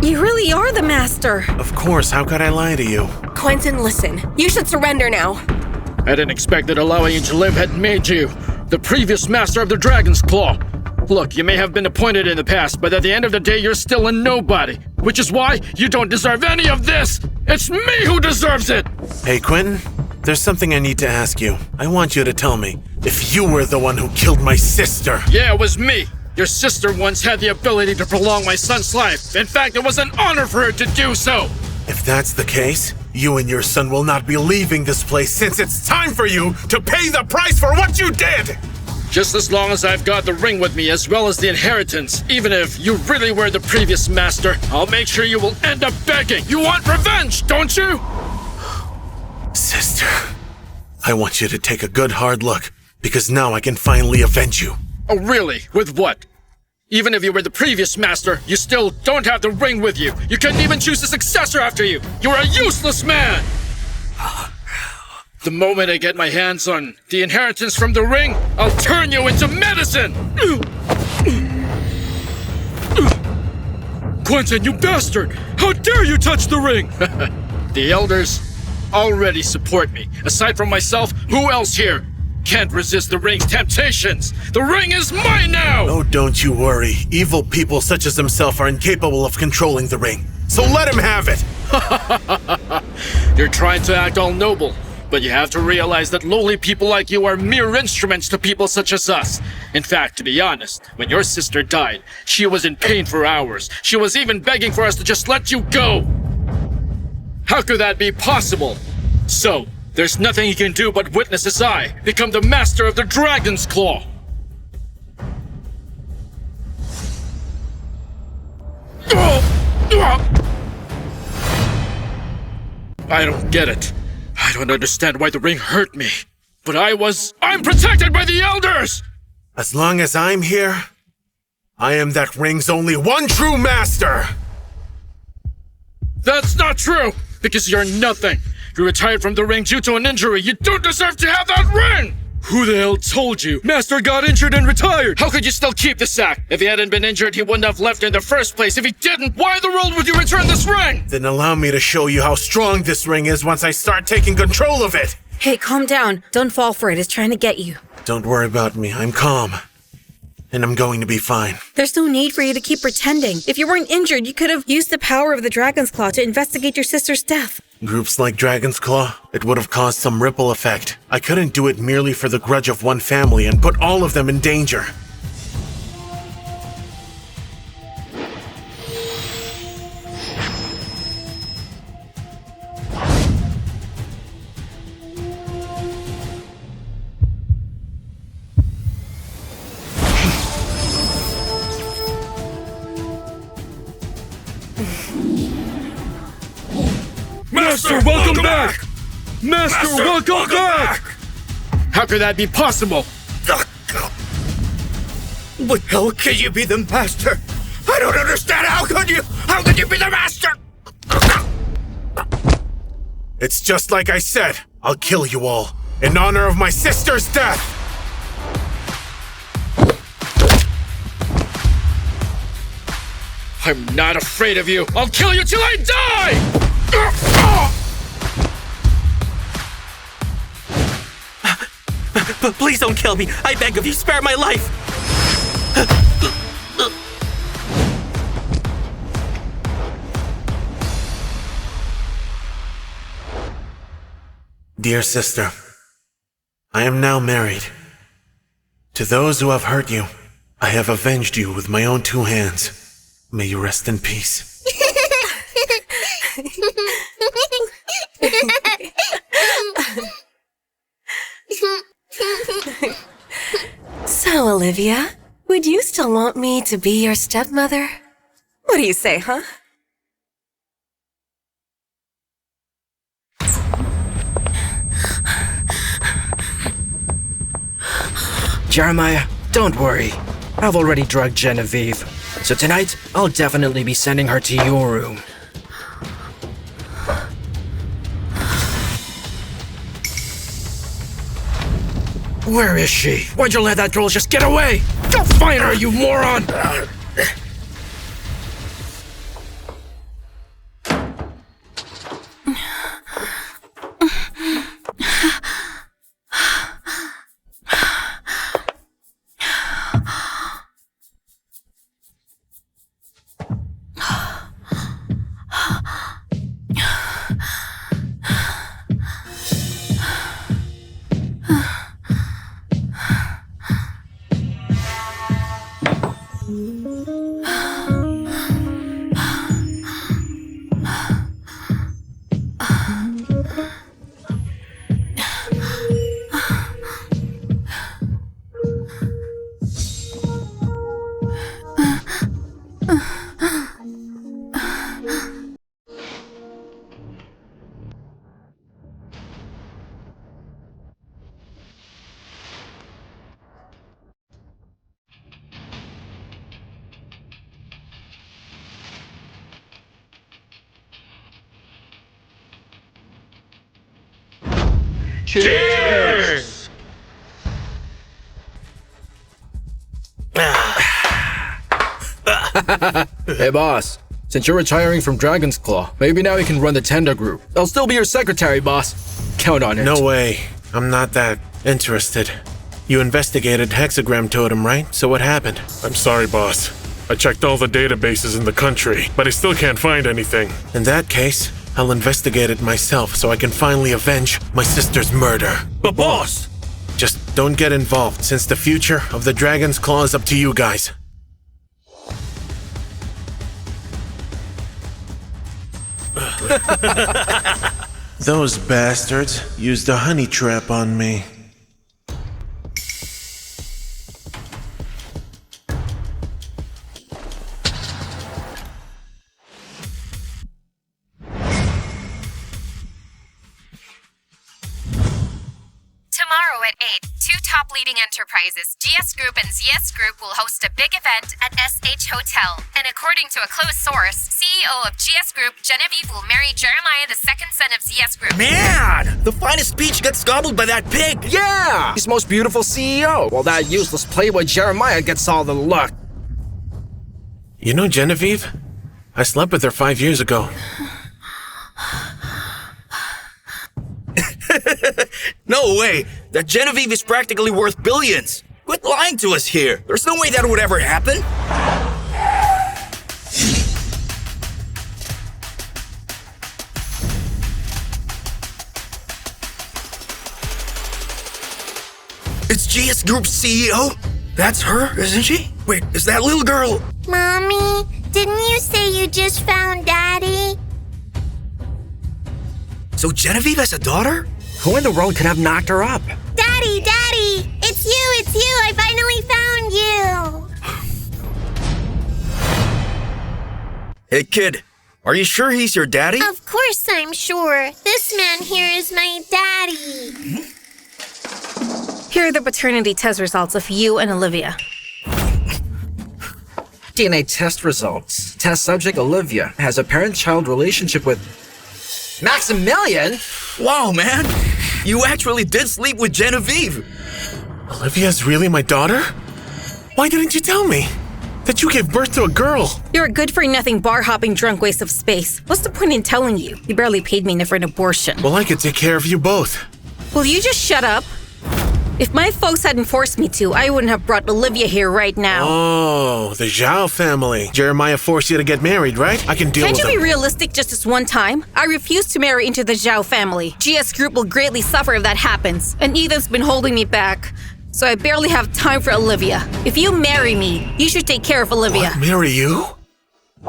You really are the master. Of course, how could I lie to you? Quentin, listen. You should surrender now. I didn't expect that allowing you to live had made you the previous master of the Dragon's Claw. Look, you may have been appointed in the past, but at the end of the day, you're still a nobody. Which is why you don't deserve any of this! It's me who deserves it! Hey, Quentin, there's something I need to ask you. I want you to tell me if you were the one who killed my sister. Yeah, it was me. Your sister once had the ability to prolong my son's life. In fact, it was an honor for her to do so. If that's the case, you and your son will not be leaving this place since it's time for you to pay the price for what you did! Just as long as I've got the ring with me as well as the inheritance, even if you really were the previous master, I'll make sure you will end up begging. You want revenge, don't you? Sister, I want you to take a good hard look, because now I can finally avenge you. Oh, really? With what? Even if you were the previous master, you still don't have the ring with you. You couldn't even choose a successor after you. You're a useless man! The moment I get my hands on the inheritance from the ring, I'll turn you into medicine! Quentin, you bastard! How dare you touch the ring! The elders already support me. Aside from myself, who else here can't resist the ring's temptations? The ring is mine now! Oh, don't you worry. Evil people such as himself are incapable of controlling the ring. So let him have it! You're trying to act all noble, but you have to realize that lowly people like you are mere instruments to people such as us. In fact, to be honest, when your sister died, she was in pain for hours. She was even begging for us to just let you go. How could that be possible? So, there's nothing you can do but witness as I become the master of the Dragon's Claw. I don't get it. I don't understand why the ring hurt me. But I'm protected by the elders! As long as I'm here, I am that ring's only one true master! That's not true, because you're nothing. You retired from the ring due to an injury. You don't deserve to have that ring! Who the hell told you? Master got injured and retired! How could you still keep the sack? If he hadn't been injured, he wouldn't have left in the first place. If he didn't, why in the world would you return this ring? Then allow me to show you how strong this ring is once I start taking control of it! Hey, calm down. Don't fall for it. It's trying to get you. Don't worry about me. I'm calm. And I'm going to be fine. There's no need for you to keep pretending. If you weren't injured, you could have used the power of the Dragon's Claw to investigate your sister's death. Groups like Dragon's Claw, it would have caused some ripple effect. I couldn't do it merely for the grudge of one family and put all of them in danger. Master, welcome back! Master, welcome back! How could that be possible? But how can you be the master? I don't understand. How could you? How could you be the master? It's just like I said. I'll kill you all in honor of my sister's death. I'm not afraid of you. I'll kill you till I die! But please don't kill me. I beg of you, spare my life. Dear sister, I am now married. To those who have hurt you, I have avenged you with my own two hands. May you rest in peace. So, Olivia, would you still want me to be your stepmother? What do you say, huh? Jeremiah, don't worry. I've already drugged Genevieve. So tonight, I'll definitely be sending her to your room. Where is she? Why'd you let that girl just get away? Go find her, you moron! Cheers! Hey boss, since you're retiring from Dragon's Claw, maybe now you can run the tender group. I'll still be your secretary, boss. Count on it. No way. I'm not that interested. You investigated Hexagram Totem, right? So what happened? I'm sorry, boss. I checked all the databases in the country, but I still can't find anything. In that case, I'll investigate it myself so I can finally avenge my sister's murder. But boss! Just don't get involved, since the future of the Dragon's Claw is up to you guys. Those bastards used a honey trap on me. Tomorrow at 8, two top leading enterprises, GS Group and ZS Group, will host a big event at SH Hotel. And according to a close source, CEO of GS Group, Genevieve, will marry Jeremiah, the second son of ZS Group. Man! The finest speech gets gobbled by that pig! Yeah! He's most beautiful CEO, while that useless playboy Jeremiah gets all the luck. You know Genevieve? I slept with her 5 years ago. No way! That Genevieve is practically worth billions! Quit lying to us here! There's no way that would ever happen! It's GS Group's CEO? That's her, isn't she? Wait, is that little girl? Mommy, didn't you say you just found Daddy? So Genevieve has a daughter? Who in the world could have knocked her up? Daddy, Daddy! It's you! I finally found you! Hey kid, are you sure he's your daddy? Of course I'm sure. This man here is my daddy. Here are the paternity test results of you and Olivia. DNA test results. Test subject Olivia has a parent-child relationship with Maximilian? Wow, man! You actually did sleep with Genevieve! Olivia's really my daughter? Why didn't you tell me? That you gave birth to a girl? You're a good-for-nothing bar-hopping drunk waste of space. What's the point in telling you? You barely paid me enough for an abortion. Well, I could take care of you both. Will you just shut up? If my folks hadn't forced me to, I wouldn't have brought Olivia here right now. Oh, the Zhao family. Jeremiah forced you to get married, right? I can deal Can't with you them. be realistic just this one time? I refuse to marry into the Zhao family. GS Group will greatly suffer if that happens, and Ethan's been holding me back. So I barely have time for Olivia. If you marry me, you should take care of Olivia. What, marry you?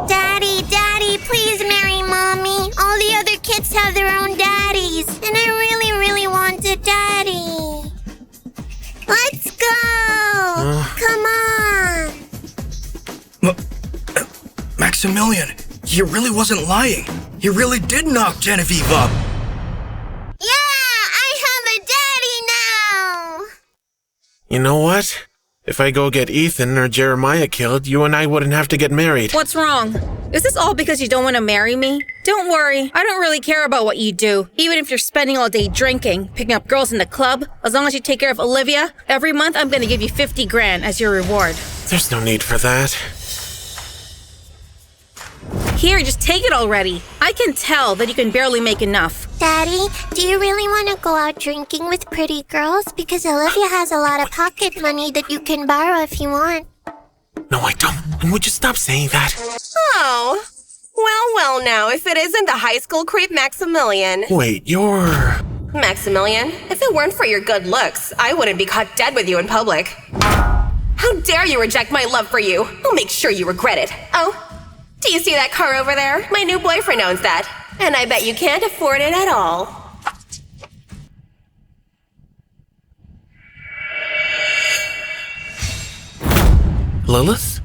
Daddy, please marry Mommy. All the other kids have their own daddies, and I really want a daddy. Let's go! Come on! Maximilian, he really wasn't lying. He really did knock Genevieve up. Yeah! I have a daddy now! You know what? If I go get Ethan or Jeremiah killed, you and I wouldn't have to get married. What's wrong? Is this all because you don't want to marry me? Don't worry, I don't really care about what you do. Even if you're spending all day drinking, picking up girls in the club, as long as you take care of Olivia, every month I'm gonna give you 50 grand as your reward. There's no need for that. Here, just take it already. I can tell that you can barely make enough. Daddy, do you really want to go out drinking with pretty girls? Because Olivia has a lot of pocket money that you can borrow if you want. No, I don't. And would you stop saying that? Oh. Well now, if it isn't the high school creep Maximilian. Wait, you're... Maximilian, if it weren't for your good looks, I wouldn't be caught dead with you in public. How dare you reject my love for you? I'll make sure you regret it. Oh, do you see that car over there? My new boyfriend owns that. And I bet you can't afford it at all. Lilith?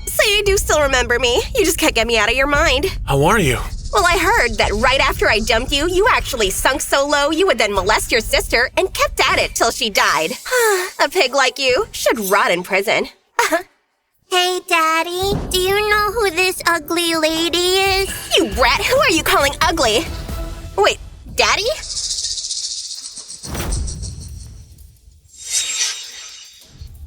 So you do still remember me. You just can't get me out of your mind. How are you? Well, I heard that right after I dumped you, you actually sunk so low you would then molest your sister and kept at it till she died. A pig like you should rot in prison. Hey, Daddy, do you know who this ugly lady is? You brat, who are you calling ugly? Wait, Daddy?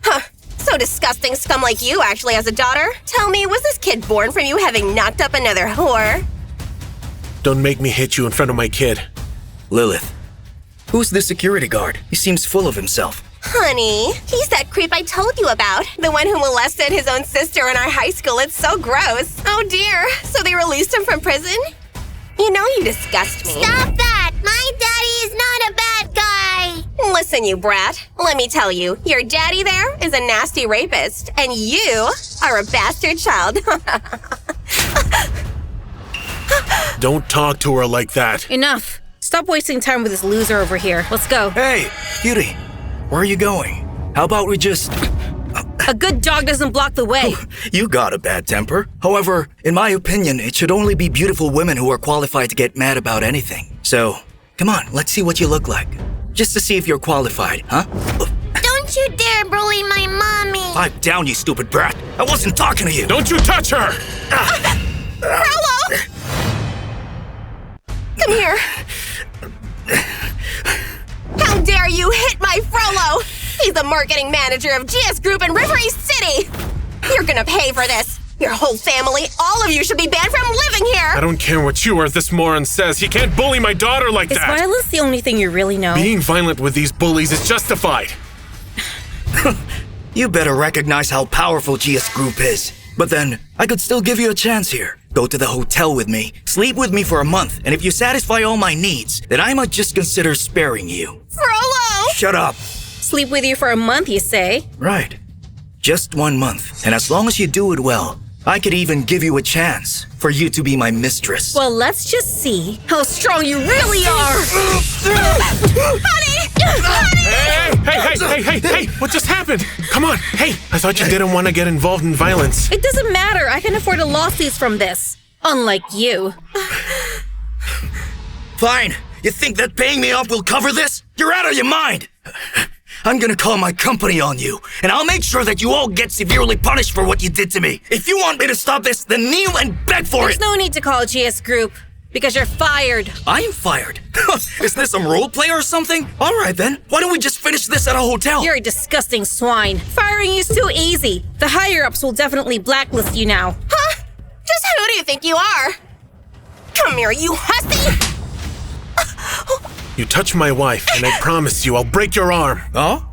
Huh. So disgusting scum like you actually has a daughter? Tell me, was this kid born from you having knocked up another whore? Don't make me hit you in front of my kid. Lilith, who's the security guard? He seems full of himself. Honey, he's that creep I told you about. The one who molested his own sister in our high school. It's so gross. Oh dear. So they released him from prison? You know you disgust me. Stop that! My daddy is not a bad guy! Listen, you brat. Let me tell you, your daddy there is a nasty rapist, and you are a bastard child. Don't talk to her like that. Enough. Stop wasting time with this loser over here. Let's go. Hey, cutie, where are you going? How about we just... A good dog doesn't block the way. You got a bad temper. However, in my opinion, it should only be beautiful women who are qualified to get mad about anything. So, come on, let's see what you look like. Just to see if you're qualified, huh? Don't you dare bully my mommy! Pipe down, you stupid brat. I wasn't talking to you. Don't you touch her! Frollo! Come here. How dare you hit my Frollo! He's the marketing manager of GS Group in River East City! You're gonna pay for this! Your whole family, all of you should be banned from living here! I don't care what you or this moron says. He can't bully my daughter like Is that. violence the only thing you really know? Being violent with these bullies is justified. You better recognize how powerful GS Group is. But then, I could still give you a chance here. Go to the hotel with me, sleep with me for a month, and if you satisfy all my needs, then I might just consider sparing you. Frollo! Shut up! Sleep with you for a month, you say? Right. Just 1 month, and as long as you do it well, I could even give you a chance for you to be my mistress. Well, let's just see how strong you really are! Honey! Honey! Hey! What just happened? Come on. Hey, I thought you didn't want to get involved in violence. It doesn't matter. I can afford a lawsuit from this. Unlike you. Fine. You think that paying me off will cover this? You're out of your mind! I'm gonna call my company on you, and I'll make sure that you all get severely punished for what you did to me. If you want me to stop this, then kneel and beg for There's it! no need to call GS Group, because you're fired. I'm fired. Is this some role play or something? All right then, why don't we just finish this at a hotel? You're a disgusting swine. Firing you's too easy. The higher-ups will definitely blacklist you now. Huh? Just who do you think you are? Come here, you hussy! You touch my wife, and I promise you I'll break your arm. Oh?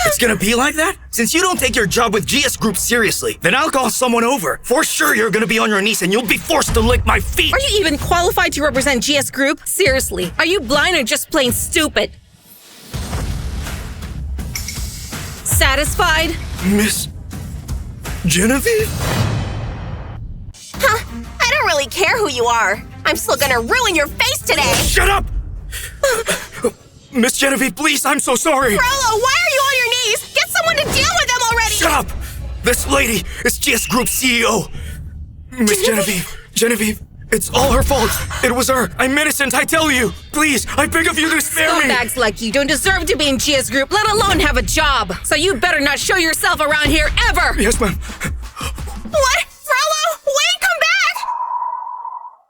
It's gonna be like that? Since you don't take your job with GS Group seriously, then I'll call someone over. For sure you're gonna be on your knees and you'll be forced to lick my feet! Are you even qualified to represent GS Group? Seriously, are you blind or just plain stupid? Satisfied? Miss Genevieve? Huh? I don't really care who you are. I'm still gonna ruin your face today! Shut up! Miss Genevieve, please, I'm so sorry! Frollo, why are you on your knees? Get someone to deal with them already! Shut up! This lady is GS Group CEO! Miss Genevieve, it's all her fault. It was her. I'm innocent, I tell you. Please, I beg of you to spare me. Scumbags like you don't deserve to be in GS Group, let alone have a job. So you better not show yourself around here ever. Yes, ma'am. What? Frollo, wait, come back!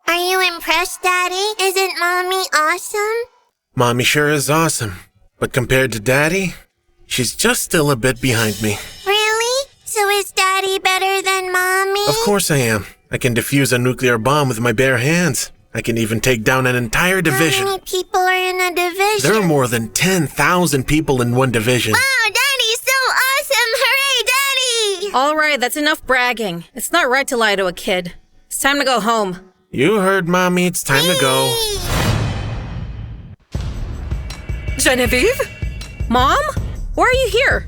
Are you impressed, Daddy? Isn't Mommy awesome? Mommy sure is awesome. But compared to Daddy, she's just still a bit behind me. Really? So is Daddy better than Mommy? Of course I am. I can defuse a nuclear bomb with my bare hands. I can even take down an entire division. How many people are in a division? There are more than 10,000 people in one division. Wow, Daddy's so awesome! Hooray, Daddy! All right, that's enough bragging. It's not right to lie to a kid. It's time to go home. You heard, Mommy. It's time to go. Genevieve? Mom? Why are you here?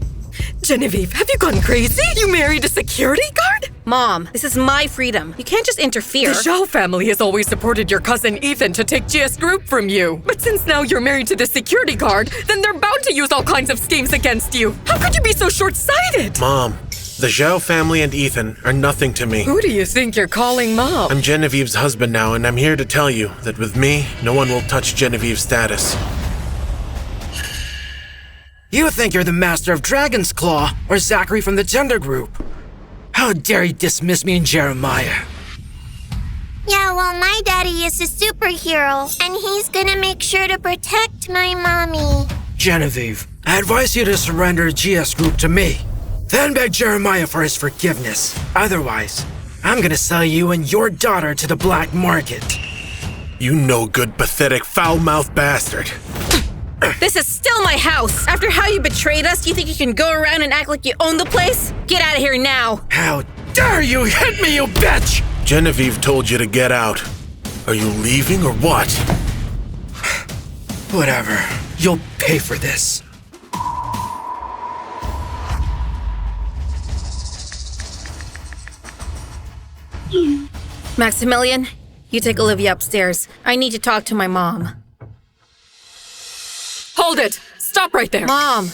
Genevieve, have you gone crazy? You married a security guard? Mom, this is my freedom. You can't just interfere. The Zhao family has always supported your cousin Ethan to take GS Group from you. But since now you're married to the security guard, then they're bound to use all kinds of schemes against you. How could you be so short-sighted? Mom, the Zhao family and Ethan are nothing to me. Who do you think you're calling Mom? I'm Genevieve's husband now, and I'm here to tell you that with me, no one will touch Genevieve's status. You think you're the master of Dragon's Claw or Zachary from the Tender Group. How dare you dismiss me and Jeremiah? Yeah, well, my daddy is a superhero, and he's gonna make sure to protect my mommy. Genevieve, I advise you to surrender GS Group to me. Then beg Jeremiah for his forgiveness. Otherwise, I'm gonna sell you and your daughter to the black market. You no good, pathetic, foul-mouthed bastard. This is still my house. After how you betrayed us, you think you can go around and act like you own the place? Get out of here now. How dare you hit me, you bitch! Genevieve told you to get out. Are you leaving or what? Whatever. You'll pay for this. Maximilian, you take Olivia upstairs. I need to talk to my mom. Hold it! Stop right there! Mom,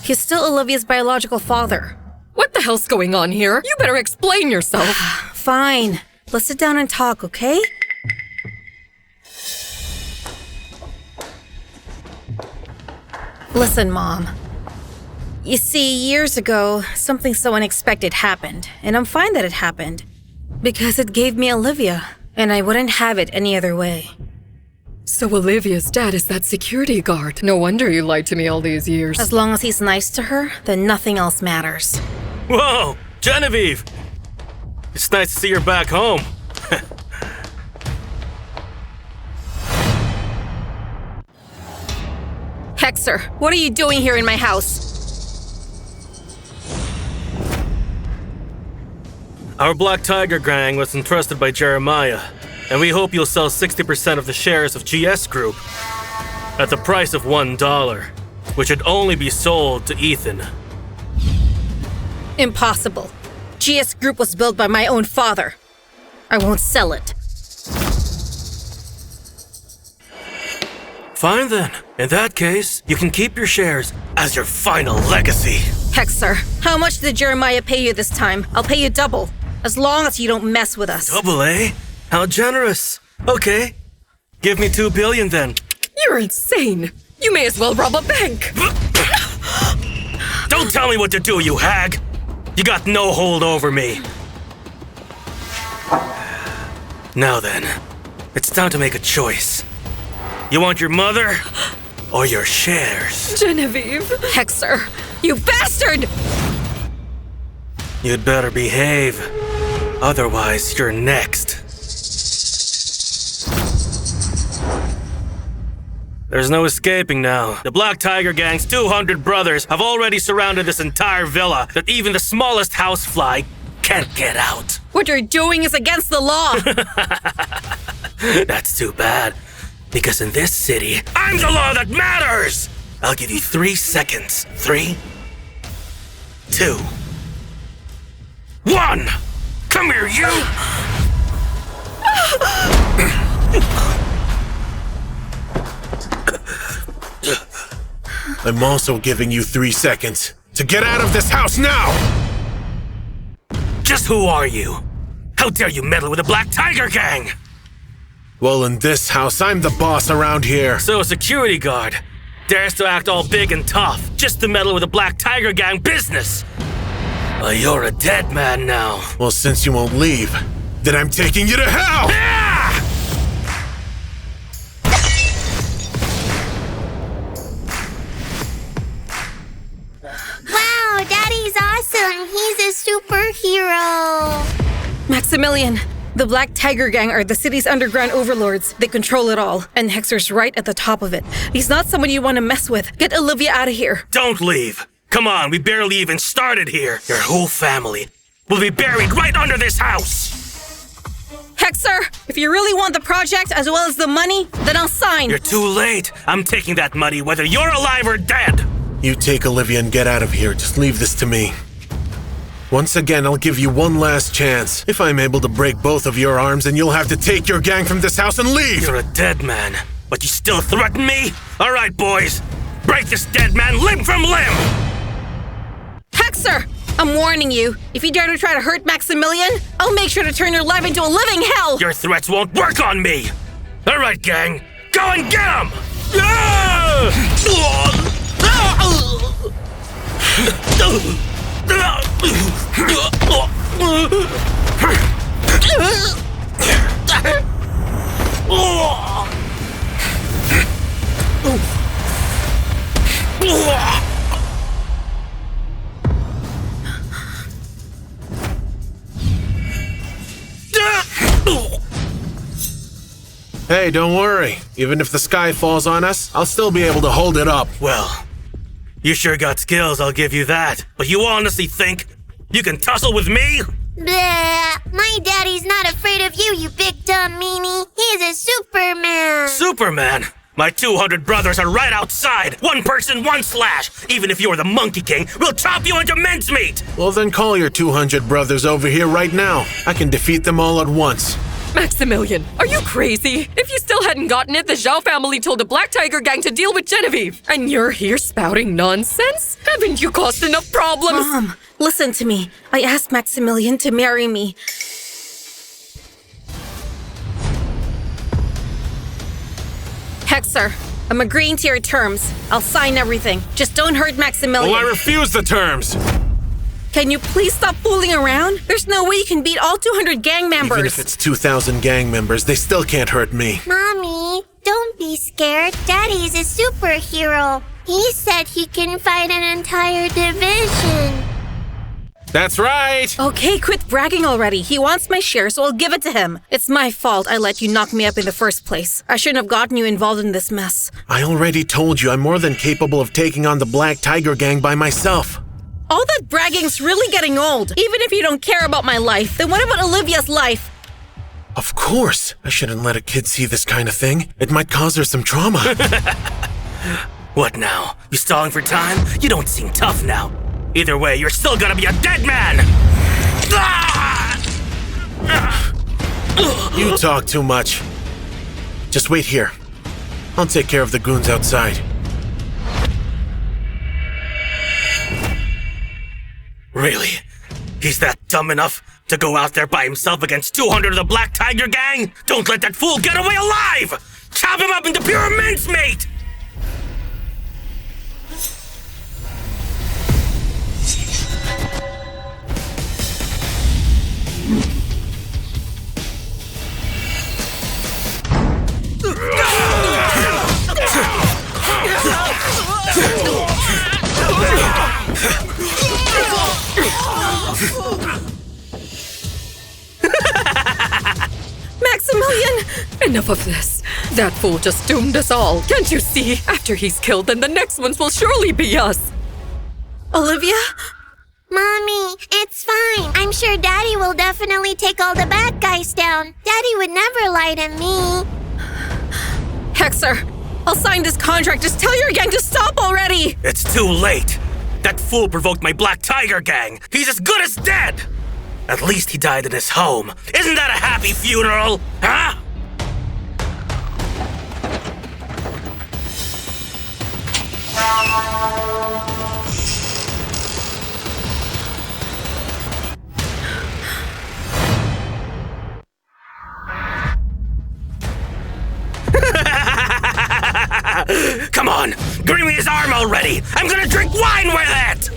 he's still Olivia's biological father. What the hell's going on here? You better explain yourself. Fine. Let's sit down and talk, okay? Listen, Mom. You see, years ago, something so unexpected happened, and I'm fine that it happened. Because it gave me Olivia, and I wouldn't have it any other way. So Olivia's dad is that security guard. No wonder you lied to me all these years. As long as he's nice to her, then nothing else matters. Whoa! Genevieve! It's nice to see you're back home. Hexer, what are you doing here in my house? Our Black Tiger gang was entrusted by Jeremiah, and we hope you'll sell 60% of the shares of GS Group at the price of $1, which would only be sold to Ethan. Impossible. GS Group was built by my own father. I won't sell it. Fine then. In that case, you can keep your shares as your final legacy. Hexer, how much did Jeremiah pay you this time? I'll pay you double, as long as you don't mess with us. Double, eh? How generous. Okay. Give me $2 billion then. You're insane. You may as well rob a bank. Don't tell me what to do, you hag. You got no hold over me. Now then, it's time to make a choice. You want your mother or your shares? Genevieve. Hexer, you bastard! You'd better behave. Otherwise, you're next. There's no escaping now. The Black Tiger Gang's 200 brothers have already surrounded this entire villa that even the smallest housefly can't get out. What you're doing is against the law. That's too bad. Because in this city, I'm the law that matters! I'll give you 3 seconds. 3, 2, 1! Come here, you! I'm also giving you 3 seconds to get out of this house now! Just who are you? How dare you meddle with the Black Tiger Gang? Well, in this house, I'm the boss around here. So a security guard dares to act all big and tough just to meddle with the Black Tiger Gang business. Well, you're a dead man now. Well, since you won't leave, then I'm taking you to hell! Wow, Daddy's awesome. He's a superhero. Maximilian, the Black Tiger Gang are the city's underground overlords. They control it all, and Hexer's right at the top of it. He's not someone you want to mess with. Get Olivia out of here. Don't leave. Come on, we barely even started here. Your whole family will be buried right under this house. Hexer, if you really want the project as well as the money, then I'll sign. You're too late. I'm taking that money whether you're alive or dead. You take Olivia and get out of here. Just leave this to me. Once again, I'll give you one last chance. If I'm able to break both of your arms, then you'll have to take your gang from this house and leave! You're a dead man, but you still threaten me? All right, boys. Break this dead man limb from limb! Hexer, I'm warning you. If you dare to try to hurt Maximilian, I'll make sure to turn your life into a living hell! Your threats won't work on me! All right, gang. Go and get him! Hey, don't worry. Even if the sky falls on us, I'll still be able to hold it up. Well, you sure got skills, I'll give you that. But you honestly think you can tussle with me? Blah. My daddy's not afraid of you, you big dumb meanie. He's a Superman. Superman? My 200 brothers are right outside. One person, one slash. Even if you're the Monkey King, we'll chop you into mincemeat. Well, then call your 200 brothers over here right now. I can defeat them all at once. Maximilian, are you crazy? If you still hadn't gotten it, the Zhao family told the Black Tiger gang to deal with Genevieve. And you're here spouting nonsense? Haven't you caused enough problems? Mom, listen to me. I asked Maximilian to marry me. Hexer, I'm agreeing to your terms. I'll sign everything. Just don't hurt Maximilian. Well, I refuse the terms. Can you please stop fooling around? There's no way you can beat all 200 gang members. Even if it's 2,000 gang members, they still can't hurt me. Mommy, don't be scared. Daddy's a superhero. He said he can fight an entire division. That's right. Okay, quit bragging already. He wants my share, so I'll give it to him. It's my fault I let you knock me up in the first place. I shouldn't have gotten you involved in this mess. I already told you I'm more than capable of taking on the Black Tiger gang by myself. All that bragging's really getting old. Even if you don't care about my life, then what about Olivia's life? Of course. I shouldn't let a kid see this kind of thing. It might cause her some trauma. What now? You stalling for time? You don't seem tough now. Either way, you're still gonna be a dead man! You talk too much. Just wait here. I'll take care of the goons outside. Really? He's that dumb enough to go out there by himself against 200 of the Black Tiger gang? Don't let that fool get away alive! Chop him up into pure mincemeat! Maximilian! Enough of this. That fool just doomed us all. Can't you see? After he's killed, then the next ones will surely be us. Olivia? Mommy, it's fine. I'm sure Daddy will definitely take all the bad guys down. Daddy would never lie to me. Hexer, I'll sign this contract. Just tell your gang to stop already! It's too late. That fool provoked my Black Tiger gang. He's as good as dead. At least he died in his home. Isn't that a happy funeral? Huh? Come on, bring me his arm already. I'm gonna drink wine with it.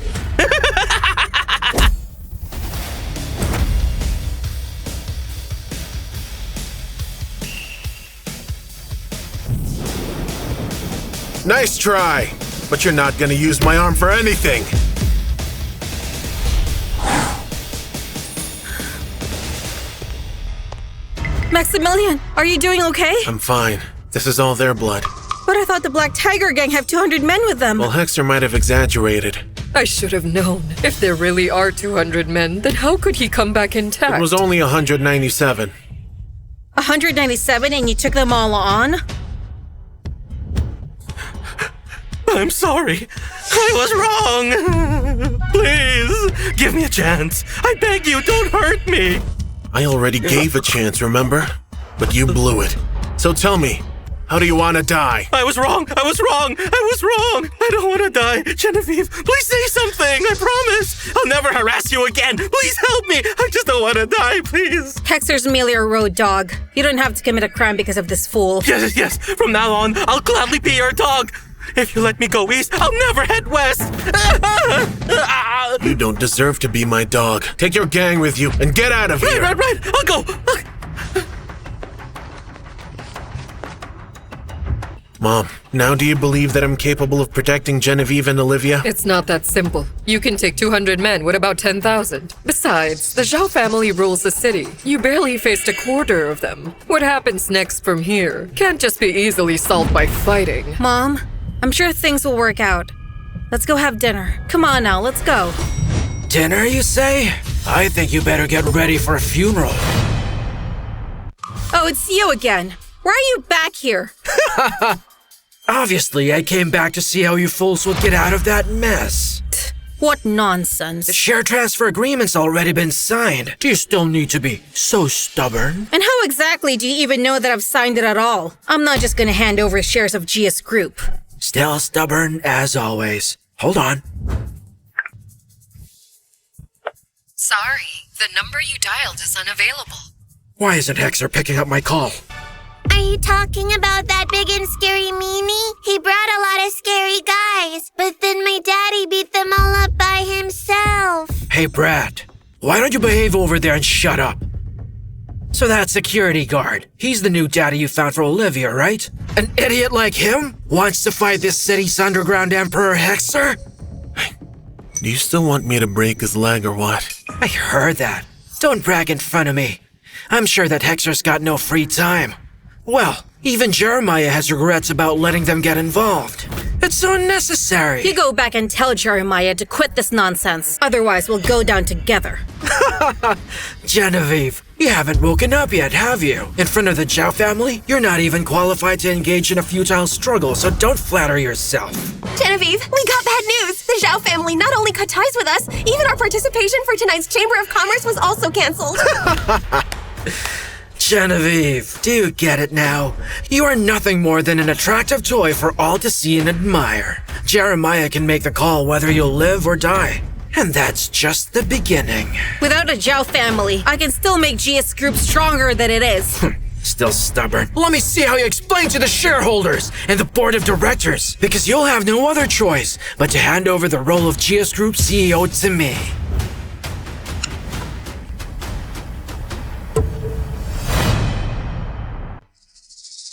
Nice try, but you're not gonna use my arm for anything. Maximilian, are you doing okay? I'm fine. This is all their blood. But I thought the Black Tiger gang have 200 men with them. Well, Hexer might have exaggerated. I should have known. If there really are 200 men, then how could he come back intact? It was only 197. 197 and you took them all on? I'm sorry. I was wrong. Please, give me a chance. I beg you, don't hurt me. I already gave a chance, remember? But you blew it. So tell me, how do you want to die? I was wrong. I was wrong. I was wrong. I don't want to die. Genevieve, please say something. I promise. I'll never harass you again. Please help me. I just don't want to die, please. Hexer's merely a road dog. You don't have to commit a crime because of this fool. Yes. From now on, I'll gladly be your dog. If you let me go east, I'll never head west. You don't deserve to be my dog. Take your gang with you and get out of here. Right. I'll go. Mom, now do you believe that I'm capable of protecting Genevieve and Olivia? It's not that simple. You can take 200 men with about 10,000. Besides, the Zhao family rules the city. You barely faced a quarter of them. What happens next from here can't just be easily solved by fighting. Mom, I'm sure things will work out. Let's go have dinner. Come on now, let's go. Dinner, you say? I think you better get ready for a funeral. Oh, it's you again. Why are you back here? Obviously, I came back to see how you fools would get out of that mess. What nonsense. The share transfer agreement's already been signed. Do you still need to be so stubborn? And how exactly do you even know that I've signed it at all? I'm not just gonna hand over shares of GS Group. Still stubborn as always. Hold on. Sorry, the number you dialed is unavailable. Why isn't Hexer picking up my call? Are you talking about that big and scary meanie? He brought a lot of scary guys, but then my daddy beat them all up by himself. Hey, Brad, why don't you behave over there and shut up? So that security guard, he's the new daddy you found for Olivia, right? An idiot like him wants to fight this city's underground emperor Hexer? Do you still want me to break his leg or what? I heard that. Don't brag in front of me. I'm sure that Hexer's got no free time. Well, even Jeremiah has regrets about letting them get involved. It's so unnecessary. You go back and tell Jeremiah to quit this nonsense. Otherwise, we'll go down together. Genevieve, you haven't woken up yet, have you? In front of the Zhao family, you're not even qualified to engage in a futile struggle, so don't flatter yourself. Genevieve, we got bad news. The Zhao family not only cut ties with us, even our participation for tonight's Chamber of Commerce was also canceled. Genevieve, do you get it now? You are nothing more than an attractive toy for all to see and admire. Jeremiah can make the call whether you'll live or die. And that's just the beginning. Without a Zhao family, I can still make GS Group stronger than it is. Still stubborn. Let me see how you explain to the shareholders and the board of directors, because you'll have no other choice but to hand over the role of GS Group CEO to me.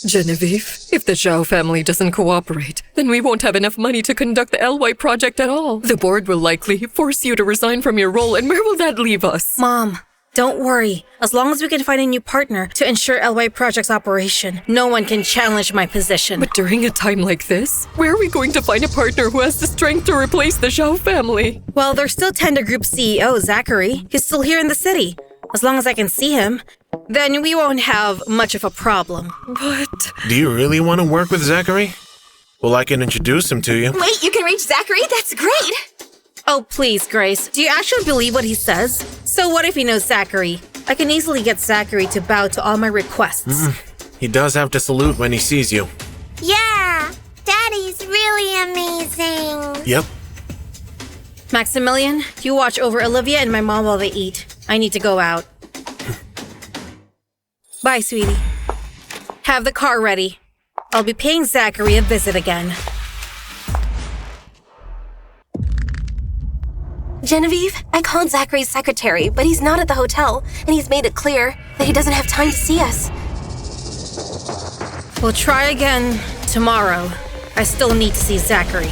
Genevieve, if the Zhao family doesn't cooperate, then we won't have enough money to conduct the LY project at all. The board will likely force you to resign from your role, and where will that leave us? Mom, don't worry. As long as we can find a new partner to ensure LY Project's operation, no one can challenge my position. But during a time like this, where are we going to find a partner who has the strength to replace the Zhao family? Well, there's still Tender Group CEO, Zachary. He's still here in the city. As long as I can see him, then we won't have much of a problem. But... Do you really want to work with Zachary? Well, I can introduce him to you. Wait, you can reach Zachary? That's great! Oh, please, Grace. Do you actually believe what he says? So what if he knows Zachary? I can easily get Zachary to bow to all my requests. He does have to salute when he sees you. Yeah, Daddy's really amazing. Yep. Maximilian, you watch over Olivia and my mom while they eat. I need to go out. Bye, sweetie. Have the car ready. I'll be paying Zachary a visit again. Genevieve, I called Zachary's secretary, but he's not at the hotel, and he's made it clear that he doesn't have time to see us. We'll try again tomorrow. I still need to see Zachary.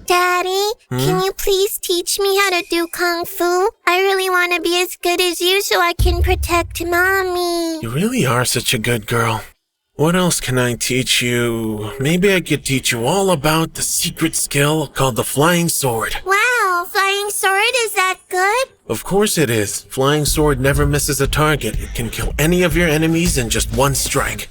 Daddy, can you please teach me how to do Kung Fu? I really want to be as good as you so I can protect Mommy. You really are such a good girl. What else can I teach you? Maybe I could teach you all about the secret skill called the flying sword. Wow, flying sword, is that good? Of course it is. Flying sword never misses a target. It can kill any of your enemies in just one strike.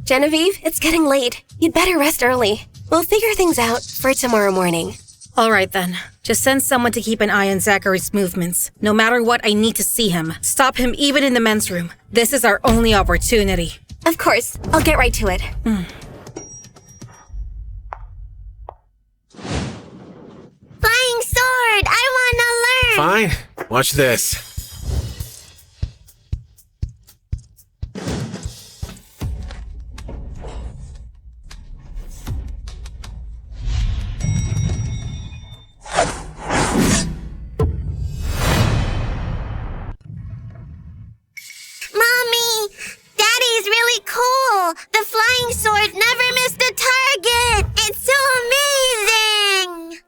Genevieve, it's getting late. You'd better rest early. We'll figure things out for tomorrow morning. All right, then. Just send someone to keep an eye on Zachary's movements. No matter what, I need to see him. Stop him even in the men's room. This is our only opportunity. Of course. I'll get right to it. Flying sword, I want to learn. Fine. Watch this. Mommy! Daddy's really cool! The flying sword never missed a target! It's so amazing!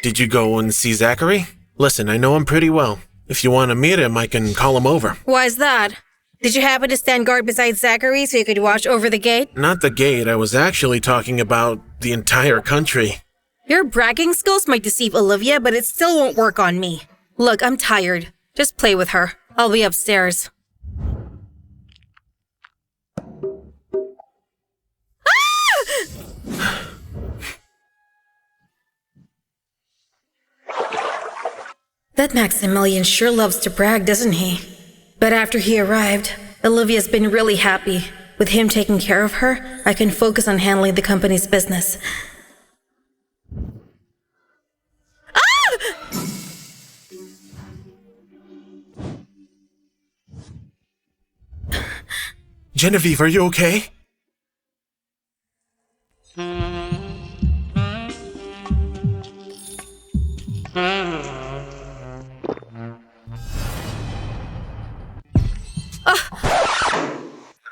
Did you go and see Zachary? Listen, I know him pretty well. If you want to meet him, I can call him over. Why's that? Did you happen to stand guard beside Zachary so you could watch over the gate? Not the gate, I was actually talking about the entire country. Your bragging skills might deceive Olivia, but it still won't work on me. Look, I'm tired. Just play with her. I'll be upstairs. That Maximilian sure loves to brag, doesn't he? But after he arrived, Olivia's been really happy. With him taking care of her, I can focus on handling the company's business. Genevieve, are you okay?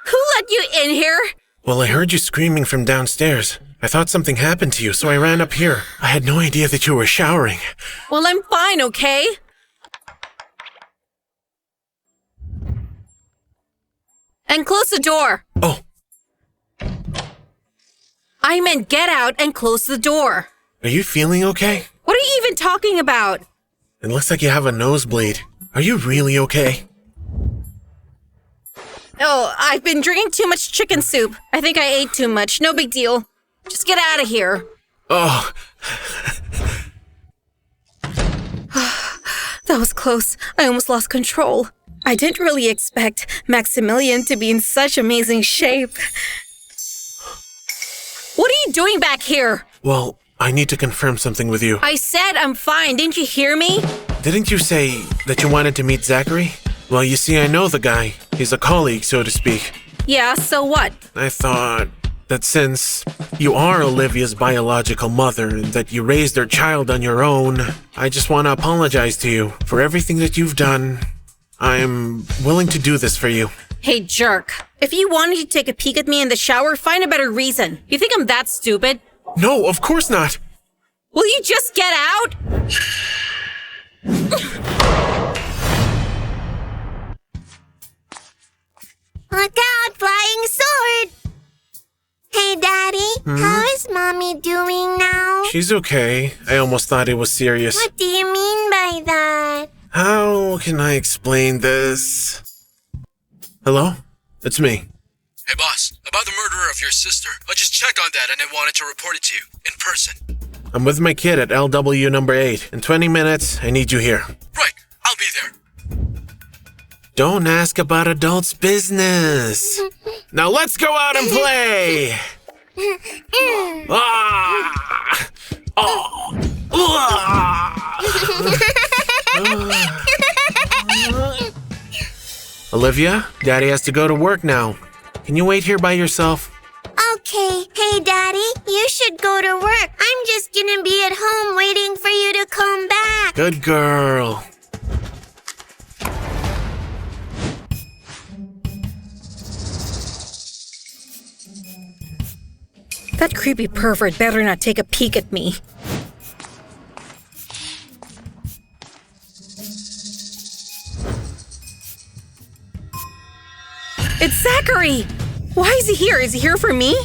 Who let you in here? Well, I heard you screaming from downstairs. I thought something happened to you, so I ran up here. I had no idea that you were showering. Well, I'm fine, okay? And close the door. Oh. I meant get out and close the door. Are you feeling okay? What are you even talking about? It looks like you have a nosebleed. Are you really okay? Oh, I've been drinking too much chicken soup. I think I ate too much. No big deal. Just get out of here. Oh. That was close. I almost lost control. I didn't really expect Maximilian to be in such amazing shape. What are you doing back here? Well, I need to confirm something with you. I said I'm fine. Didn't you hear me? Didn't you say that you wanted to meet Zachary? Well, you see, I know the guy. He's a colleague, so to speak. Yeah, so what? I thought that since you are Olivia's biological mother and that you raised her child on your own, I just want to apologize to you for everything that you've done. I'm willing to do this for you. Hey, jerk. If you wanted to take a peek at me in the shower, find a better reason. You think I'm that stupid? No, of course not. Will you just get out? Look out, flying sword! Hey, Daddy, how is Mommy doing now? She's okay. I almost thought it was serious. What do you mean by that? How can I explain this? Hello? It's me. Hey, boss. About the murder of your sister. I just checked on that and I wanted to report it to you, in person. I'm with my kid at LW number 8. In 20 minutes, I need you here. Right. I'll be there. Don't ask about adults' business. Now let's go out and play! Ah! Oh! Olivia, Daddy has to go to work now. Can you wait here by yourself? Okay. Hey, Daddy, you should go to work. I'm just gonna be at home waiting for you to come back. Good girl. That creepy pervert better not take a peek at me. It's Zachary! Why is he here? Is he here for me?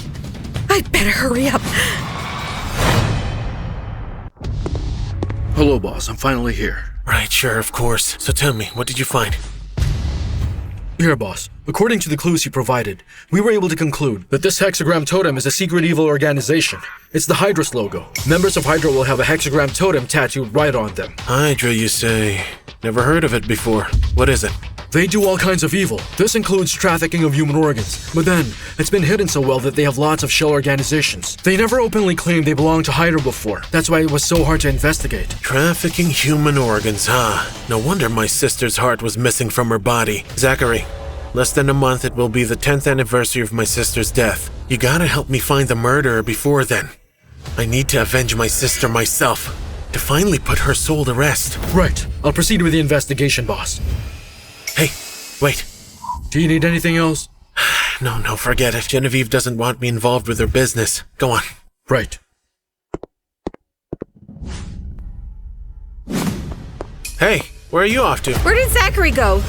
I'd better hurry up. Hello, boss. I'm finally here. Right, sure, of course. So tell me, what did you find? Here, boss. According to the clues you provided, we were able to conclude that this hexagram totem is a secret evil organization. It's the Hydra's logo. Members of Hydra will have a hexagram totem tattooed right on them. Hydra, you say? Never heard of it before. What is it? They do all kinds of evil. This includes trafficking of human organs. But then, it's been hidden so well that they have lots of shell organizations. They never openly claimed they belonged to Hydra before. That's why it was so hard to investigate. Trafficking human organs, huh? No wonder my sister's heart was missing from her body. Zachary, less than a month it will be the 10th anniversary of my sister's death. You gotta help me find the murderer before then. I need to avenge my sister myself. to finally put her soul to rest. Right. I'll proceed with the investigation, boss. Hey, wait. Do you need anything else? No, forget it. Genevieve doesn't want me involved with her business. Go on. Right. Hey, where are you off to? Where did Zachary go?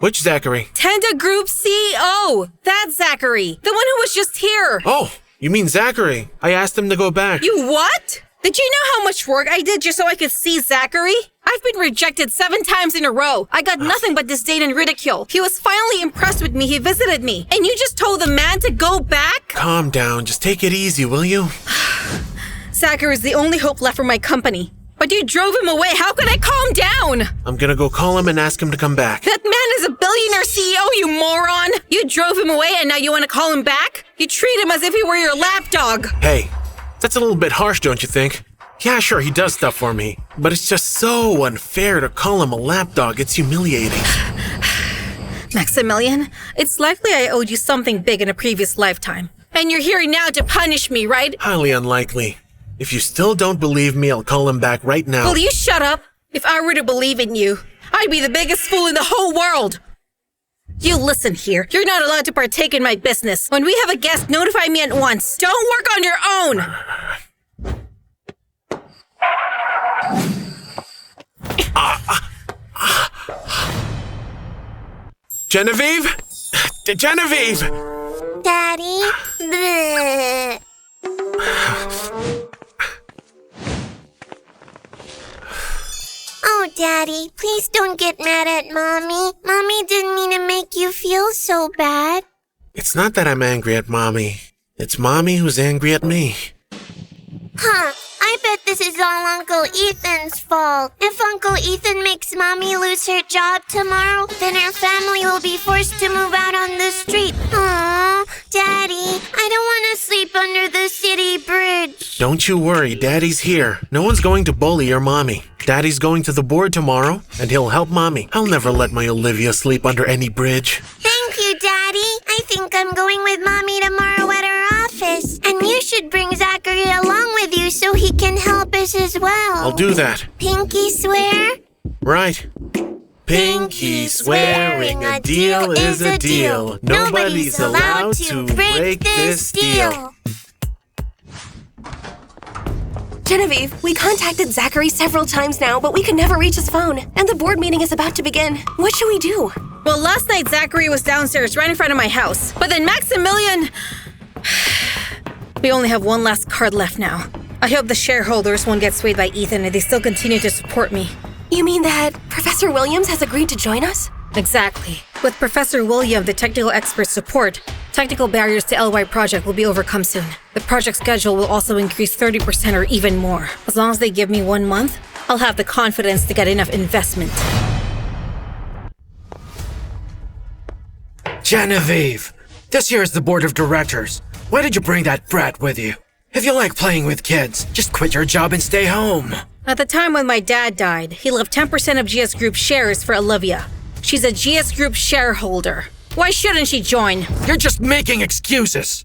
Which Zachary? Tenda Group CEO! That's Zachary! The one who was just here! Oh, you mean Zachary. I asked him to go back. You what? Did you know how much work I did just so I could see Zachary? I've been rejected 7 times in a row. I got nothing but disdain and ridicule. He was finally impressed with me. He visited me. And you just told the man to go back? Calm down. Just take it easy, will you? Zachary is the only hope left for my company. But you drove him away. How can I calm down? I'm gonna go call him and ask him to come back. That man is a billionaire CEO, you moron! You drove him away and now you want to call him back? You treat him as if he were your lapdog. Hey, that's a little bit harsh, don't you think? Yeah, sure, he does stuff for me. But it's just so unfair to call him a lapdog. It's humiliating. Maximilian, it's likely I owed you something big in a previous lifetime. And you're here now to punish me, right? Highly unlikely. If you still don't believe me, I'll call him back right now. Will you shut up? If I were to believe in you, I'd be the biggest fool in the whole world. You listen here. You're not allowed to partake in my business. When we have a guest, notify me at once. Don't work on your own. Genevieve? Genevieve! Daddy? Bleh. Oh, Daddy, please don't get mad at Mommy. Mommy didn't mean to make you feel so bad. It's not that I'm angry at Mommy. It's Mommy who's angry at me. Huh. I bet this is all Uncle Ethan's fault. If Uncle Ethan makes Mommy lose her job tomorrow, then her family will be forced to move out on the street. Aww, Daddy, I don't want to sleep under the city bridge. Don't you worry, Daddy's here. No one's going to bully your Mommy. Daddy's going to the board tomorrow, and he'll help Mommy. I'll never let my Olivia sleep under any bridge. Thank you, Daddy. I think I'm going with Mommy tomorrow at her office. And you should bring Zachary along with you so he can help us as well. I'll do that. Pinky swear? Right. Pinky swearing a deal is a deal. Nobody's allowed to break this deal. Genevieve, we contacted Zachary several times now, but we could never reach his phone. And the board meeting is about to begin. What should we do? Well, last night Zachary was downstairs right in front of my house. But then Maximilian... We only have one last card left now. I hope the shareholders won't get swayed by Ethan and they still continue to support me. You mean that Professor Williams has agreed to join us? Exactly. With Professor William, the technical expert support, technical barriers to LY project will be overcome soon. The project schedule will also increase 30% or even more. As long as they give me 1 month, I'll have the confidence to get enough investment. Genevieve, this here is the board of directors. Why did you bring that brat with you? If you like playing with kids, just quit your job and stay home. At the time when my dad died, he left 10% of GS Group shares for Olivia. She's a GS Group shareholder. Why shouldn't she join? You're just making excuses.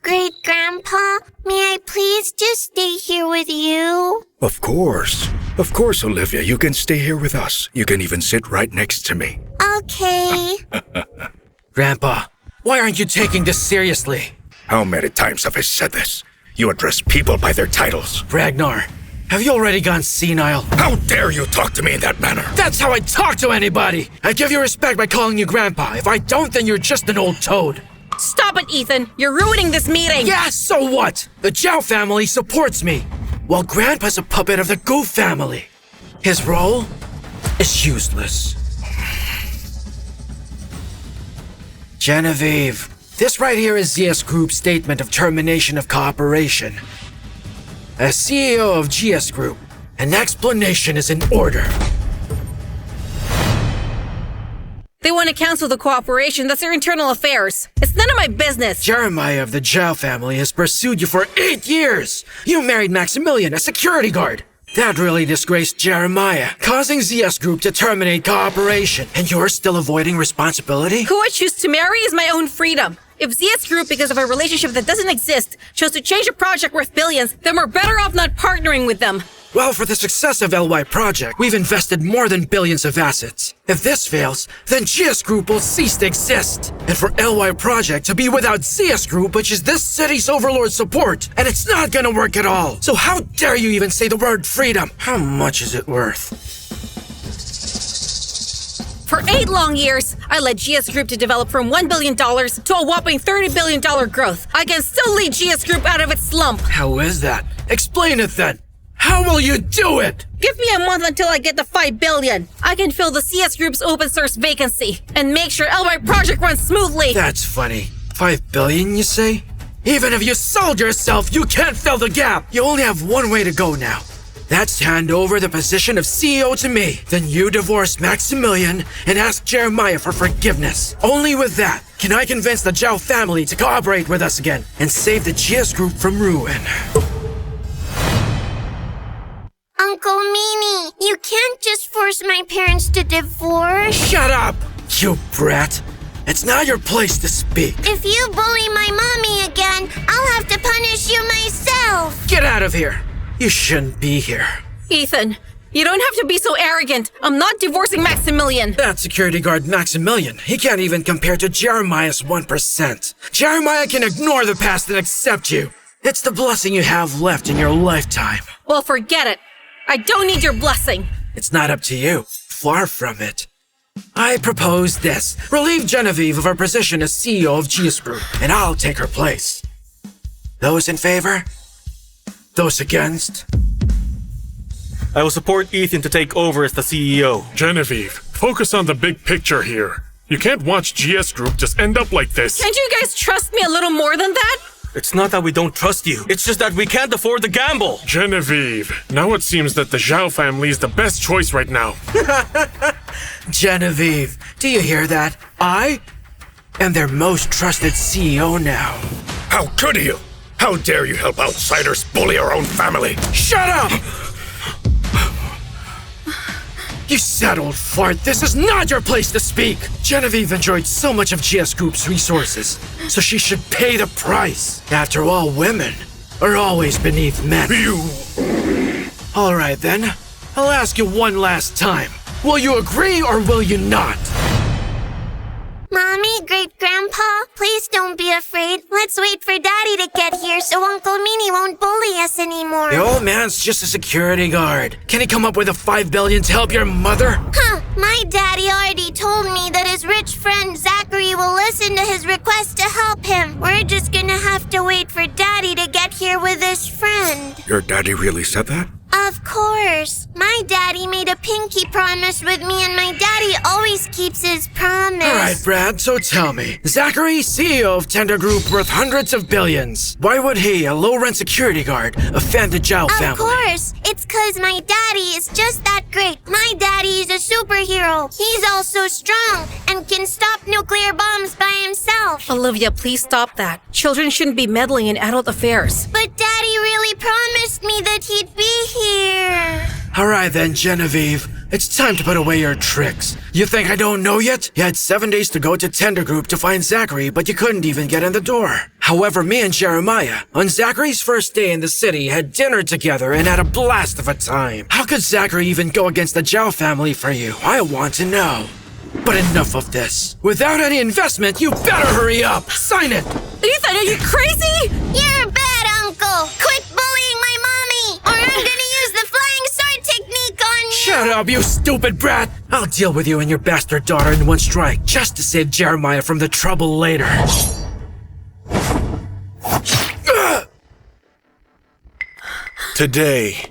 Great Grandpa, may I please just stay here with you? Of course. Of course, Olivia, you can stay here with us. You can even sit right next to me. Okay. Grandpa, why aren't you taking this seriously? How many times have I said this? You address people by their titles. Ragnar, have you already gone senile? How dare you talk to me in that manner? That's how I talk to anybody! I give you respect by calling you Grandpa. If I don't, then you're just an old toad. Stop it, Ethan! You're ruining this meeting! Yeah, so what? The Zhao family supports me, while Grandpa's a puppet of the Goof family. His role is useless. Genevieve, this right here is GS Group's statement of termination of cooperation. As CEO of GS Group, an explanation is in order. They want to cancel the cooperation. That's their internal affairs. It's none of my business. Jeremiah of the Zhao family has pursued you for 8 years. You married Maximilian, a security guard. That really disgraced Jeremiah, causing ZS Group to terminate cooperation. And you're still avoiding responsibility? Who I choose to marry is my own freedom. If ZS Group, because of a relationship that doesn't exist, chose to change a project worth billions, then we're better off not partnering with them. Well, for the success of LY Project, we've invested more than billions of assets. If this fails, then GS Group will cease to exist. And for LY Project to be without ZS Group, which is this city's overlord support, and it's not gonna work at all. So how dare you even say the word freedom? How much is it worth? For 8 long years, I led GS Group to develop from $1 billion to a whopping $30 billion growth. I can still lead GS Group out of its slump. How is that? Explain it then. How will you do it? Give me a month until I get to $5 billion. I can fill the CS Group's open source vacancy and make sure LY Project runs smoothly. That's funny. 5 billion, you say? Even if you sold yourself, you can't fill the gap. You only have one way to go now. That's to hand over the position of CEO to me. Then you divorce Maximilian and ask Jeremiah for forgiveness. Only with that can I convince the Zhao family to cooperate with us again and save the GS Group from ruin. Uncle Meanie, you can't just force my parents to divorce. Shut up, you brat. It's not your place to speak. If you bully my mommy again, I'll have to punish you myself. Get out of here. You shouldn't be here. Ethan, you don't have to be so arrogant. I'm not divorcing Maximilian. That security guard Maximilian, he can't even compare to Jeremiah's 1%. Jeremiah can ignore the past and accept you. It's the blessing you have left in your lifetime. Well, forget it. I don't need your blessing. It's not up to you. Far from it. I propose this. Relieve Genevieve of her position as CEO of GS Group, and I'll take her place. Those in favor? Those against? I will support Ethan to take over as the CEO. Genevieve, focus on the big picture here. You can't watch GS Group just end up like this. Can't you guys trust me a little more than that? It's not that we don't trust you. It's just that we can't afford the gamble. Genevieve, now it seems that the Zhao family is the best choice right now. Genevieve, do you hear that? I am their most trusted CEO now. How could you? How dare you help outsiders bully our own family? Shut up! You sad old fart, this is not your place to speak! Genevieve enjoyed so much of GS Group's resources, so she should pay the price. After all, women are always beneath men. Alright then, I'll ask you one last time. Will you agree or will you not? Mommy, great-grandpa, please don't be afraid. Let's wait for Daddy to get here so Uncle Meanie won't bully us anymore. The old man's just a security guard. Can he come up with a $5 billion to help your mother? Huh, my daddy already told me that his rich friend Zachary will listen to his request to help him. We're just gonna have to wait for Daddy to get here with his friend. Your daddy really said that? Of course. My daddy made a pinky promise with me and my daddy always keeps his promise. Alright, Brad, so tell me. Zachary, CEO of Tender Group worth hundreds of billions. Why would he, a low-rent security guard, offend the Zhao family? Of course. It's cause my daddy is just that great. My daddy is a superhero. He's also strong and can stop nuclear bombs by himself. Olivia, please stop that. Children shouldn't be meddling in adult affairs. But Daddy really promised me that he'd be here. Alright then, Genevieve. It's time to put away your tricks. You think I don't know yet? You had 7 days to go to Tender Group to find Zachary, but you couldn't even get in the door. However, me and Jeremiah, on Zachary's first day in the city, had dinner together and had a blast of a time. How could Zachary even go against the Zhao family for you? I want to know. But enough of this. Without any investment, you better hurry up! Sign it! Ethan, are you crazy? You're bad, Uncle. Quit bullying my mommy, or I'm gonna use the flying sword technique on you. Shut up, you stupid brat! I'll deal with you and your bastard daughter in one strike, just to save Jeremiah from the trouble later. Today,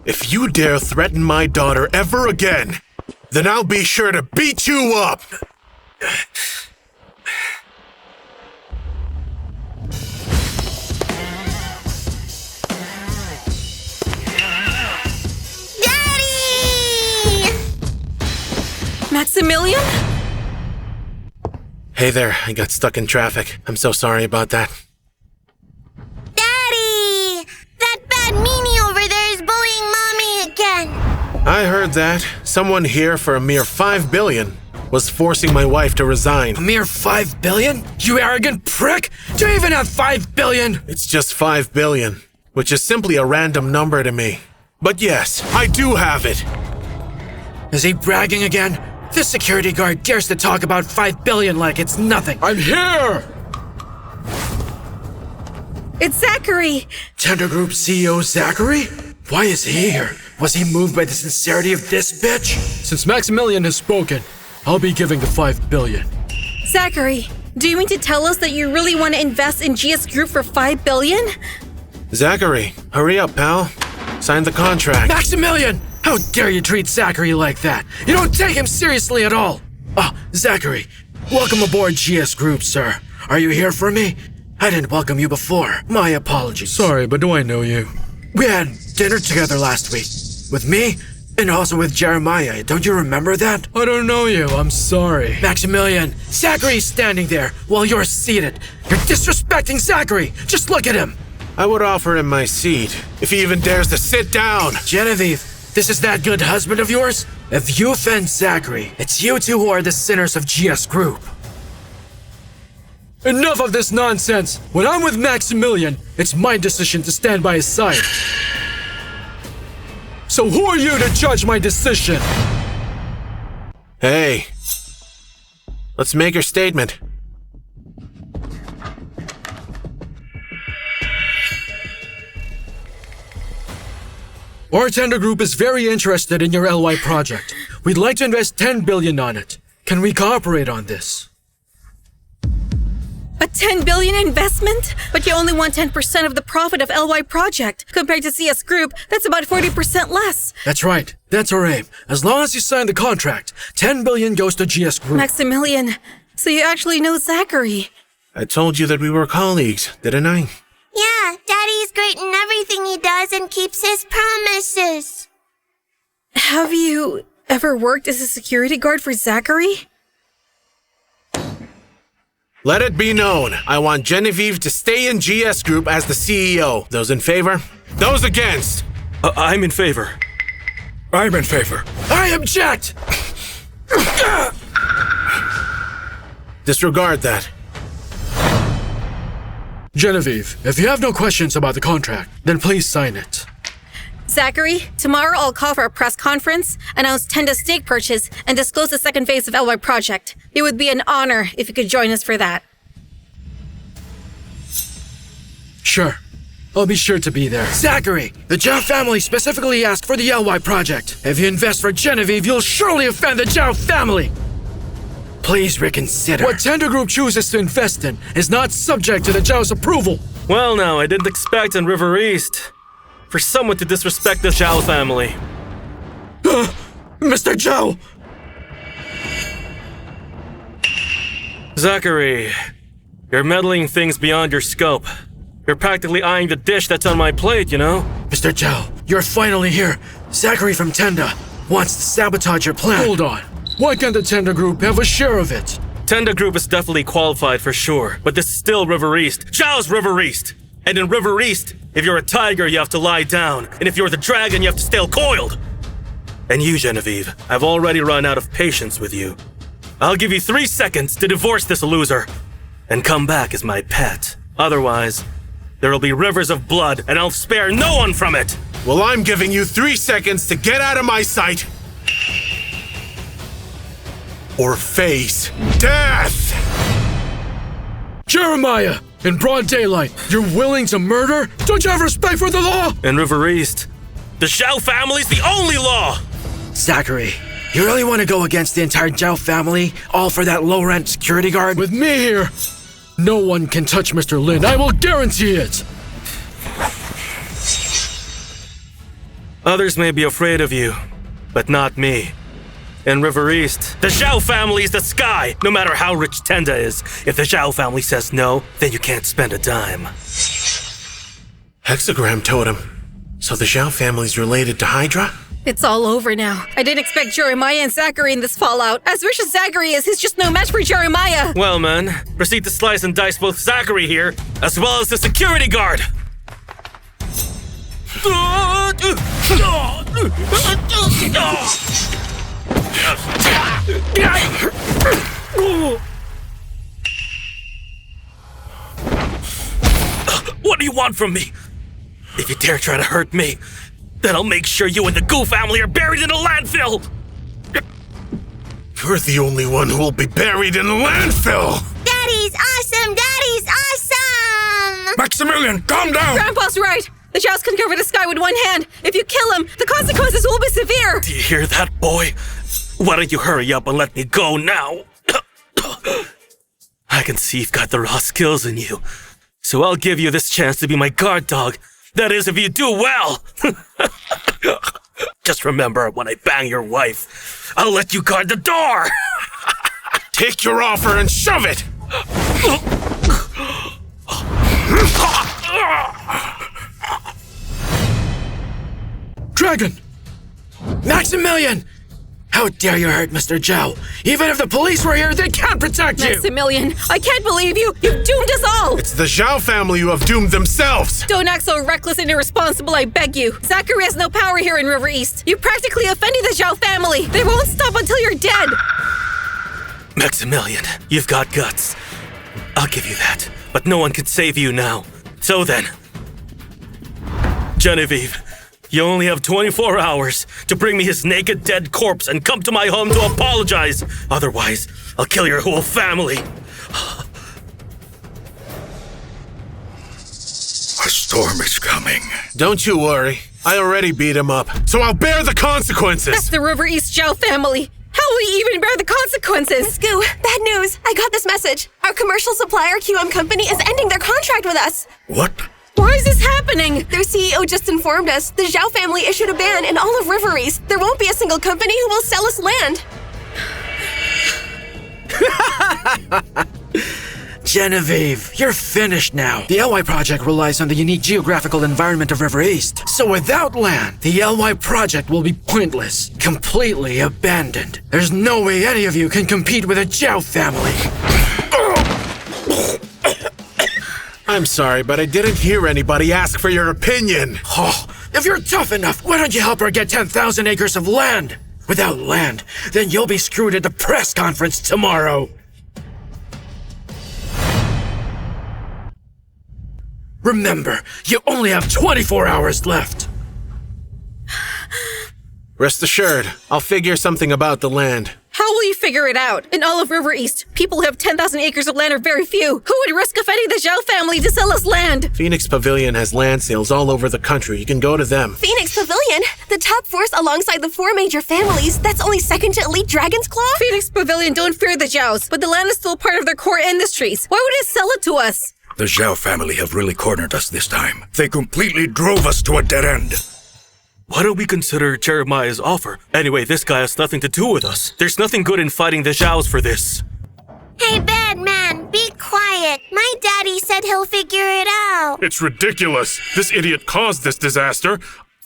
if you dare threaten my daughter ever again, then I'll be sure to beat you up! Daddy! Maximilian? Hey there, I got stuck in traffic. I'm so sorry about that. Daddy! That bad meanie over there is bullying Mommy again. I heard that. Someone here for a mere $5 billion. was forcing my wife to resign. A mere 5 billion? You arrogant prick! Do you even have 5 billion? It's just 5 billion, which is simply a random number to me. But yes, I do have it. Is he bragging again? This security guard dares to talk about 5 billion like it's nothing. I'm here! It's Zachary! Tender Group CEO Zachary? Why is he here? Was he moved by the sincerity of this bitch? Since Maximilian has spoken, I'll be giving the 5 billion. Zachary, do you mean to tell us that you really want to invest in GS Group for 5 billion? Zachary, hurry up, pal. Sign the contract. Maximilian! How dare you treat Zachary like that? You don't take him seriously at all! Zachary, welcome aboard GS Group, sir. Are you here for me? I didn't welcome you before. My apologies. Sorry, but do I know you? We had dinner together last week. With me, and also with Jeremiah. Don't you remember that? I don't know you. I'm sorry. Maximilian, Zachary's standing there while you're seated. You're disrespecting Zachary. Just look at him. I would offer him my seat if he even dares to sit down. Genevieve, this is that good husband of yours? If you offend Zachary, it's you two who are the sinners of GS Group. Enough of this nonsense! When I'm with Maximilian, it's my decision to stand by his side. So who are you to judge my decision? Hey, let's make your statement. Our tender group is very interested in your LY project. We'd like to invest 10 billion on it. Can we cooperate on this? A 10 billion investment? But you only want 10% of the profit of LY project. Compared to CS Group, that's about 40% less. That's right. That's our aim. As long as you sign the contract, 10 billion goes to GS Group. Maximilian, so you actually know Zachary. I told you that we were colleagues, didn't I? Yeah, Daddy's great in everything he does and keeps his promises. Have you ever worked as a security guard for Zachary? Let it be known, I want Genevieve to stay in GS Group as the CEO. Those in favor? Those against? I'm in favor. I'm in favor. I object! Disregard that. Genevieve, if you have no questions about the contract, then please sign it. Zachary, tomorrow I'll call for a press conference, announce Tenda's stake purchase, and disclose the second phase of LY project. It would be an honor if you could join us for that. Sure. I'll be sure to be there. Zachary, the Zhao family specifically asked for the LY project. If you invest for Genevieve, you'll surely offend the Zhao family. Please reconsider. What Tender Group chooses to invest in is not subject to the Zhao's approval. Well, now, I didn't expect in River East for someone to disrespect the Zhao family. Mr. Zhao! Zachary, you're meddling things beyond your scope. You're practically eyeing the dish that's on my plate, you know? Mr. Zhao, you're finally here. Zachary from Tenda wants to sabotage your plan. Hold on. Why can't the Tender Group have a share of it? Tenda Group is definitely qualified for sure, but this is still River East. Zhao's River East! And in River East, if you're a tiger, you have to lie down. And if you're the dragon, you have to stay coiled. And you, Genevieve, I've already run out of patience with you. I'll give you 3 seconds to divorce this loser and come back as my pet. Otherwise, there'll be rivers of blood and I'll spare no one from it. Well, I'm giving you 3 seconds to get out of my sight. Or face death! Jeremiah! In broad daylight, you're willing to murder? Don't you have respect for the law? In River East, the Zhao family's the only law! Zachary, you really want to go against the entire Zhao family, all for that low-rent security guard? With me here, no one can touch Mr. Lin. I will guarantee it! Others may be afraid of you, but not me. In River East, the Zhao family is the sky, no matter how rich Tenda is. If the Zhao family says no, then you can't spend a dime. Hexagram totem. So the Zhao family's related to Hydra? It's all over now. I didn't expect Jeremiah and Zachary in this fallout. As rich as Zachary is, he's just no match for Jeremiah. Well, man, proceed to slice and dice both Zachary here, as well as the security guard. What do you want from me? If you dare try to hurt me, then I'll make sure you and the Goo family are buried in a landfill! You're the only one who will be buried in a landfill! Daddy's awesome! Daddy's awesome! Maximilian, calm down! Grandpa's right! The Zhaos can cover the sky with one hand. If you kill him, the consequences will be severe! Do you hear that, boy? Why don't you hurry up and let me go now? I can see you've got the raw skills in you. So I'll give you this chance to be my guard dog. That is, if you do well. Just remember, when I bang your wife, I'll let you guard the door. Take your offer and shove it! Dragon! Maximilian! How dare you hurt Mr. Zhao? Even if the police were here, they can't protect you! Maximilian, I can't believe you! You've doomed us all! It's the Zhao family who have doomed themselves! Don't act so reckless and irresponsible, I beg you! Zachary has no power here in River East! You practically offended the Zhao family! They won't stop until you're dead! Maximilian, you've got guts. I'll give you that. But no one can save you now. So then, Genevieve, you only have 24 hours to bring me his naked dead corpse and come to my home to apologize. Otherwise, I'll kill your whole family. A storm is coming. Don't you worry. I already beat him up, so I'll bear the consequences! That's the River East Zhao family! How will we even bear the consequences? Goo, bad news. I got this message. Our commercial supplier, QM Company, is ending their contract with us. What? Why is this happening? Their CEO just informed us the Zhao family issued a ban in all of River East. There won't be a single company who will sell us land. Genevieve, you're finished now. The LY project relies on the unique geographical environment of River East. So without land, the LY project will be pointless, completely abandoned. There's no way any of you can compete with a Zhao family. I'm sorry, but I didn't hear anybody ask for your opinion. Oh, if you're tough enough, why don't you help her get 10,000 acres of land? Without land, then you'll be screwed at the press conference tomorrow. Remember, you only have 24 hours left. Rest assured, I'll figure something about the land. How will you figure it out? In all of River East, people who have 10,000 acres of land are very few. Who would risk offending the Zhao family to sell us land? Phoenix Pavilion has land sales all over the country. You can go to them. Phoenix Pavilion? The top force alongside the four major families? That's only second to Elite Dragon's Claw? Phoenix Pavilion don't fear the Zhaos, but the land is still part of their core industries. Why would it sell it to us? The Zhao family have really cornered us this time. They completely drove us to a dead end. Why don't we consider Jeremiah's offer? Anyway, this guy has nothing to do with us. There's nothing good in fighting the Zhaos for this. Hey, bad man, be quiet. My daddy said he'll figure it out. It's ridiculous. This idiot caused this disaster.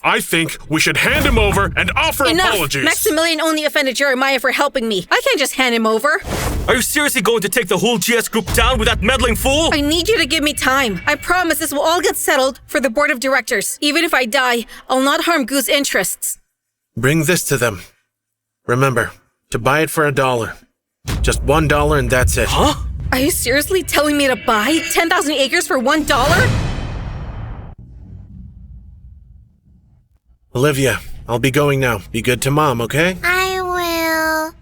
I think we should hand him over and offer Enough! apologies. Maximilian only offended Jeremiah for helping me. I can't just hand him over. Are you seriously going to take the whole GS group down with that meddling fool? I need you to give me time. I promise this will all get settled for the board of directors. Even if I die, I'll not harm Goo's interests. Bring this to them. Remember, to buy it for $1. Just $1 and that's it. Huh? Are you seriously telling me to buy 10,000 acres for $1? Olivia, I'll be going now. Be good to Mom, okay? I will.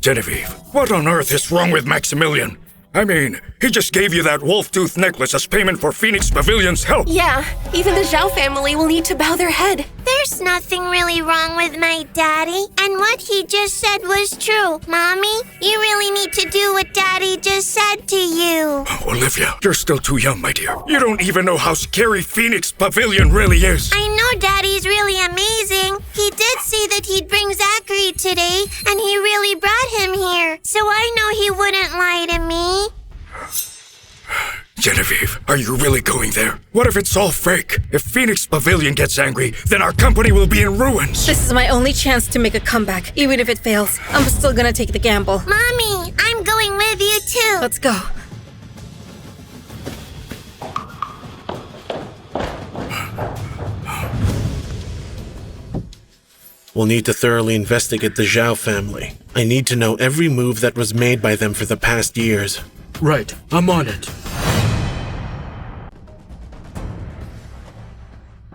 Genevieve, what on earth is wrong with Maximilian? I mean, he just gave you that wolf tooth necklace as payment for Phoenix Pavilion's help. Yeah, even the Zhao family will need to bow their head. There's nothing really wrong with my daddy, and what he just said was true. Mommy, you really need to do what Daddy just said to you. Olivia, you're still too young, my dear. You don't even know how scary Phoenix Pavilion really is. I know Daddy's really amazing. He did say that he'd bring Zachary today, and he really brought him here. So I know he wouldn't lie to me. Genevieve, are you really going there? What if it's all fake? If Phoenix Pavilion gets angry, then our company will be in ruins. This is my only chance to make a comeback. Even if it fails, I'm still gonna take the gamble. Mommy, I'm going with you too. Let's go. We'll need to thoroughly investigate the Zhao family. I need to know every move that was made by them for the past years. Right, I'm on it.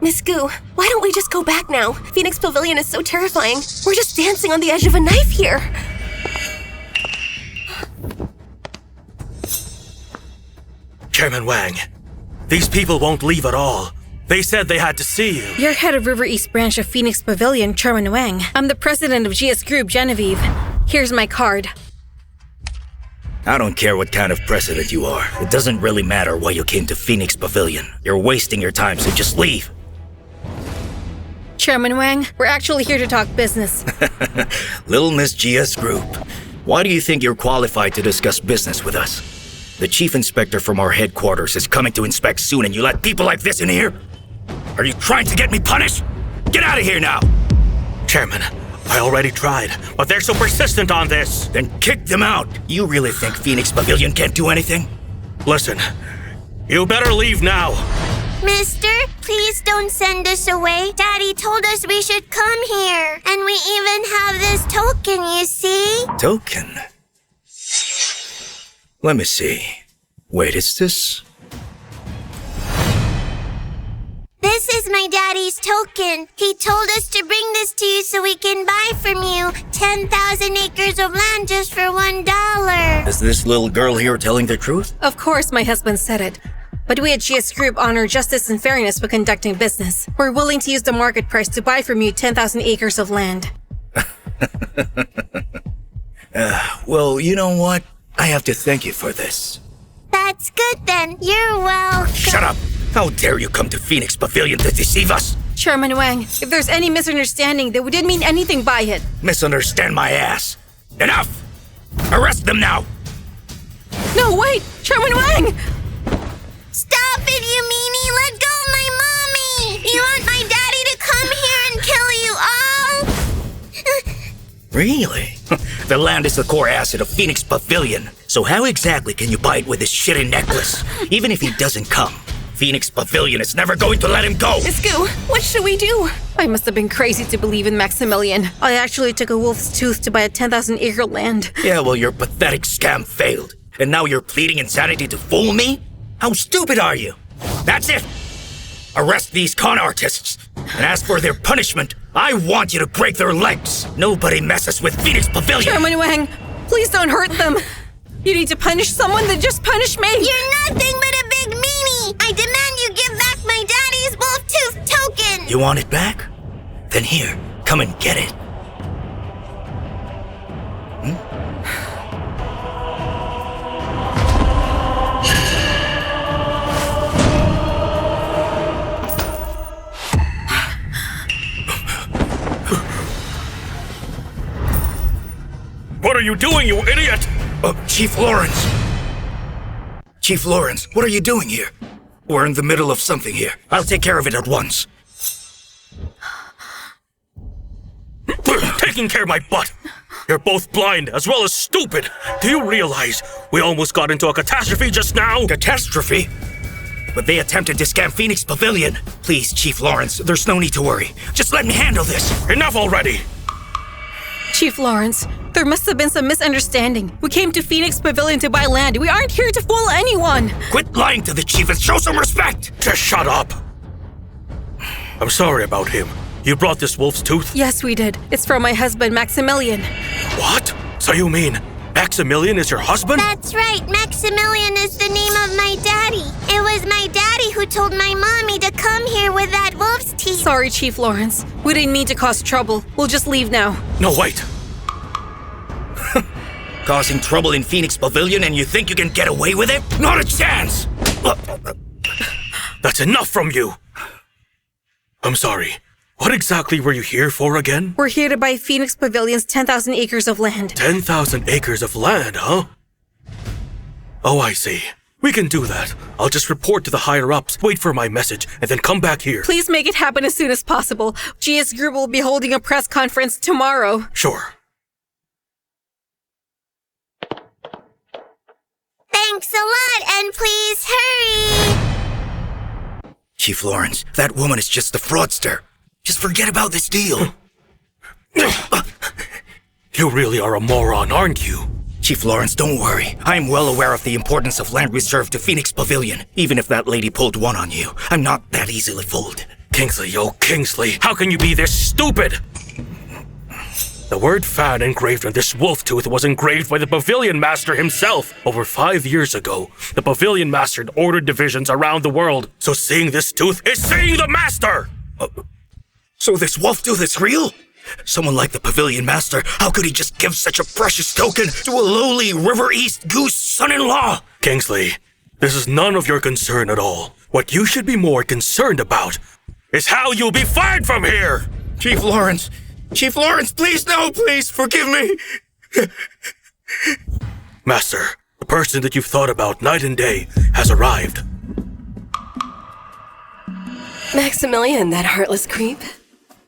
Miss Goo, why don't we just go back now? Phoenix Pavilion is so terrifying. We're just dancing on the edge of a knife here. Chairman Wang, these people won't leave at all. They said they had to see you. You're head of River East branch of Phoenix Pavilion, Chairman Wang. I'm the president of GS Group, Genevieve. Here's my card. I don't care what kind of president you are. It doesn't really matter why you came to Phoenix Pavilion. You're wasting your time, so just leave. Chairman Wang, we're actually here to talk business. Little Miss GS Group, why do you think you're qualified to discuss business with us? The chief inspector from our headquarters is coming to inspect soon, and you let people like this in here? Are you trying to get me punished? Get out of here now! Chairman, I already tried, but they're so persistent on this. Then kick them out. You really think Phoenix Pavilion can't do anything? Listen, you better leave now. Mister, please don't send us away. Daddy told us we should come here. And we even have this token, you see? Token? Let me see. Wait, is this? This is my daddy's token. He told us to bring this to you so we can buy from you 10,000 acres of land just for $1. Is this little girl here telling the truth? Of course, my husband said it. But we at GS Group honor justice and fairness when conducting business. We're willing to use the market price to buy from you 10,000 acres of land. Well, you know what? I have to thank you for this. That's good then. You're welcome. Shut up! How dare you come to Phoenix Pavilion to deceive us? Chairman Wang, if there's any misunderstanding, then we didn't mean anything by it. Misunderstand my ass. Enough! Arrest them now! No, wait! Chairman Wang! Stop it, you meanie! Let go of my mommy! You want my daddy to come here and kill you all? Really? The land is the core asset of Phoenix Pavilion. So how exactly can you buy it with this shitty necklace? Even if he doesn't come, Phoenix Pavilion is never going to let him go! Miss Goo, what should we do? I must have been crazy to believe in Maximilian. I actually took a wolf's tooth to buy a 10,000 acre land. Yeah, well, your pathetic scam failed. And now you're pleading insanity to fool me? How stupid are you? That's it! Arrest these con artists. And as for their punishment, I want you to break their legs. Nobody messes with Phoenix Pavilion. Chairman Wang, please don't hurt them. You need to punish someone, then just punish me. You're nothing but a big meanie. I demand you give back my daddy's wolf tooth token. You want it back? Then here, come and get it. What are you doing, you idiot? Chief Lawrence! Chief Lawrence, what are you doing here? We're in the middle of something here. I'll take care of it at once. Taking care of my butt! You're both blind as well as stupid! Do you realize we almost got into a catastrophe just now? Catastrophe? But they attempted to scam Phoenix Pavilion. Please, Chief Lawrence, there's no need to worry. Just let me handle this. Enough already! Chief Lawrence, there must have been some misunderstanding. We came to Phoenix Pavilion to buy land. We aren't here to fool anyone. Quit lying to the chief and show some respect! Just shut up! I'm sorry about him. You brought this wolf's tooth? Yes, we did. It's from my husband, Maximilian. What? So you mean Maximilian is your husband? That's right. Maximilian is the name of my daddy. It was my daddy who told my mommy to come here with that wolf's teeth. Sorry, Chief Lawrence. We didn't mean to cause trouble. We'll just leave now. No, wait. Causing trouble in Phoenix Pavilion and you think you can get away with it? Not a chance! That's enough from you! I'm sorry. What exactly were you here for again? We're here to buy Phoenix Pavilion's 10,000 acres of land. 10,000 acres of land, huh? Oh, I see. We can do that. I'll just report to the higher-ups, wait for my message, and then come back here. Please make it happen as soon as possible. GS Group will be holding a press conference tomorrow. Sure. Thanks a lot, and please hurry! Chief Lawrence, that woman is just a fraudster. Just forget about this deal. You really are a moron, aren't you? Chief Lawrence, don't worry. I am well aware of the importance of land reserved to Phoenix Pavilion. Even if that lady pulled one on you, I'm not that easily fooled. Kingsley, Kingsley, how can you be this stupid? The word fan engraved on this wolf tooth was engraved by the Pavilion Master himself over 5 years ago. The Pavilion Master had ordered divisions around the world, so seeing this tooth is seeing the Master! So this wolf tooth is real? Someone like the Pavilion Master, how could he just give such a precious token to a lowly River East goose son-in-law? Kingsley, this is none of your concern at all. What you should be more concerned about is how you'll be fired from here! Chief Lawrence, please, no, please, forgive me. Master, the person that you've thought about night and day has arrived. Maximilian, that heartless creep.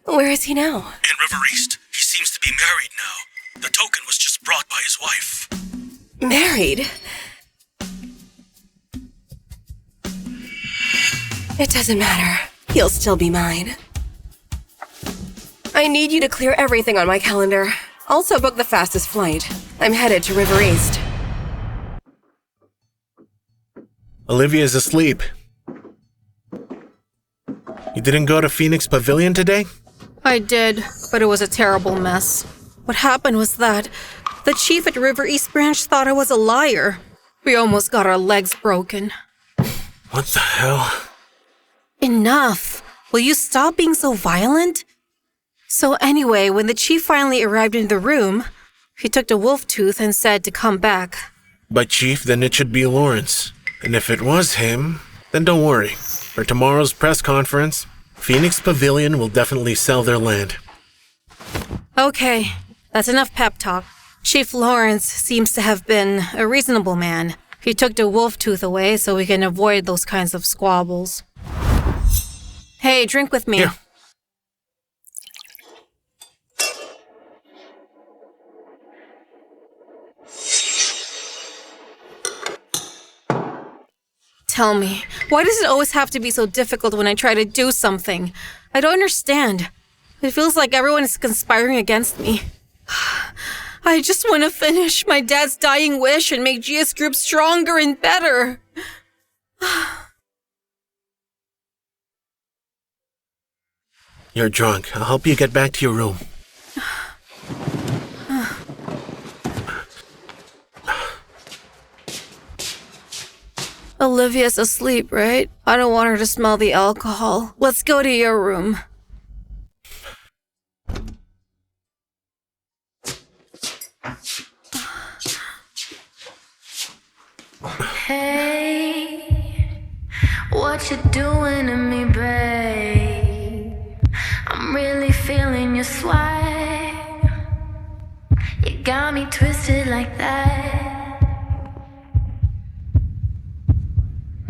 Where is he now? In River East. He seems to be married now. The token was just brought by his wife. Married? It doesn't matter. He'll still be mine. I need you to clear everything on my calendar. Also book the fastest flight. I'm headed to River East. Olivia's asleep. You didn't go to Phoenix Pavilion today? I did, but it was a terrible mess. What happened was that the chief at River East Branch thought I was a liar. We almost got our legs broken. What the hell? Enough! Will you stop being so violent? So anyway, when the chief finally arrived in the room, he took the wolf tooth and said to come back. By chief, then it should be Lawrence. And if it was him, then don't worry. For tomorrow's press conference, Phoenix Pavilion will definitely sell their land. Okay, that's enough pep talk. Chief Lawrence seems to have been a reasonable man. He took the wolf tooth away so we can avoid those kinds of squabbles. Hey, drink with me. Here. Tell me, why does it always have to be so difficult when I try to do something? I don't understand. It feels like everyone is conspiring against me. I just want to finish my dad's dying wish and make GS Group stronger and better. You're drunk. I'll help you get back to your room. Olivia's asleep, right? I don't want her to smell the alcohol. Let's go to your room. Hey, what you doing to me, babe? I'm really feeling your swag. You got me twisted like that.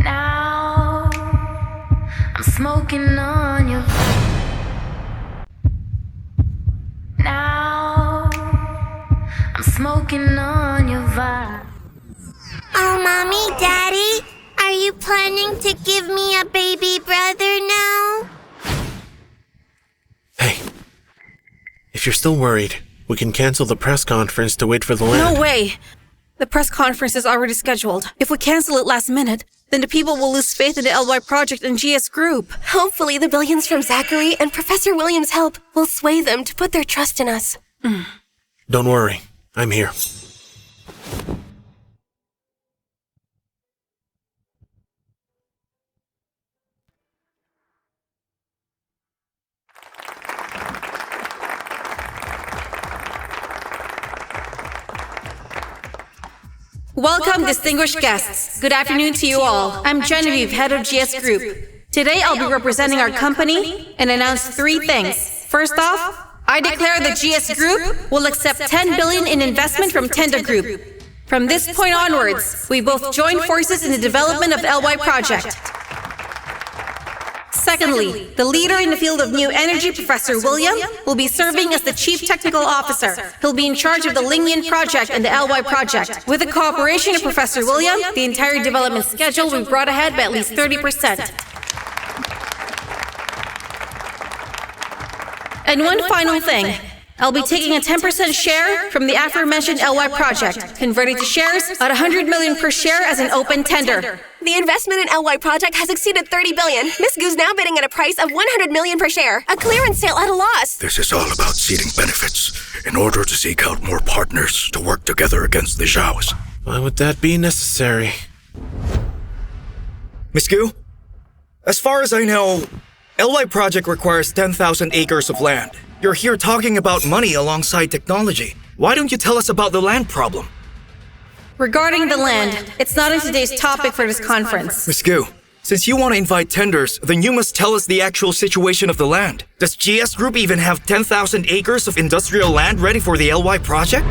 Now I'm smoking on your. Now I'm smoking on your vibe. Oh, Mommy, Daddy, are you planning to give me a baby brother now? Hey, if you're still worried, we can cancel the press conference to wait for the land. No way! The press conference is already scheduled. If we cancel it last minute, then the people will lose faith in the LY Project and GS Group. Hopefully the billions from Zachary and Professor Williams' help will sway them to put their trust in us. Don't worry, I'm here. Welcome, distinguished guests. Good afternoon to you all. I'm Genevieve, head of GS Group. Today, I'll be representing our company and announce 3 things. First off, I declare that GS Group will accept $10 billion in investment from Tenda Group. From this point onwards, we both join forces in the development of the LY Project. Secondly, the leader in the field of new energy, Professor William, will be serving as the Chief Technical Officer. He'll be in charge of the Lingian Project and the LY Project. With the cooperation of Professor William, the entire development schedule will be brought ahead by at least 30%. And one final thing. I'll be taking a 10% share from the aforementioned LY project, converting to shares at 100 million per share as an open tender. The investment in LY Project has exceeded 30 billion. Miss Goo's now bidding at a price of 100 million per share. A clearance sale at a loss. This is all about seeding benefits in order to seek out more partners to work together against the Zhaos. Why would that be necessary? Miss Goo, as far as I know, LY Project requires 10,000 acres of land. You're here talking about money alongside technology. Why don't you tell us about the land problem? Regarding the land, it's not in today's topic for this conference. Miss Goo, since you want to invite tenders, then you must tell us the actual situation of the land. Does GS Group even have 10,000 acres of industrial land ready for the LY project?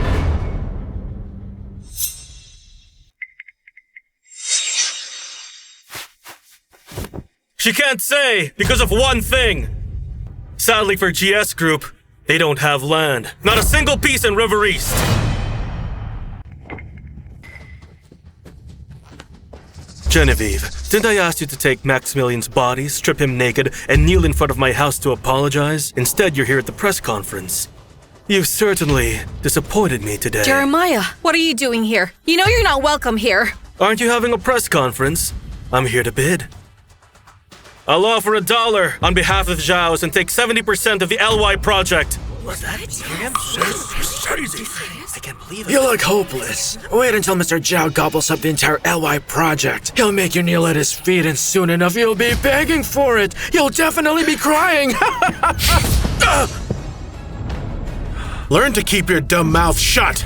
She can't say because of one thing. Sadly for GS Group, they don't have land. Not a single piece in River East. Genevieve, didn't I ask you to take Maximilian's body, strip him naked, and kneel in front of my house to apologize? Instead, you're here at the press conference. You've certainly disappointed me today. Jeremiah, what are you doing here? You know you're not welcome here. Aren't you having a press conference? I'm here to bid. I'll offer $1 on behalf of the Zhaos and take 70% of the LY project. Was that him? Crazy. I can't believe it. You look hopeless. Wait until Mr. Zhao gobbles up the entire LY project. He'll make you kneel at his feet, and soon enough you'll be begging for it. You'll definitely be crying. Learn to keep your dumb mouth shut.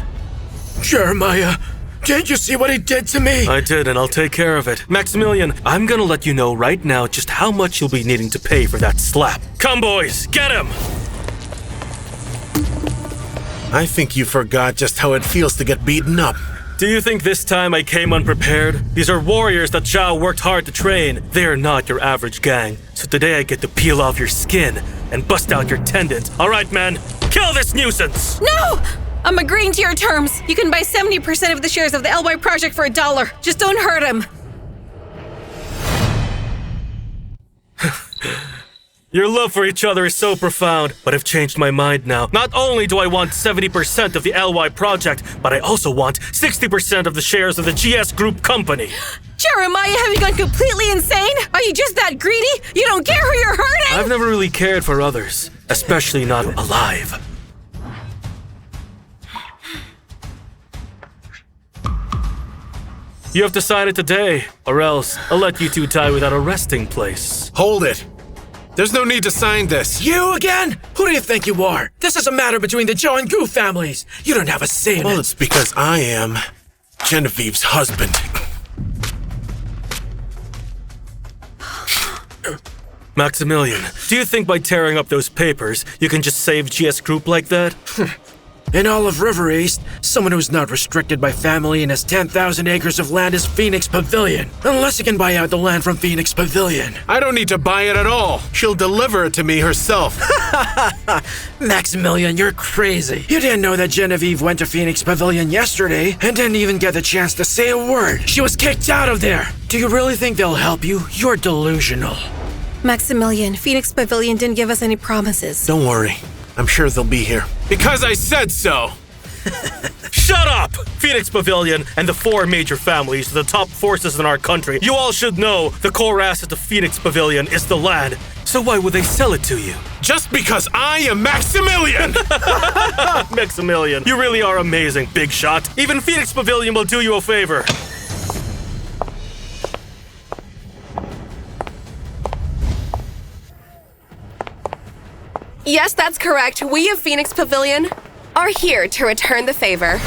Jeremiah, can't you see what he did to me? I did, and I'll take care of it. Maximilian, I'm gonna let you know right now just how much you'll be needing to pay for that slap. Come, boys, get him! I think you forgot just how it feels to get beaten up. Do you think this time I came unprepared? These are warriors that Zhao worked hard to train. They are not your average gang. So today I get to peel off your skin and bust out your tendons. All right, men, kill this nuisance! No! I'm agreeing to your terms. You can buy 70% of the shares of the LY project for $1. Just don't hurt him. Your love for each other is so profound, but I've changed my mind now. Not only do I want 70% of the LY project, but I also want 60% of the shares of the GS Group company. Jeremiah, have you gone completely insane? Are you just that greedy? You don't care who you're hurting? I've never really cared for others, especially not alive. You have decided today, or else I'll let you two die without a resting place. Hold it. There's no need to sign this. You again? Who do you think you are? This is a matter between the Zhao and Gu families. You don't have a say in it. Well, it's because I am Genevieve's husband. Maximilian, do you think by tearing up those papers, you can just save GS Group like that? In all of River East, someone who's not restricted by family and has 10,000 acres of land is Phoenix Pavilion. Unless you can buy out the land from Phoenix Pavilion. I don't need to buy it at all. She'll deliver it to me herself. Maximilian, you're crazy. You didn't know that Genevieve went to Phoenix Pavilion yesterday and didn't even get the chance to say a word. She was kicked out of there. Do you really think they'll help you? You're delusional. Maximilian, Phoenix Pavilion didn't give us any promises. Don't worry. I'm sure they'll be here. Because I said so! Shut up! Phoenix Pavilion and the 4 major families are the top forces in our country. You all should know the core asset of Phoenix Pavilion is the land. So why would they sell it to you? Just because I am Maximilian! Maximilian, you really are amazing, big shot. Even Phoenix Pavilion will do you a favor. Yes, that's correct. We of Phoenix Pavilion are here to return the favor.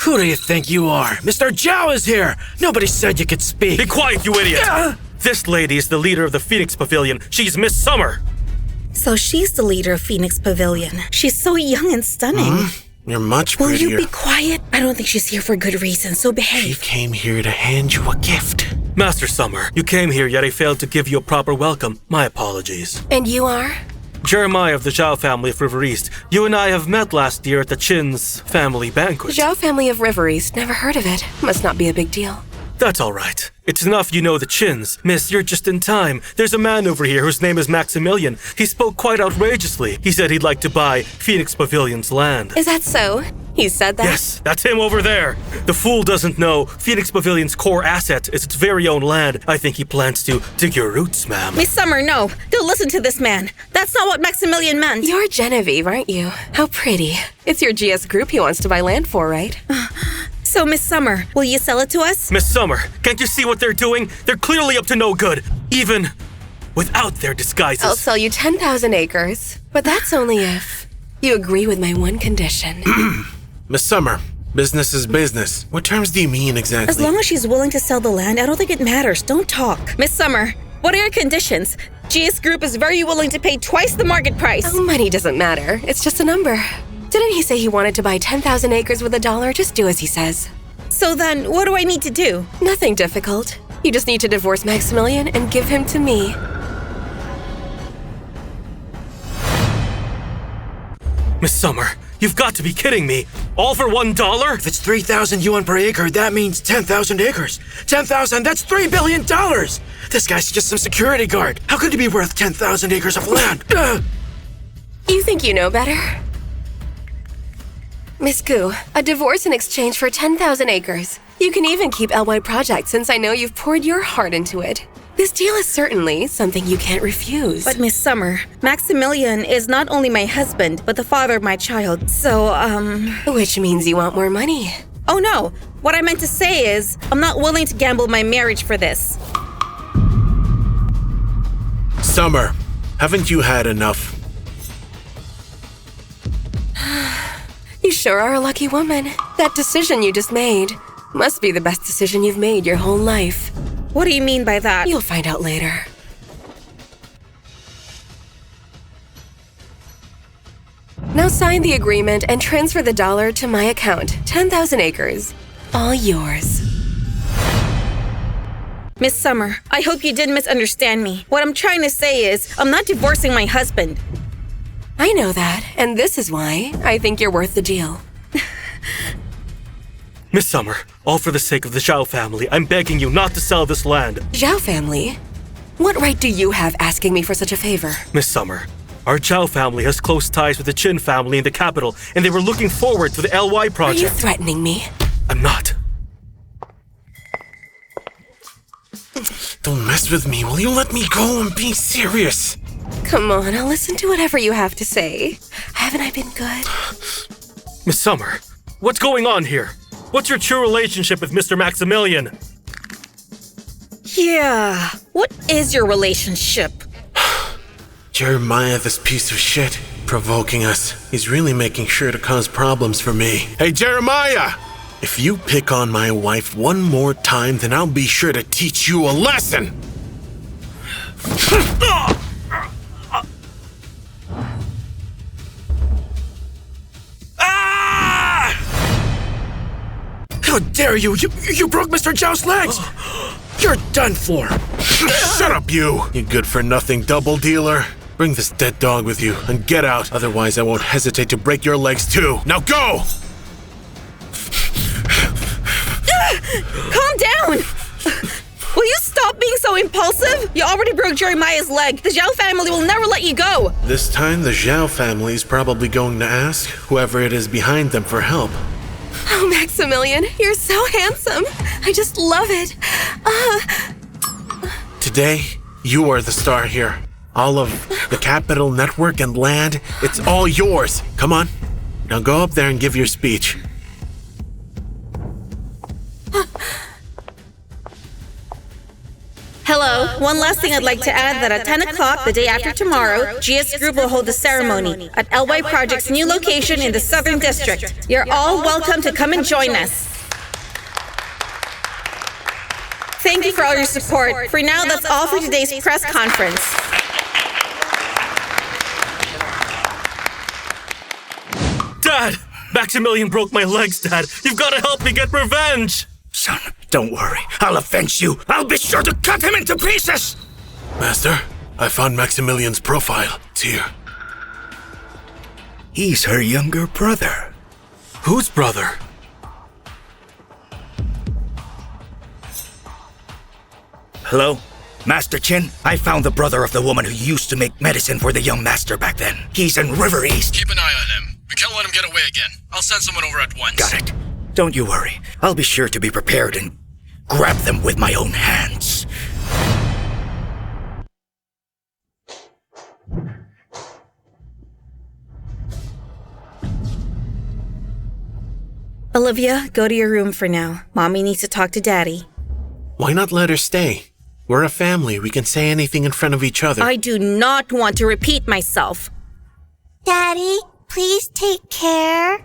Who do you think you are? Mr. Zhao is here! Nobody said you could speak. Be quiet, you idiot! This lady is the leader of the Phoenix Pavilion. She's Miss Summer. So she's the leader of Phoenix Pavilion. She's so young and stunning. You're much Will prettier. you be quiet? I don't think she's here for good reason, so behave. She came here to hand you a gift. Master Summer, you came here, yet I failed to give you a proper welcome. My apologies. And you are? Jeremiah of the Zhao family of River East. You and I have met last year at the Chin's family banquet. Zhao family of River East. Never heard of it. Must not be a big deal. That's all right. It's enough you know the chins. Miss, you're just in time. There's a man over here whose name is Maximilian. He spoke quite outrageously. He said he'd like to buy Phoenix Pavilion's land. Is that so? He said that? Yes, that's him over there. The fool doesn't know Phoenix Pavilion's core asset is its very own land. I think he plans to dig your roots, ma'am. Miss Summer, no. Don't listen to this man. That's not what Maximilian meant. You're Genevieve, aren't you? How pretty. It's your GS group he wants to buy land for, right? So, Miss Summer, will you sell it to us? Miss Summer, can't you see what they're doing? They're clearly up to no good, even without their disguises. I'll sell you 10,000 acres, but that's only if you agree with my one condition. Miss Summer, business is business. What terms do you mean exactly? As long as she's willing to sell the land, I don't think it matters. Don't talk. Miss Summer, what are your conditions? GS Group is very willing to pay twice the market price. Oh, money doesn't matter. It's just a number. Didn't he say he wanted to buy 10,000 acres with $1? Just do as he says. So then, what do I need to do? Nothing difficult. You just need to divorce Maximilian and give him to me. Miss Summer, you've got to be kidding me. All for $1? If it's 3,000 yuan per acre, that means 10,000 acres. 10,000, that's $3 billion! This guy's just some security guard. How could he be worth 10,000 acres of land? You think you know better? Miss Gu, a divorce in exchange for 10,000 acres. You can even keep LY Project since I know you've poured your heart into it. This deal is certainly something you can't refuse. But Miss Summer, Maximilian is not only my husband, but the father of my child. So, Which means you want more money. Oh no, what I meant to say is, I'm not willing to gamble my marriage for this. Summer, haven't you had enough? You sure are a lucky woman. That decision you just made must be the best decision you've made your whole life. What do you mean by that? You'll find out later. Now sign the agreement and transfer the dollar to my account. 10,000 acres. All yours. Miss Summer, I hope you didn't misunderstand me. What I'm trying to say is, I'm not divorcing my husband. I know that, and this is why I think you're worth the deal. Miss Summer, all for the sake of the Zhao family, I'm begging you not to sell this land. Zhao family? What right do you have asking me for such a favor? Miss Summer, our Zhao family has close ties with the Qin family in the capital, and they were looking forward to the LY project. Are you threatening me? I'm not. Don't mess with me. Will you let me go and be serious? Come on, I'll listen to whatever you have to say. Haven't I been good? Miss Summer, what's going on here? What's your true relationship with Mr. Maximilian? Yeah, what is your relationship? Jeremiah, this piece of shit, provoking us. He's really making sure to cause problems for me. Hey, Jeremiah! If you pick on my wife one more time, then I'll be sure to teach you a lesson! How dare you! You broke Mr. Zhao's legs! You're done for! Shut up, you good-for-nothing double dealer! Bring this dead dog with you and get out, otherwise I won't hesitate to break your legs too! Now go! Calm down! Will you stop being so impulsive? You already broke Jeremiah's leg. The Zhao family will never let you go. This time the Zhao family is probably going to ask whoever it is behind them for help. Oh, Maximilian, you're so handsome. I just love it. Today, you are the star here. All of the capital, network, and land, it's all yours. Come on. Now go up there and give your speech. Hello. One last thing I'd like to add that at 10 o'clock the day after tomorrow, GS Group will hold a ceremony at LY Project's new location in the Southern District. You're all welcome to come and join us. Thank you for all your support. For now, that's all for today's press conference. Dad! Maximilian broke my legs, Dad. You've got to help me get revenge! Son, don't worry. I'll avenge you. I'll be sure to cut him into pieces! Master, I found Maximilian's profile. It's here. He's her younger brother. Whose brother? Hello? Master Chin, I found the brother of the woman who used to make medicine for the young master back then. He's in River East. Keep an eye on him. We can't let him get away again. I'll send someone over at once. Got it. Don't you worry. I'll be sure to be prepared and grab them with my own hands. Olivia, go to your room for now. Mommy needs to talk to Daddy. Why not let her stay? We're a family. We can say anything in front of each other. I do not want to repeat myself. Daddy, please take care.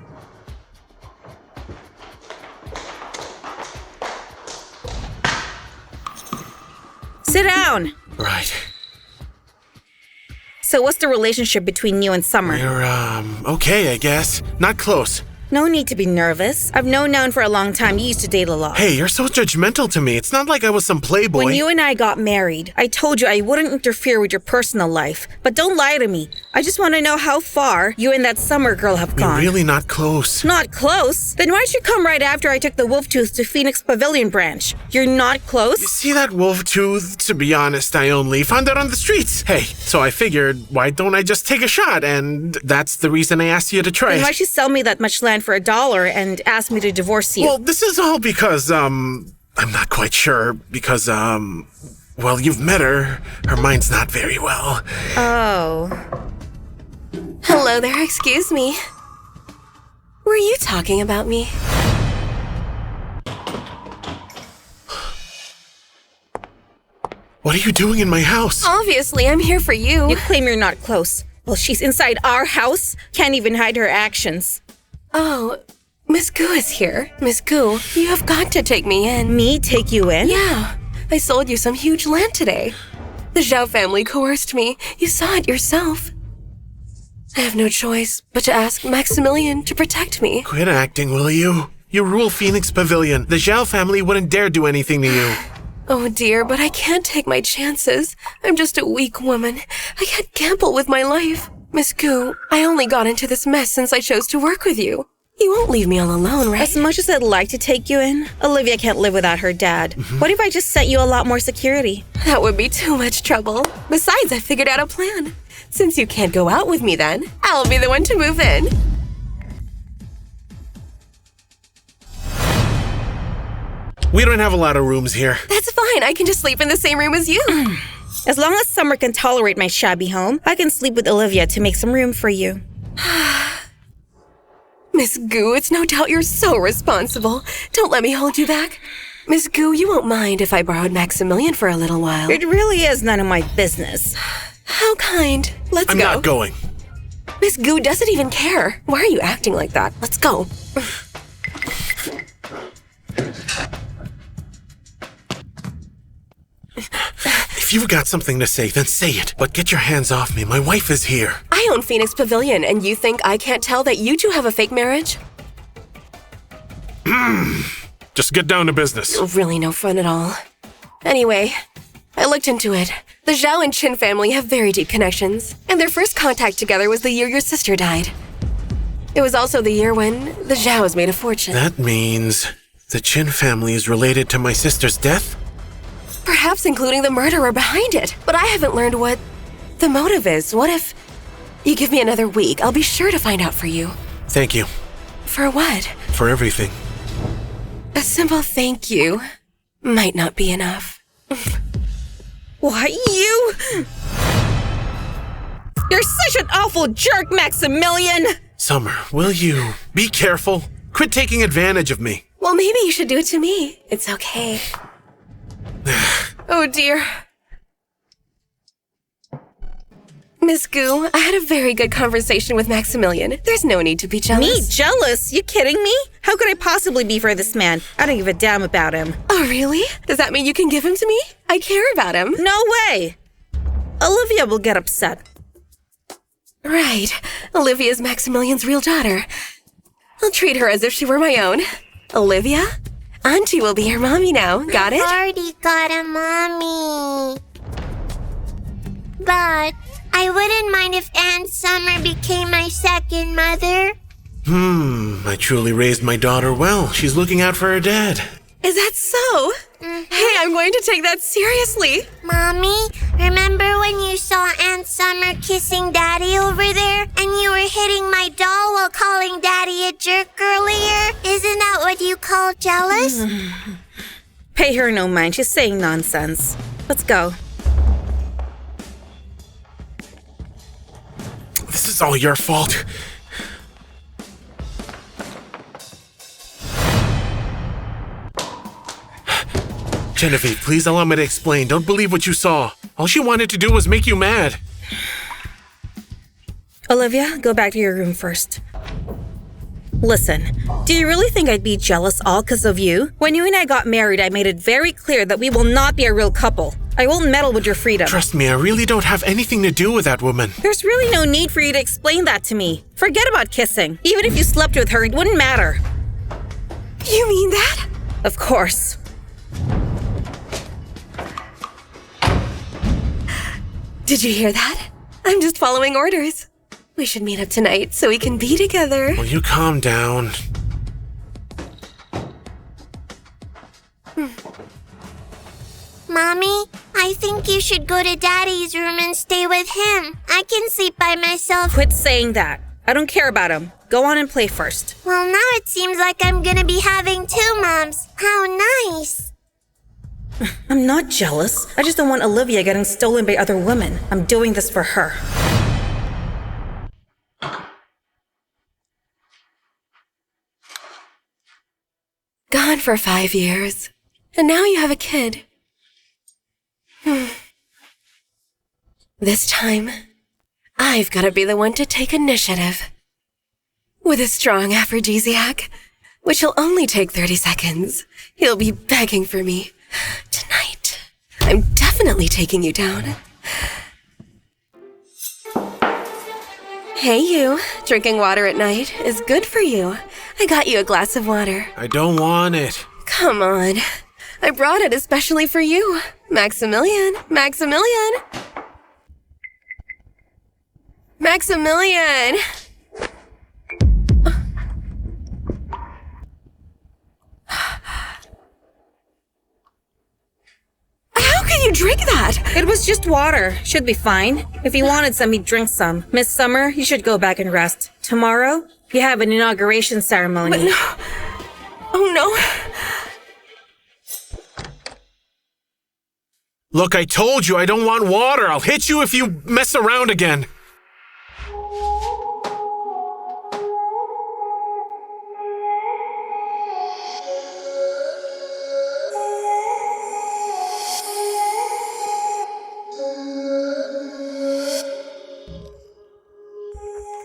Sit down. Right. So what's the relationship between you and Summer? We're, okay, I guess. Not close. No need to be nervous. I've known Noun for a long time. You used to date a lot. Hey, you're so judgmental to me. It's not like I was some playboy. When you and I got married, I told you I wouldn't interfere with your personal life. But don't lie to me. I just want to know how far you and that Summer girl have gone. We're really not close. Not close? Then why'd you come right after I took the wolf tooth to Phoenix Pavilion branch? You're not close? You see that wolf tooth? To be honest, I only found it on the streets. Hey, so I figured, why don't I just take a shot? And that's the reason I asked you to try Then it. why'd you sell me that much land for $1 and ask me to divorce you? Well, this is all because, I'm not quite sure. Because, well, you've met her. Her mind's not very well. Oh. Hello there, excuse me. Were you talking about me? What are you doing in my house? Obviously, I'm here for you. You claim you're not close. Well, she's inside our house. Can't even hide her actions. Oh, Miss Gu is here. Miss Gu, you have got to take me in. Me take you in? Yeah, I sold you some huge land today. The Zhao family coerced me. You saw it yourself. I have no choice but to ask Maximilian to protect me. Quit acting, will you? You rule Phoenix Pavilion. The Zhao family wouldn't dare do anything to you. Oh dear, but I can't take my chances. I'm just a weak woman. I can't gamble with my life. Miss Gu, I only got into this mess since I chose to work with you. You won't leave me all alone, right? As much as I'd like to take you in, Olivia can't live without her dad. What if I just sent you a lot more security? That would be too much trouble. Besides, I figured out a plan. Since you can't go out with me then, I'll be the one to move in. We don't have a lot of rooms here. That's fine. I can just sleep in the same room as you. As long as Summer can tolerate my shabby home, I can sleep with Olivia to make some room for you. Miss Gu, it's no doubt you're so responsible. Don't let me hold you back. Miss Gu, you won't mind if I borrowed Maximilian for a little while. It really is none of my business. How kind. Let's I'm go. not going. Miss Gu doesn't even care. Why are you acting like that? Let's go. If you've got something to say, then say it. But get your hands off me. My wife is here. I own Phoenix Pavilion, and you think I can't tell that you two have a fake marriage? Just get down to business. Really no fun at all. Anyway, I looked into it. The Zhao and Qin family have very deep connections, and their first contact together was the year your sister died. It was also the year when the Zhaos made a fortune. That means the Qin family is related to my sister's death? Perhaps including the murderer behind it. But I haven't learned what the motive is. What if you give me another week? I'll be sure to find out for you. Thank you. For what? For everything. A simple thank you might not be enough. Why, you? You're such an awful jerk, Maximilian! Summer, will you be careful? Quit taking advantage of me. Well, maybe you should do it to me. It's okay. Oh dear. Miss Gu, I had a very good conversation with Maximilian. There's no need to be jealous. Me? Jealous? You kidding me? How could I possibly be for this man? I don't give a damn about him. Oh, really? Does that mean you can give him to me? I care about him. No way! Olivia will get upset. Right. Olivia's Maximilian's real daughter. I'll treat her as if she were my own. Olivia? Auntie will be her mommy now. Got it? I already got a mommy. But I wouldn't mind if Aunt Summer became my second mother. I truly raised my daughter well. She's looking out for her dad. Is that so? Hey, I'm going to take that seriously. Mommy, remember when you saw Aunt Summer kissing Daddy over there? And you were hitting my doll while calling Daddy a jerk earlier? Isn't that what you call jealous? Pay her no mind. She's saying nonsense. Let's go. This is all your fault. Genevieve, please allow me to explain. Don't believe what you saw. All she wanted to do was make you mad. Olivia, go back to your room first. Listen, do you really think I'd be jealous all because of you? When you and I got married, I made it very clear that we will not be a real couple. I won't meddle with your freedom. Trust me, I really don't have anything to do with that woman. There's really no need for you to explain that to me. Forget about kissing. Even if you slept with her, it wouldn't matter. You mean that? Of course. Did you hear that? I'm just following orders. We should meet up tonight so we can be together. Will you calm down? Mommy, I think you should go to Daddy's room and stay with him. I can sleep by myself. Quit saying that. I don't care about him. Go on and play first. Well, now it seems like I'm gonna be having two moms. How nice. I'm not jealous. I just don't want Olivia getting stolen by other women. I'm doing this for her. Gone for 5 years. And now you have a kid. This time, I've got to be the one to take initiative. With a strong aphrodisiac, which will only take 30 seconds, he'll be begging for me. Tonight, I'm definitely taking you down. Hey you, drinking water at night is good for you. I got you a glass of water. I don't want it. Come on. I brought it especially for you. Maximilian. Maximilian. Maximilian. How can you drink that? It was just water. Should be fine. If you wanted some, he'd drink some. Miss Summer, you should go back and rest. Tomorrow, you have an inauguration ceremony. But no. Oh no. Look, I told you I don't want water. I'll hit you if you mess around again.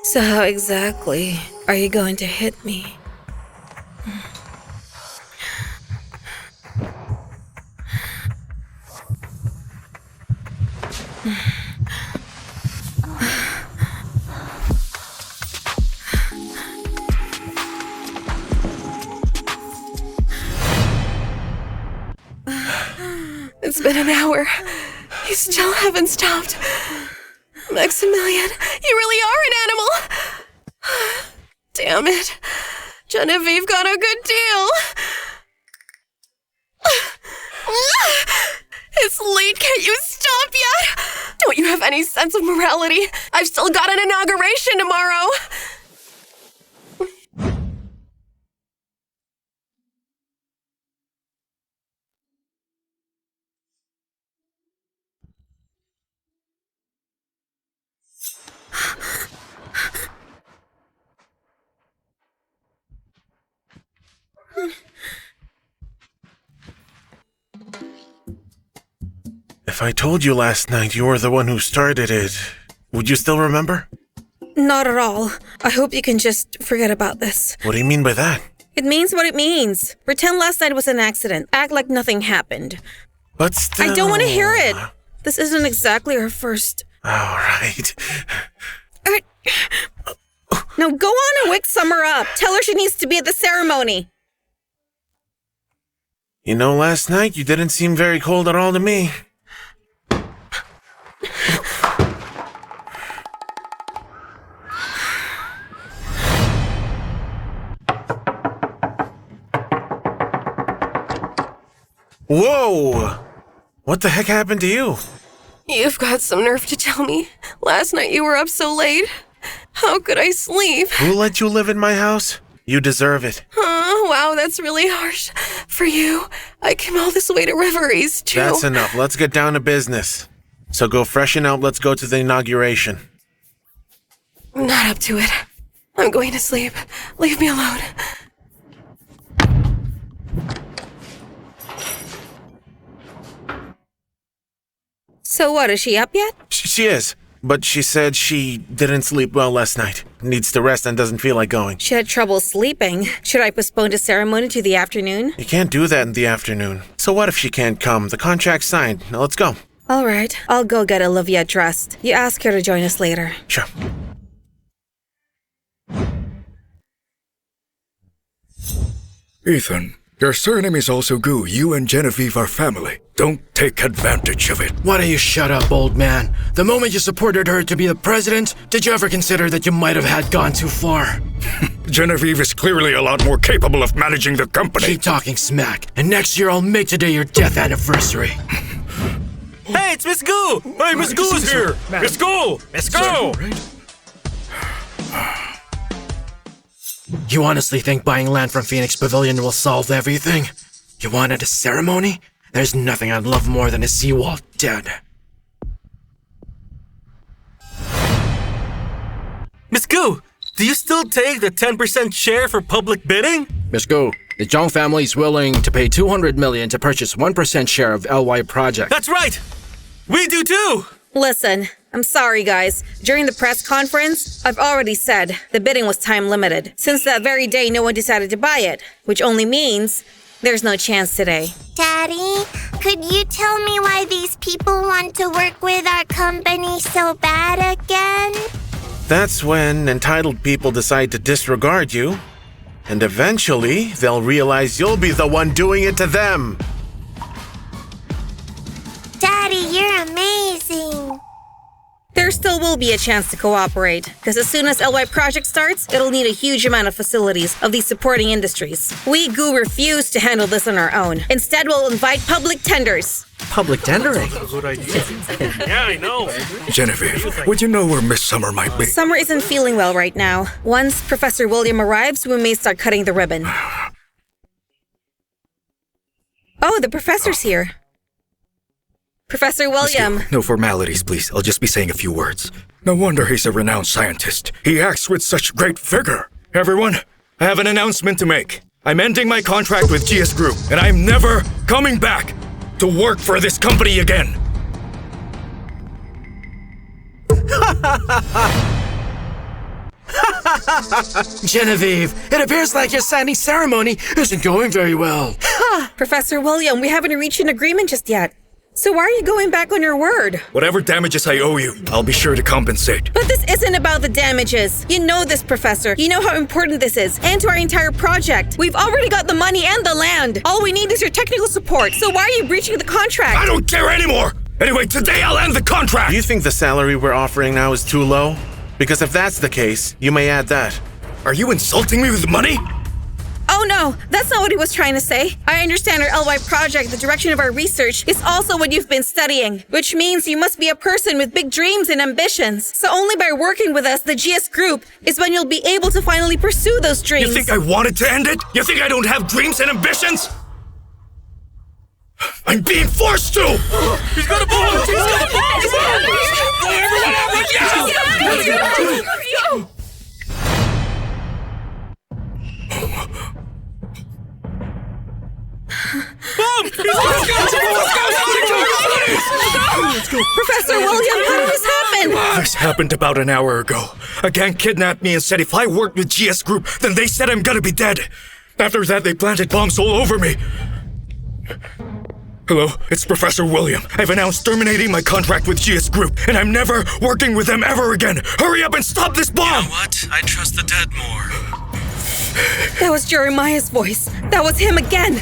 So how exactly are you going to hit me? It's been an hour. You still haven't stopped. Maximilian, you really are an animal. Damn it. Genevieve got a good deal. It's late. Can't you stop yet? Don't you have any sense of morality? I've still got an inauguration tomorrow. If I told you last night you were the one who started it, would you still remember? Not at all. I hope you can just forget about this. What do you mean by that? It means what it means. Pretend last night was an accident. Act like nothing happened. But still... I don't want to hear it. This isn't exactly our first... All right. Now go on and wake Summer up. Tell her she needs to be at the ceremony. You know, last night you didn't seem very cold at all to me. Whoa! What the heck happened to you? You've got some nerve to tell me. Last night you were up so late. How could I sleep? Who let you live in my house? You deserve it. Wow, that's really harsh. For you, I came all this way to River East, too. That's enough. Let's get down to business. So go freshen up. Let's go to the inauguration. I'm not up to it. I'm going to sleep. Leave me alone. So what, is she up yet? She is, but she said she didn't sleep well last night. Needs to rest and doesn't feel like going. She had trouble sleeping. Should I postpone the ceremony to the afternoon? You can't do that in the afternoon. So what if she can't come? The contract's signed. Now let's go. All right, I'll go get Olivia dressed. You ask her to join us later. Sure. Ethan, your surname is also Gu. You and Genevieve are family. Don't take advantage of it. Why don't you shut up, old man? The moment you supported her to be the president, did you ever consider that you might have had gone too far? Genevieve is clearly a lot more capable of managing the company. Keep talking smack, and next year I'll make today your death anniversary. Hey, it's Miss Gu! Hey, Miss Gu is here! Miss Gu! Miss Gu! You honestly think buying land from Phoenix Pavilion will solve everything? You wanted a ceremony? There's nothing I'd love more than to see Walt dead. Miss Gu, do you still take the 10% share for public bidding? Miss Gu, the Zhang family is willing to pay $200 million to purchase 1% share of LY Project. That's right! We do too! Listen, I'm sorry, guys. During the press conference, I've already said the bidding was time limited. Since that very day, no one decided to buy it, which only means there's no chance today. Daddy, could you tell me why these people want to work with our company so bad again? That's when entitled people decide to disregard you. And eventually, they'll realize you'll be the one doing it to them. Daddy, you're amazing. There still will be a chance to cooperate, because as soon as LY Project starts, it'll need a huge amount of facilities of these supporting industries. We GU refuse to handle this on our own. Instead, we'll invite public tenders. Public tendering? Good idea. Yeah, I know. Genevieve, would you know where Miss Summer might be? Summer isn't feeling well right now. Once Professor William arrives, we may start cutting the ribbon. Oh, the professor's here. Professor William. No formalities, please. I'll just be saying a few words. No wonder he's a renowned scientist. He acts with such great vigor. Everyone, I have an announcement to make. I'm ending my contract with GS Group, and I'm never coming back to work for this company again. Genevieve, it appears like your signing ceremony isn't going very well. Professor William, we haven't reached an agreement just yet. So why are you going back on your word? Whatever damages I owe you, I'll be sure to compensate. But this isn't about the damages. You know this, Professor. You know how important this is, and to our entire project. We've already got the money and the land. All we need is your technical support. So why are you breaching the contract? I don't care anymore! Anyway, today I'll end the contract! Do you think the salary we're offering now is too low? Because if that's the case, you may add that. Are you insulting me with money? Oh no, that's not what he was trying to say. I understand our LY project, the direction of our research, is also what you've been studying, which means you must be a person with big dreams and ambitions. So only by working with us, the GS Group, is when you'll be able to finally pursue those dreams. You think I wanted to end it? You think I don't have dreams and ambitions? I'm being forced to! He's got a ball! He's got a ball! Everyone out right now! Professor William, how did this happen? This happened about an hour ago. A gang kidnapped me and said if I worked with GS Group, then they said I'm gonna be dead. After that, they planted bombs all over me. Hello, it's Professor William. I've announced terminating my contract with GS Group, and I'm never working with them ever again. Hurry up and stop this bomb! You know what? I trust the dead more. That was Jeremiah's voice. That was him again.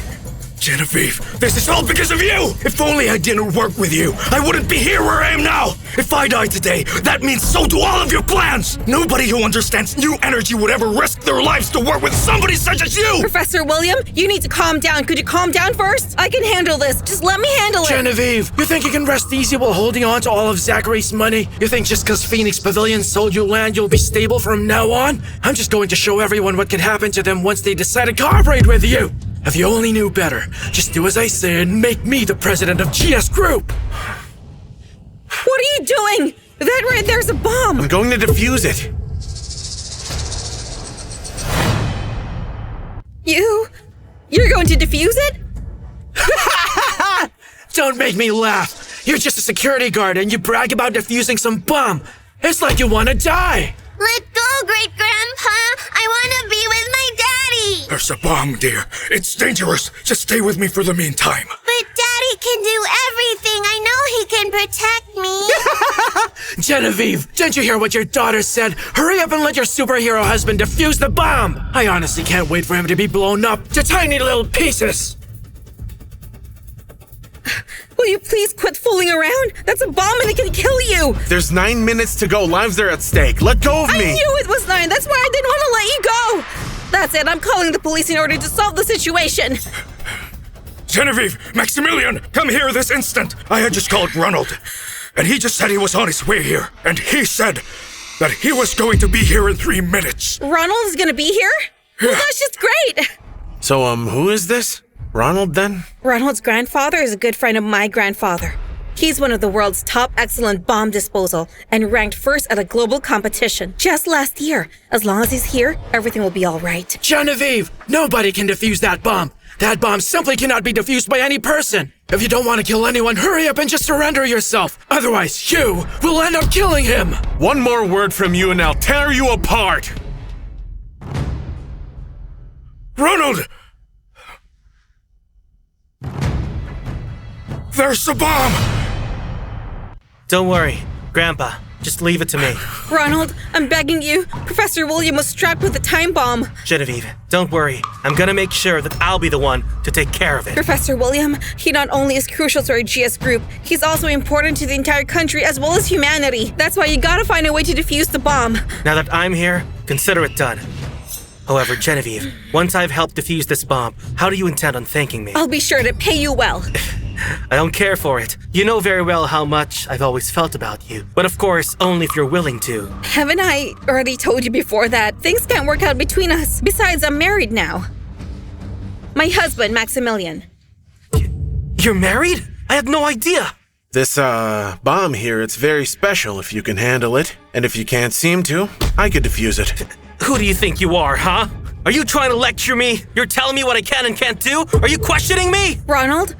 Genevieve, this is all because of you! If only I didn't work with you, I wouldn't be here where I am now! If I die today, that means so do all of your plans! Nobody who understands new energy would ever risk their lives to work with somebody such as you! Professor William, you need to calm down. Could you calm down first? I can handle this. Just let me handle it. Genevieve, you think you can rest easy while holding on to all of Zachary's money? You think just because Phoenix Pavilion sold you land, you'll be stable from now on? I'm just going to show everyone what can happen to them once they decide to cooperate with you! If you only knew better, just do as I say and make me the president of GS Group! What are you doing? That right there's a bomb! I'm going to defuse it. You're going to defuse it? Don't make me laugh! You're just a security guard and you brag about defusing some bomb! It's like you want to die! Let go, Great Grandpa! I want to be with my daddy! There's a bomb, dear. It's dangerous. Just stay with me for the meantime. But Daddy can do everything. I know he can protect me. Genevieve, didn't you hear what your daughter said? Hurry up and let your superhero husband defuse the bomb! I honestly can't wait for him to be blown up to tiny little pieces! Will you please quit fooling around? That's a bomb and it can kill you! There's 9 minutes to go. Lives are at stake. Let go of me! I knew it was 9. That's why I didn't want to let you go! That's it. I'm calling the police in order to solve the situation. Genevieve, Maximilian, come here this instant. I had just called Ronald, and he just said he was on his way here. And he said that he was going to be here in 3 minutes. Ronald is going to be here? Well, that's just great! So, who is this? Ronald, then? Ronald's grandfather is a good friend of my grandfather. He's one of the world's top excellent bomb disposal and ranked first at a global competition just last year. As long as he's here, everything will be all right. Genevieve, nobody can defuse that bomb. That bomb simply cannot be defused by any person. If you don't want to kill anyone, hurry up and just surrender yourself. Otherwise, you will end up killing him. One more word from you and I'll tear you apart. Ronald! There's the bomb! Don't worry, Grandpa. Just leave it to me. Ronald, I'm begging you. Professor William was strapped with a time bomb. Genevieve, don't worry. I'm gonna make sure that I'll be the one to take care of it. Professor William, he not only is crucial to our GS group, he's also important to the entire country as well as humanity. That's why you gotta find a way to defuse the bomb. Now that I'm here, consider it done. However, Genevieve, once I've helped defuse this bomb, how do you intend on thanking me? I'll be sure to pay you well. I don't care for it. You know very well how much I've always felt about you. But of course, only if you're willing to. Haven't I already told you before that things can't work out between us? Besides, I'm married now. My husband, Maximilian. You're married? I had no idea. This, bomb here, it's very special if you can handle it. And if you can't seem to, I could defuse it. Who do you think you are, huh? Are you trying to lecture me? You're telling me what I can and can't do? Are you questioning me? Ronald,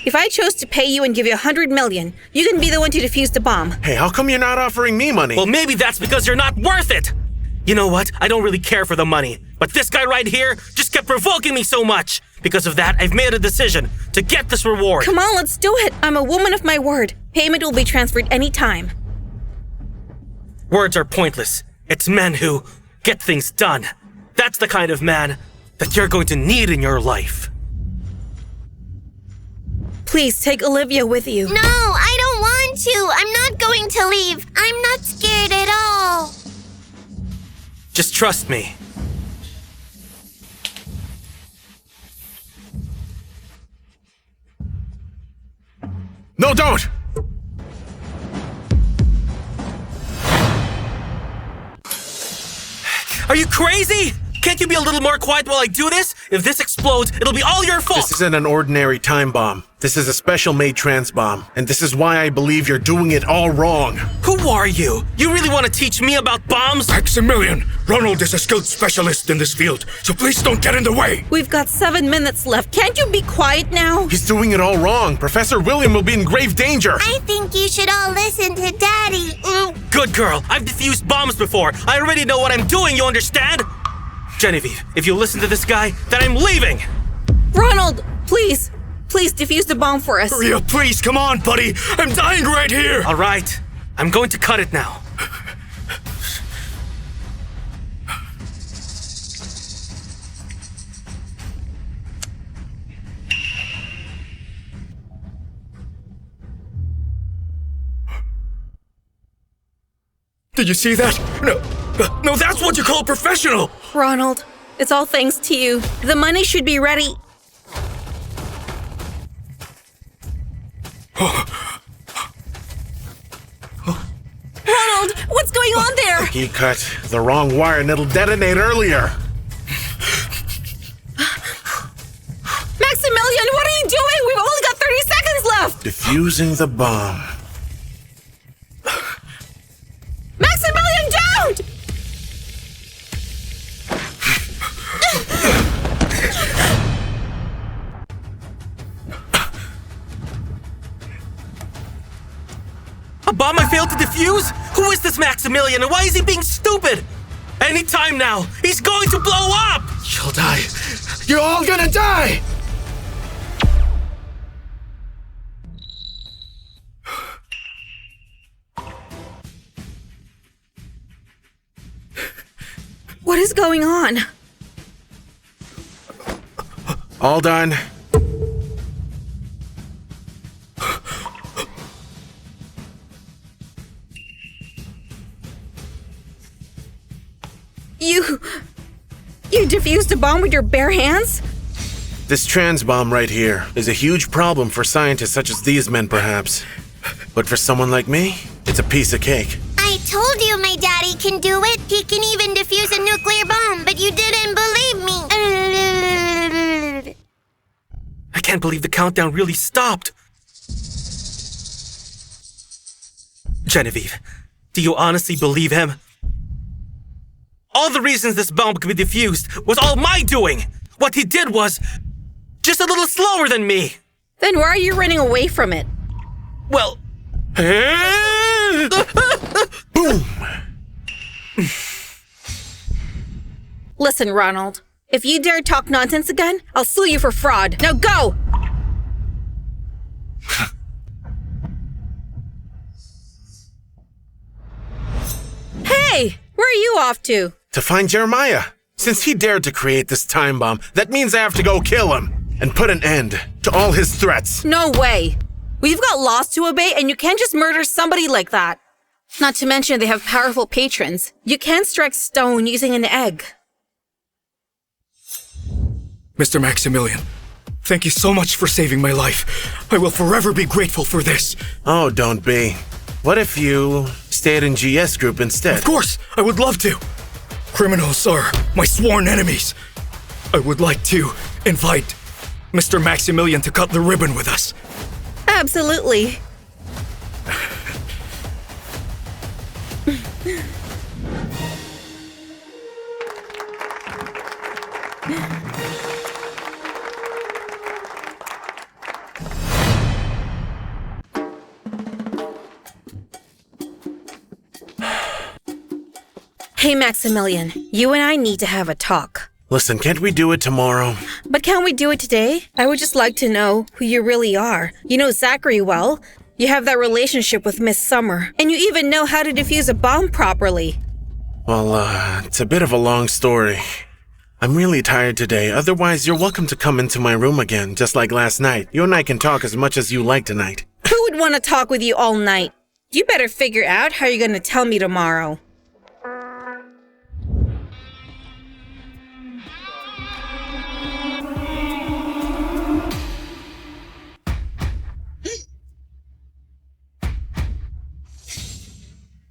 if I chose to pay you and give you 100 million, you can be the one to defuse the bomb. Hey, how come you're not offering me money? Well, maybe that's because you're not worth it. You know what? I don't really care for the money. But this guy right here just kept provoking me so much. Because of that, I've made a decision to get this reward. Come on, let's do it. I'm a woman of my word. Payment will be transferred anytime. Words are pointless. It's men who get things done. That's the kind of man that you're going to need in your life. Please take Olivia with you. No, I don't want to. I'm not going to leave. I'm not scared at all. Just trust me. No, don't! Are you crazy? Can't you be a little more quiet while I do this? If this explodes, it'll be all your fault! This isn't an ordinary time bomb. This is a special-made trans bomb. And this is why I believe you're doing it all wrong. Who are you? You really want to teach me about bombs? Maximilian, Ronald is a skilled specialist in this field, so please don't get in the way. We've got 7 minutes left. Can't you be quiet now? He's doing it all wrong. Professor William will be in grave danger. I think you should all listen to Daddy. Good girl. I've defused bombs before. I already know what I'm doing, you understand? Genevieve, if you listen to this guy, then I'm leaving! Ronald, please. Please defuse the bomb for us. Hurry up, please. Come on, buddy. I'm dying right here. All right. I'm going to cut it now. Did you see that? No, that's what you call a professional! Ronald, it's all thanks to you. The money should be ready. Ronald, what's going on there? He cut the wrong wire and it'll detonate earlier. Maximilian, what are you doing? We've only got 30 seconds left. Diffusing the bomb. Maximilian, don't! A bomb I failed to defuse? Who is this Maximilian and why is he being stupid? Any time now, he's going to blow up! You'll die. You're all gonna die! What is going on? All done. You defused a bomb with your bare hands? This trans bomb right here is a huge problem for scientists such as these men, perhaps. But for someone like me, it's a piece of cake. I told you my daddy can do it. He can even defuse a nuclear bomb, but you didn't believe me. I can't believe the countdown really stopped. Genevieve, do you honestly believe him? All the reasons this bomb could be defused was all my doing. What he did was just a little slower than me. Then why are you running away from it? Well... Boom! Listen, Ronald. If you dare talk nonsense again, I'll sue you for fraud. Now go! Hey! Where are you off to? To find Jeremiah. Since he dared to create this time bomb, that means I have to go kill him and put an end to all his threats. No way. We've got laws to obey, and you can't just murder somebody like that. Not to mention they have powerful patrons. You can't strike stone using an egg. Mr. Maximilian, thank you so much for saving my life. I will forever be grateful for this. Oh, don't be. What if you stayed in GS Group instead? Of course, I would love to. Criminals are my sworn enemies. I would like to invite Mr. Maximilian to cut the ribbon with us. Absolutely. Hey, Maximilian, you and I need to have a talk. Listen, can't we do it tomorrow? But can't we do it today? I would just like to know who you really are. You know Zachary well. You have that relationship with Miss Summer. And you even know how to defuse a bomb properly. Well, it's a bit of a long story. I'm really tired today. Otherwise, you're welcome to come into my room again, just like last night. You and I can talk as much as you like tonight. Who would want to talk with you all night? You better figure out how you're going to tell me tomorrow.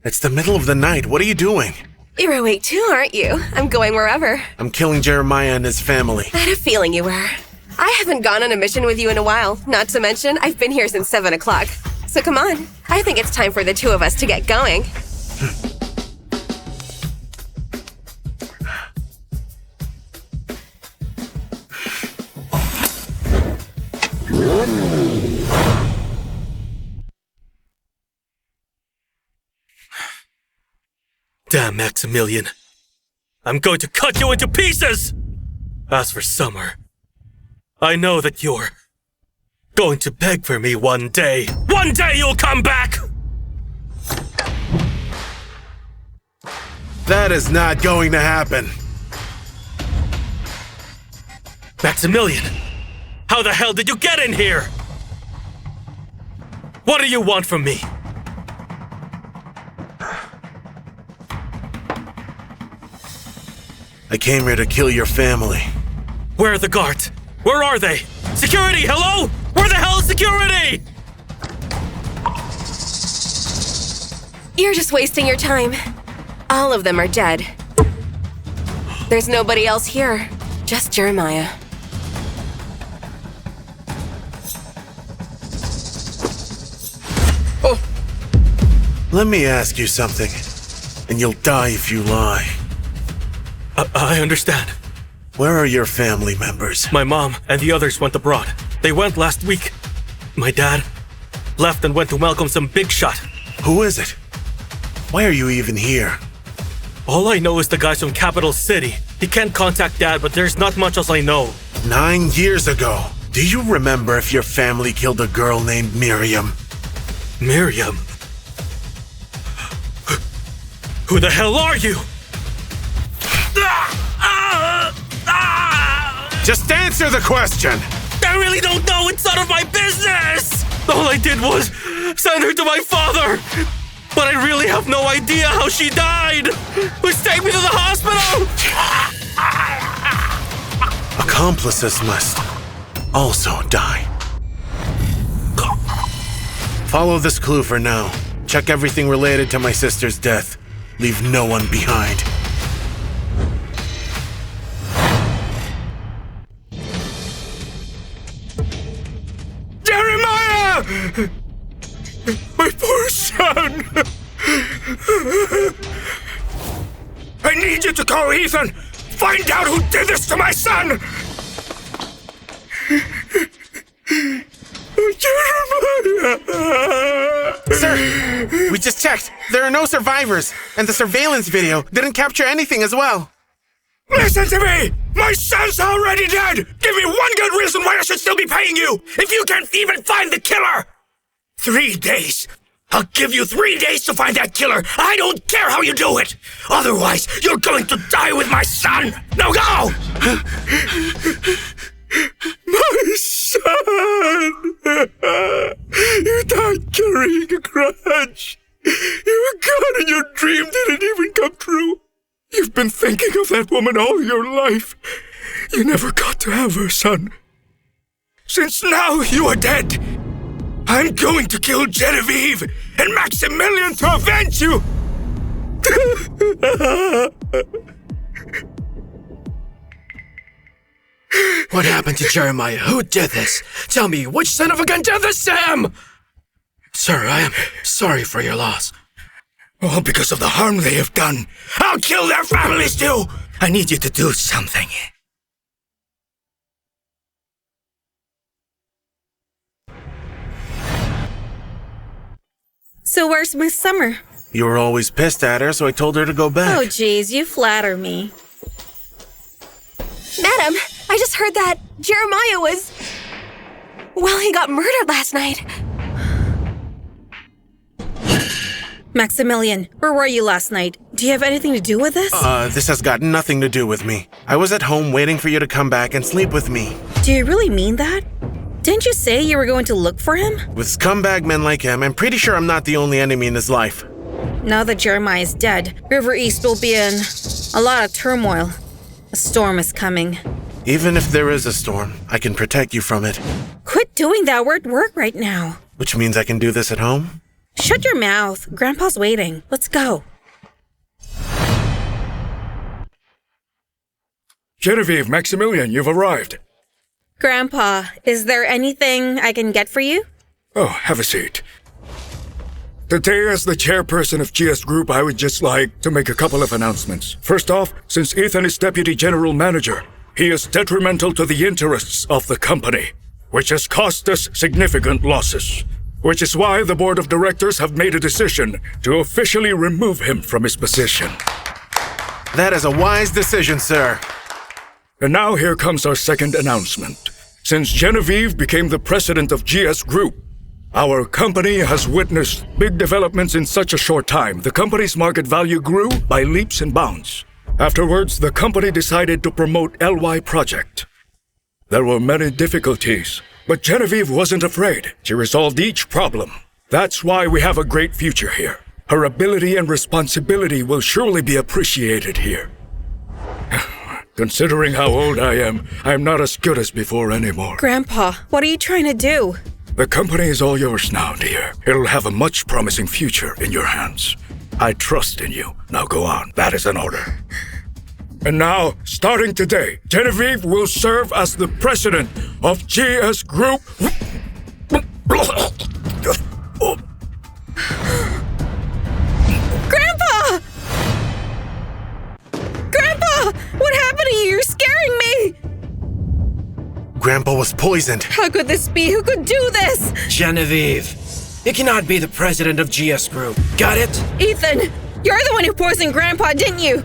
It's the middle of the night. What are you doing? You're awake too, aren't you? I'm going wherever. I'm killing Jeremiah and his family. I had a feeling you were. I haven't gone on a mission with you in a while. Not to mention, I've been here since 7 o'clock. So come on. I think it's time for the two of us to get going. Damn, Maximilian. I'm going to cut you into pieces! As for Summer, I know that you're going to beg for me one day. One day you'll come back! That is not going to happen. Maximilian, how the hell did you get in here? What do you want from me? I came here to kill your family. Where are the guards? Where are they? Security, hello? Where the hell is security? You're just wasting your time. All of them are dead. There's nobody else here. Just Jeremiah. Let me ask you something, and you'll die if you lie. I understand. Where are your family members? My mom and the others went abroad. They went last week. My dad left and went to welcome some big shot. Who is it? Why are you even here? All I know is the guy's from Capital City. He can't contact Dad, but there's not much else I know. 9 years ago. Do you remember if your family killed a girl named Miriam? Miriam? Who the hell are you? Just answer the question! I really don't know. It's none of my business! All I did was send her to my father. But I really have no idea how she died. Please take me to the hospital! Accomplices must also die. Follow this clue for now. Check everything related to my sister's death. Leave no one behind. Jeremiah! My poor son! I need you to call Ethan! Find out who did this to my son! Jeremiah! Sir, we just checked. There are no survivors, and the surveillance video didn't capture anything as well. Listen to me! My son's already dead! Give me one good reason why I should still be paying you! If you can't even find the killer! 3 days! I'll give you 3 days to find that killer! I don't care how you do it! Otherwise, you're going to die with my son! Now go! My son! You died carrying a grudge! You were gone and your dream didn't even come true! You've been thinking of that woman all your life. You never got to have her, son. Since now you are dead, I'm going to kill Genevieve and Maximilian to avenge you! What happened to Jeremiah? Who did this? Tell me, which son of a gun did this to him? Sir, I am sorry for your loss. All because of the harm they have done. I'll kill their families too! I need you to do something. So where's Miss Summer? You were always pissed at her, so I told her to go back. Oh, geez, you flatter me. Madam, I just heard that Jeremiah was... Well, he got murdered last night. Maximilian, where were you last night? Do you have anything to do with this? This has got nothing to do with me. I was at home waiting for you to come back and sleep with me. Do you really mean that? Didn't you say you were going to look for him? With scumbag men like him, I'm pretty sure I'm not the only enemy in his life. Now that Jeremiah is dead, River East will be in a lot of turmoil. A storm is coming. Even if there is a storm, I can protect you from it. Quit doing that. We're at work right now. Which means I can do this at home? Shut your mouth. Grandpa's waiting. Let's go. Genevieve, Maximilian, you've arrived. Grandpa, is there anything I can get for you? Oh, have a seat. Today, as the chairperson of GS Group, I would just like to make a couple of announcements. First off, since Ethan is deputy general manager, he is detrimental to the interests of the company, which has cost us significant losses. Which is why the board of directors have made a decision to officially remove him from his position. That is a wise decision, sir. And now here comes our second announcement. Since Genevieve became the president of GS Group, our company has witnessed big developments in such a short time. The company's market value grew by leaps and bounds. Afterwards, the company decided to promote LY Project. There were many difficulties, but Genevieve wasn't afraid. She resolved each problem. That's why we have a great future here. Her ability and responsibility will surely be appreciated here. Considering how old I am not as good as before anymore. Grandpa, what are you trying to do? The company is all yours now, dear. It'll have a much promising future in your hands. I trust in you. Now go on. That is an order. And now, starting today, Genevieve will serve as the president of GS Group. Grandpa! Grandpa! What happened to you? You're scaring me! Grandpa was poisoned. How could this be? Who could do this? Genevieve, you cannot be the president of GS Group. Got it? Ethan, you're the one who poisoned Grandpa, didn't you?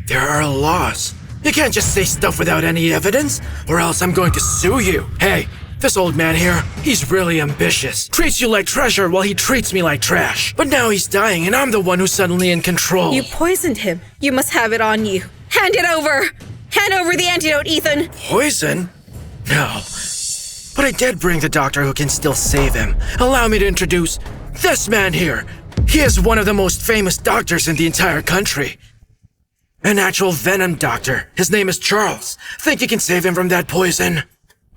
There are laws. You can't just say stuff without any evidence, or else I'm going to sue you. Hey, this old man here, he's really ambitious. Treats you like treasure while he treats me like trash. But now he's dying and I'm the one who's suddenly in control. You poisoned him. You must have it on you. Hand it over! Hand over the antidote, Ethan! Poison? No. But I did bring the doctor who can still save him. Allow me to introduce this man here. He is one of the most famous doctors in the entire country. An actual venom doctor. His name is Charles. Think you can save him from that poison?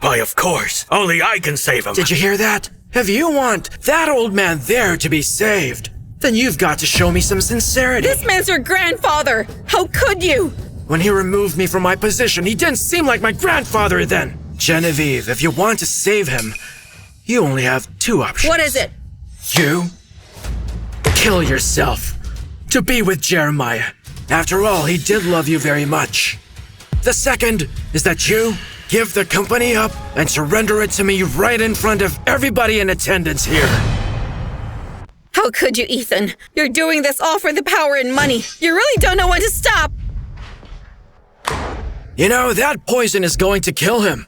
Why, of course. Only I can save him. Did you hear that? If you want that old man there to be saved, then you've got to show me some sincerity. This man's your grandfather! How could you? When he removed me from my position, he didn't seem like my grandfather then. Genevieve, if you want to save him, you only have two options. What is it? You kill yourself to be with Jeremiah. After all, he did love you very much. The second is that you give the company up and surrender it to me right in front of everybody in attendance here. How could you, Ethan? You're doing this all for the power and money. You really don't know when to stop. You know, that poison is going to kill him.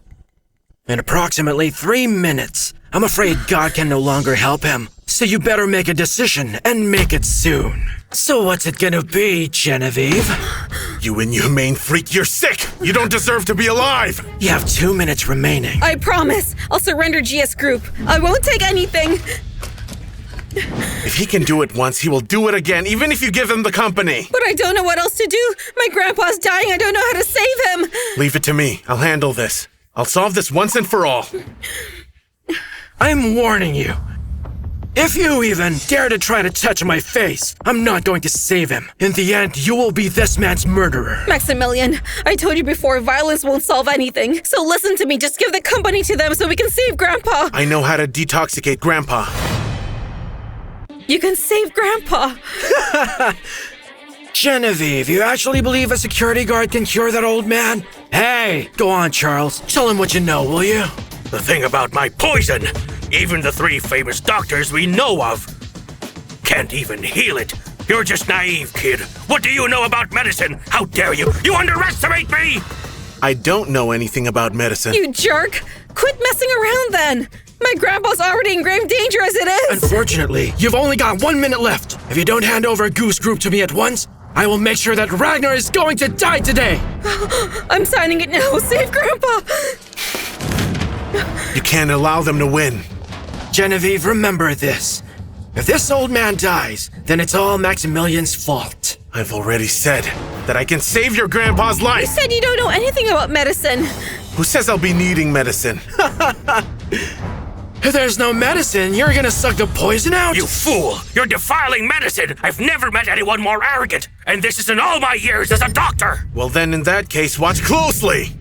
In approximately 3 minutes. I'm afraid God can no longer help him. So you better make a decision and make it soon. So what's it gonna be, Genevieve? You inhumane freak, you're sick! You don't deserve to be alive! You have 2 minutes remaining. I promise. I'll surrender GS Group. I won't take anything. If he can do it once, he will do it again, even if you give him the company. But I don't know what else to do. My grandpa's dying. I don't know how to save him. Leave it to me. I'll handle this. I'll solve this once and for all. I'm warning you. If you even dare to try to touch my face, I'm not going to save him. In the end, you will be this man's murderer. Maximilian, I told you before, violence won't solve anything. So listen to me. Just give the company to them so we can save Grandpa. I know how to detoxicate Grandpa. You can save Grandpa. Genevieve, you actually believe a security guard can cure that old man? Hey, go on, Charles. Tell him what you know, will you? The thing about my poison, even the 3 famous doctors we know of can't even heal it. You're just naive, kid. What do you know about medicine? How dare you? You underestimate me! I don't know anything about medicine. You jerk! Quit messing around then! My grandpa's already in grave danger as it is! Unfortunately, you've only got 1 minute left. If you don't hand over Goose Group to me at once, I will make sure that Ragnar is going to die today! I'm signing it now! Save Grandpa! You can't allow them to win. Genevieve, remember this. If this old man dies, then it's all Maximilian's fault. I've already said that I can save your grandpa's life! You said you don't know anything about medicine. Who says I'll be needing medicine? If there's no medicine, you're gonna suck the poison out? You fool! You're defiling medicine! I've never met anyone more arrogant! And this is in all my years as a doctor! Well then, in that case, watch closely!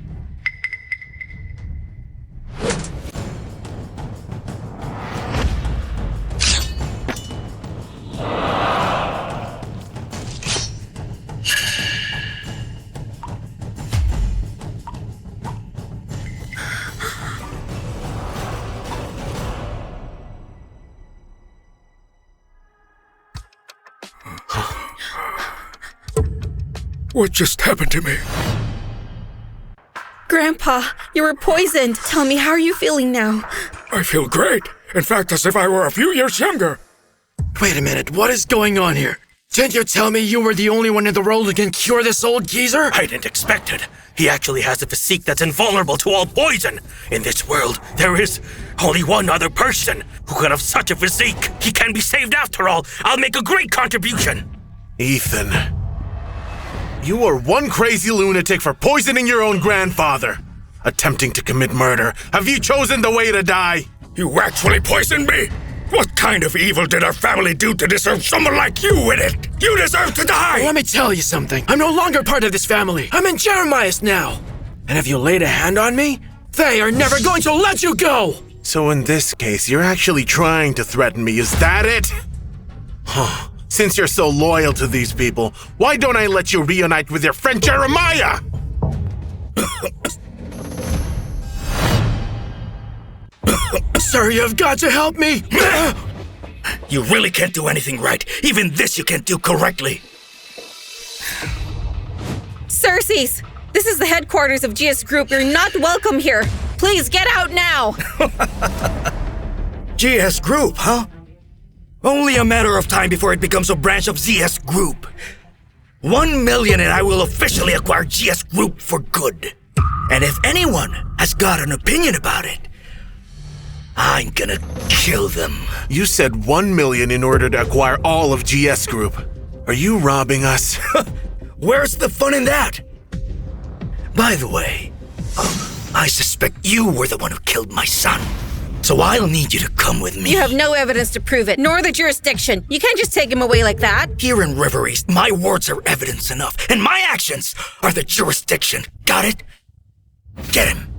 What just happened to me? Grandpa, you were poisoned. Tell me, how are you feeling now? I feel great. In fact, as if I were a few years younger. Wait a minute, what is going on here? Didn't you tell me you were the only one in the world who can cure this old geezer? I didn't expect it. He actually has a physique that's invulnerable to all poison. In this world, there is only one other person who could have such a physique. He can be saved after all. I'll make a great contribution. Ethan, You are one crazy lunatic for poisoning your own grandfather. Attempting to commit murder. Have you chosen the way to die? You actually poisoned me? What kind of evil did our family do to deserve someone like you in it? You deserve to die! Let me tell you something. I'm no longer part of this family. I'm in Jeremiah's now. And if you laid a hand on me, they are never going to let you go! So in this case, you're actually trying to threaten me, is that it? Huh. Since you're so loyal to these people, why don't I let you reunite with your friend Jeremiah? Sir, you've got to help me! You really can't do anything right. Even this you can't do correctly. Circes! This is the headquarters of GS Group. You're not welcome here. Please get out now! GS Group, huh? Only a matter of time before it becomes a branch of ZS Group. 1 million and I will officially acquire GS Group for good. And if anyone has got an opinion about it, I'm gonna kill them. You said 1 million in order to acquire all of GS Group. Are you robbing us? Where's the fun in that? By the way, I suspect you were the one who killed my son. So I'll need you to come with me. You have no evidence to prove it, nor the jurisdiction. You can't just take him away like that. Here in River East, my words are evidence enough, and my actions are the jurisdiction. Got it? Get him.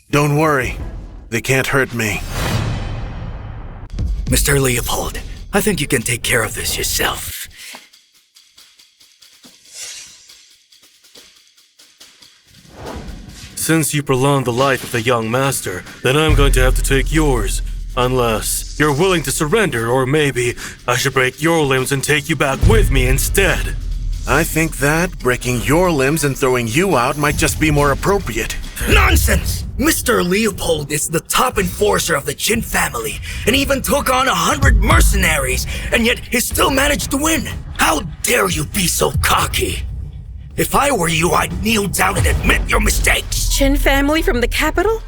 Don't worry. They can't hurt me. Mr. Leopold, I think you can take care of this yourself. Since you prolonged the life of the young master, then I'm going to have to take yours. Unless you're willing to surrender, or maybe I should break your limbs and take you back with me instead. I think that breaking your limbs and throwing you out might just be more appropriate. Nonsense! Mr. Leopold is the top enforcer of the Jin family, and even took on 100 mercenaries, and yet he still managed to win. How dare you be so cocky? If I were you, I'd kneel down and admit your mistakes. Jin family from the capital?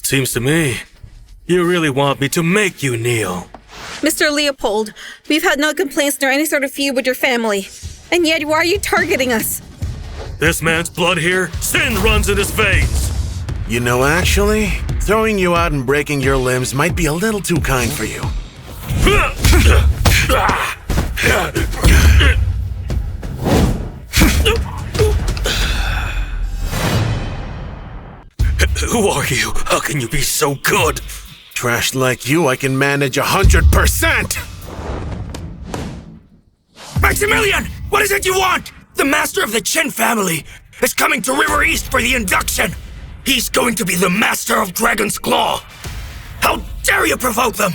Seems to me, you really want me to make you kneel. Mr. Leopold, we've had no complaints nor any sort of feud with your family. And yet, why are you targeting us? This man's blood here, sin runs in his veins. You know, actually, throwing you out and breaking your limbs might be a little too kind for you. Who are you? How can you be so good? Trashed like you, I can manage 100%! Maximilian! What is it you want? The master of the Chen family is coming to River East for the induction. He's going to be the master of Dragon's Claw. How dare you provoke them?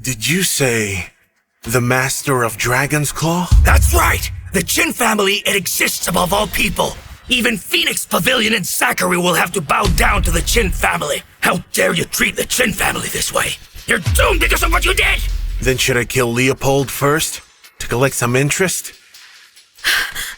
Did you say the master of Dragon's Claw? That's right. The Chen family, it exists above all people. Even Phoenix Pavilion and Zachary will have to bow down to the Chen family. How dare you treat the Chen family this way? You're doomed because of what you did! Then should I kill Leopold first? To collect some interest?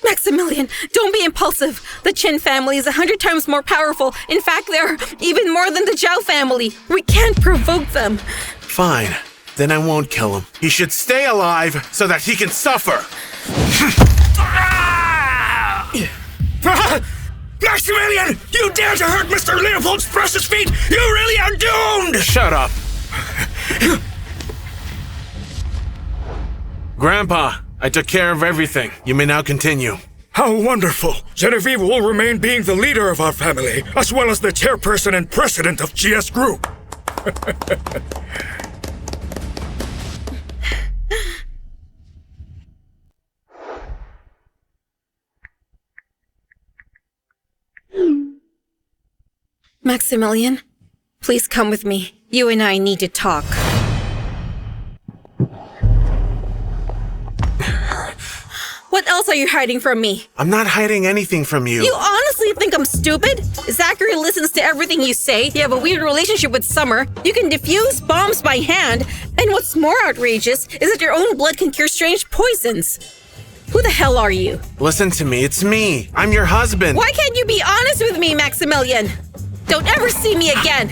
Maximilian, don't be impulsive. The Chen family is 100 times more powerful. In fact, they're even more than the Zhao family. We can't provoke them. Fine. Then I won't kill him. He should stay alive so that he can suffer. Maximilian! You dare to hurt Mr. Leopold's precious feet! You really are doomed! Shut up! Grandpa, I took care of everything. You may now continue. How wonderful! Genevieve will remain being the leader of our family, as well as the chairperson and president of GS Group. Maximilian, please come with me. You and I need to talk. What else are you hiding from me? I'm not hiding anything from you. You honestly think I'm stupid? Zachary listens to everything you say. You have a weird relationship with Summer. You can defuse bombs by hand. And what's more outrageous is that your own blood can cure strange poisons. Who the hell are you? Listen to me, it's me. I'm your husband. Why can't you be honest with me, Maximilian? Don't ever see me again.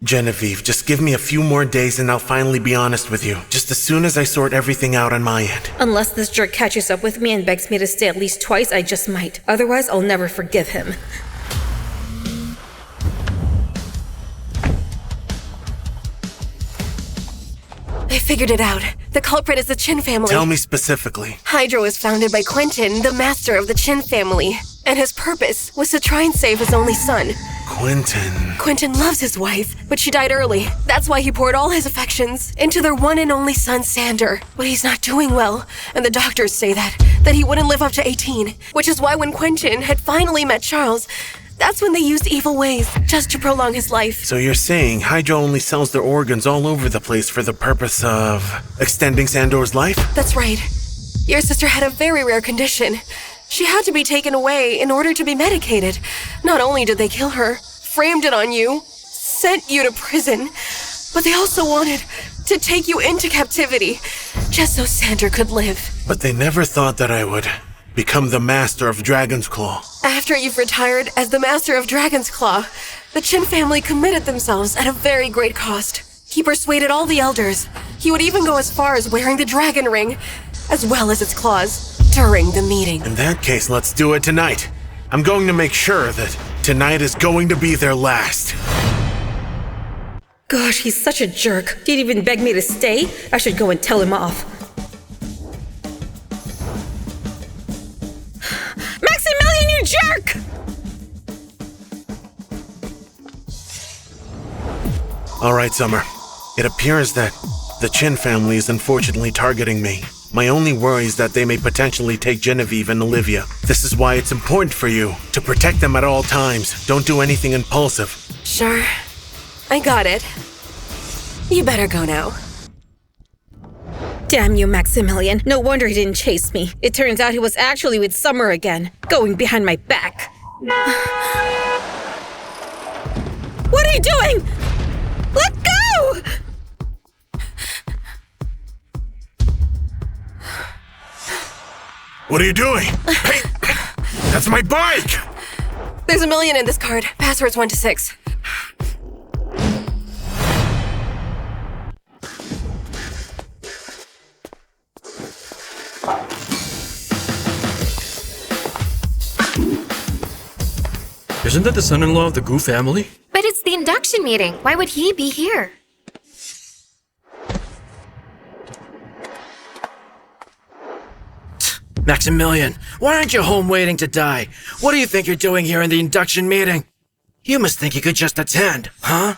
Genevieve, just give me a few more days and I'll finally be honest with you. Just as soon as I sort everything out on my end. Unless this jerk catches up with me and begs me to stay at least twice, I just might. Otherwise, I'll never forgive him. I figured it out. The culprit is the Chin family. Tell me specifically. Hydra was founded by Quentin, the master of the Chin family. And his purpose was to try and save his only son. Quentin loves his wife, but she died early. That's why he poured all his affections into their one and only son, Sander. But he's not doing well, and the doctors say that he wouldn't live up to 18. Which is why when Quentin had finally met Charles, that's when they used evil ways just to prolong his life. So you're saying Hydra only sells their organs all over the place for the purpose of extending Sandor's life? That's right. Your sister had a very rare condition. She had to be taken away in order to be medicated. Not only did they kill her, framed it on you, sent you to prison, but they also wanted to take you into captivity, just so Sander could live. But they never thought that I would become the master of Dragon's Claw. After you've retired as the master of Dragon's Claw, the Chin family committed themselves at a very great cost. He persuaded all the elders. He would even go as far as wearing the dragon ring, as well as its claws, during the meeting. In that case, let's do it tonight. I'm going to make sure that tonight is going to be their last. Gosh, he's such a jerk. He'd even beg me to stay. I should go and tell him off. Maximilian, you jerk! All right, Summer. It appears that the Chin family is unfortunately targeting me. My only worry is that they may potentially take Genevieve and Olivia. This is why it's important for you to protect them at all times. Don't do anything impulsive. Sure. I got it. You better go now. Damn you, Maximilian. No wonder he didn't chase me. It turns out he was actually with Summer again, going behind my back. What are you doing? Let go! What are you doing? Hey, that's my bike! There's $1 million in this card. Password's 1 to 6. Isn't that the son-in-law of the Gu family? But it's the induction meeting. Why would he be here? Maximilian, why aren't you home waiting to die? What do you think you're doing here in the induction meeting? You must think you could just attend, huh?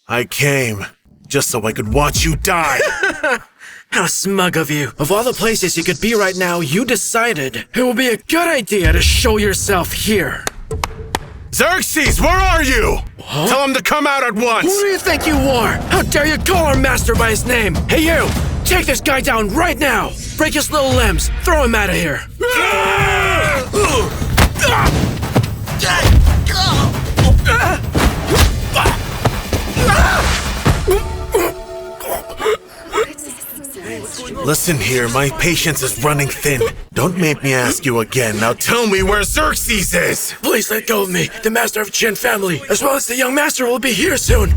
I came just so I could watch you die. How smug of you. Of all the places you could be right now, you decided it would be a good idea to show yourself here. Xerxes, where are you? Huh? Tell him to come out at once. Who do you think you are? How dare you call our master by his name? Hey, you! Take this guy down right now! Break his little limbs! Throw him out of here! Listen here, my patience is running thin. Don't make me ask you again. Now tell me where Xerxes is! Please let go of me. The master of Chin family, as well as the young master, will be here soon.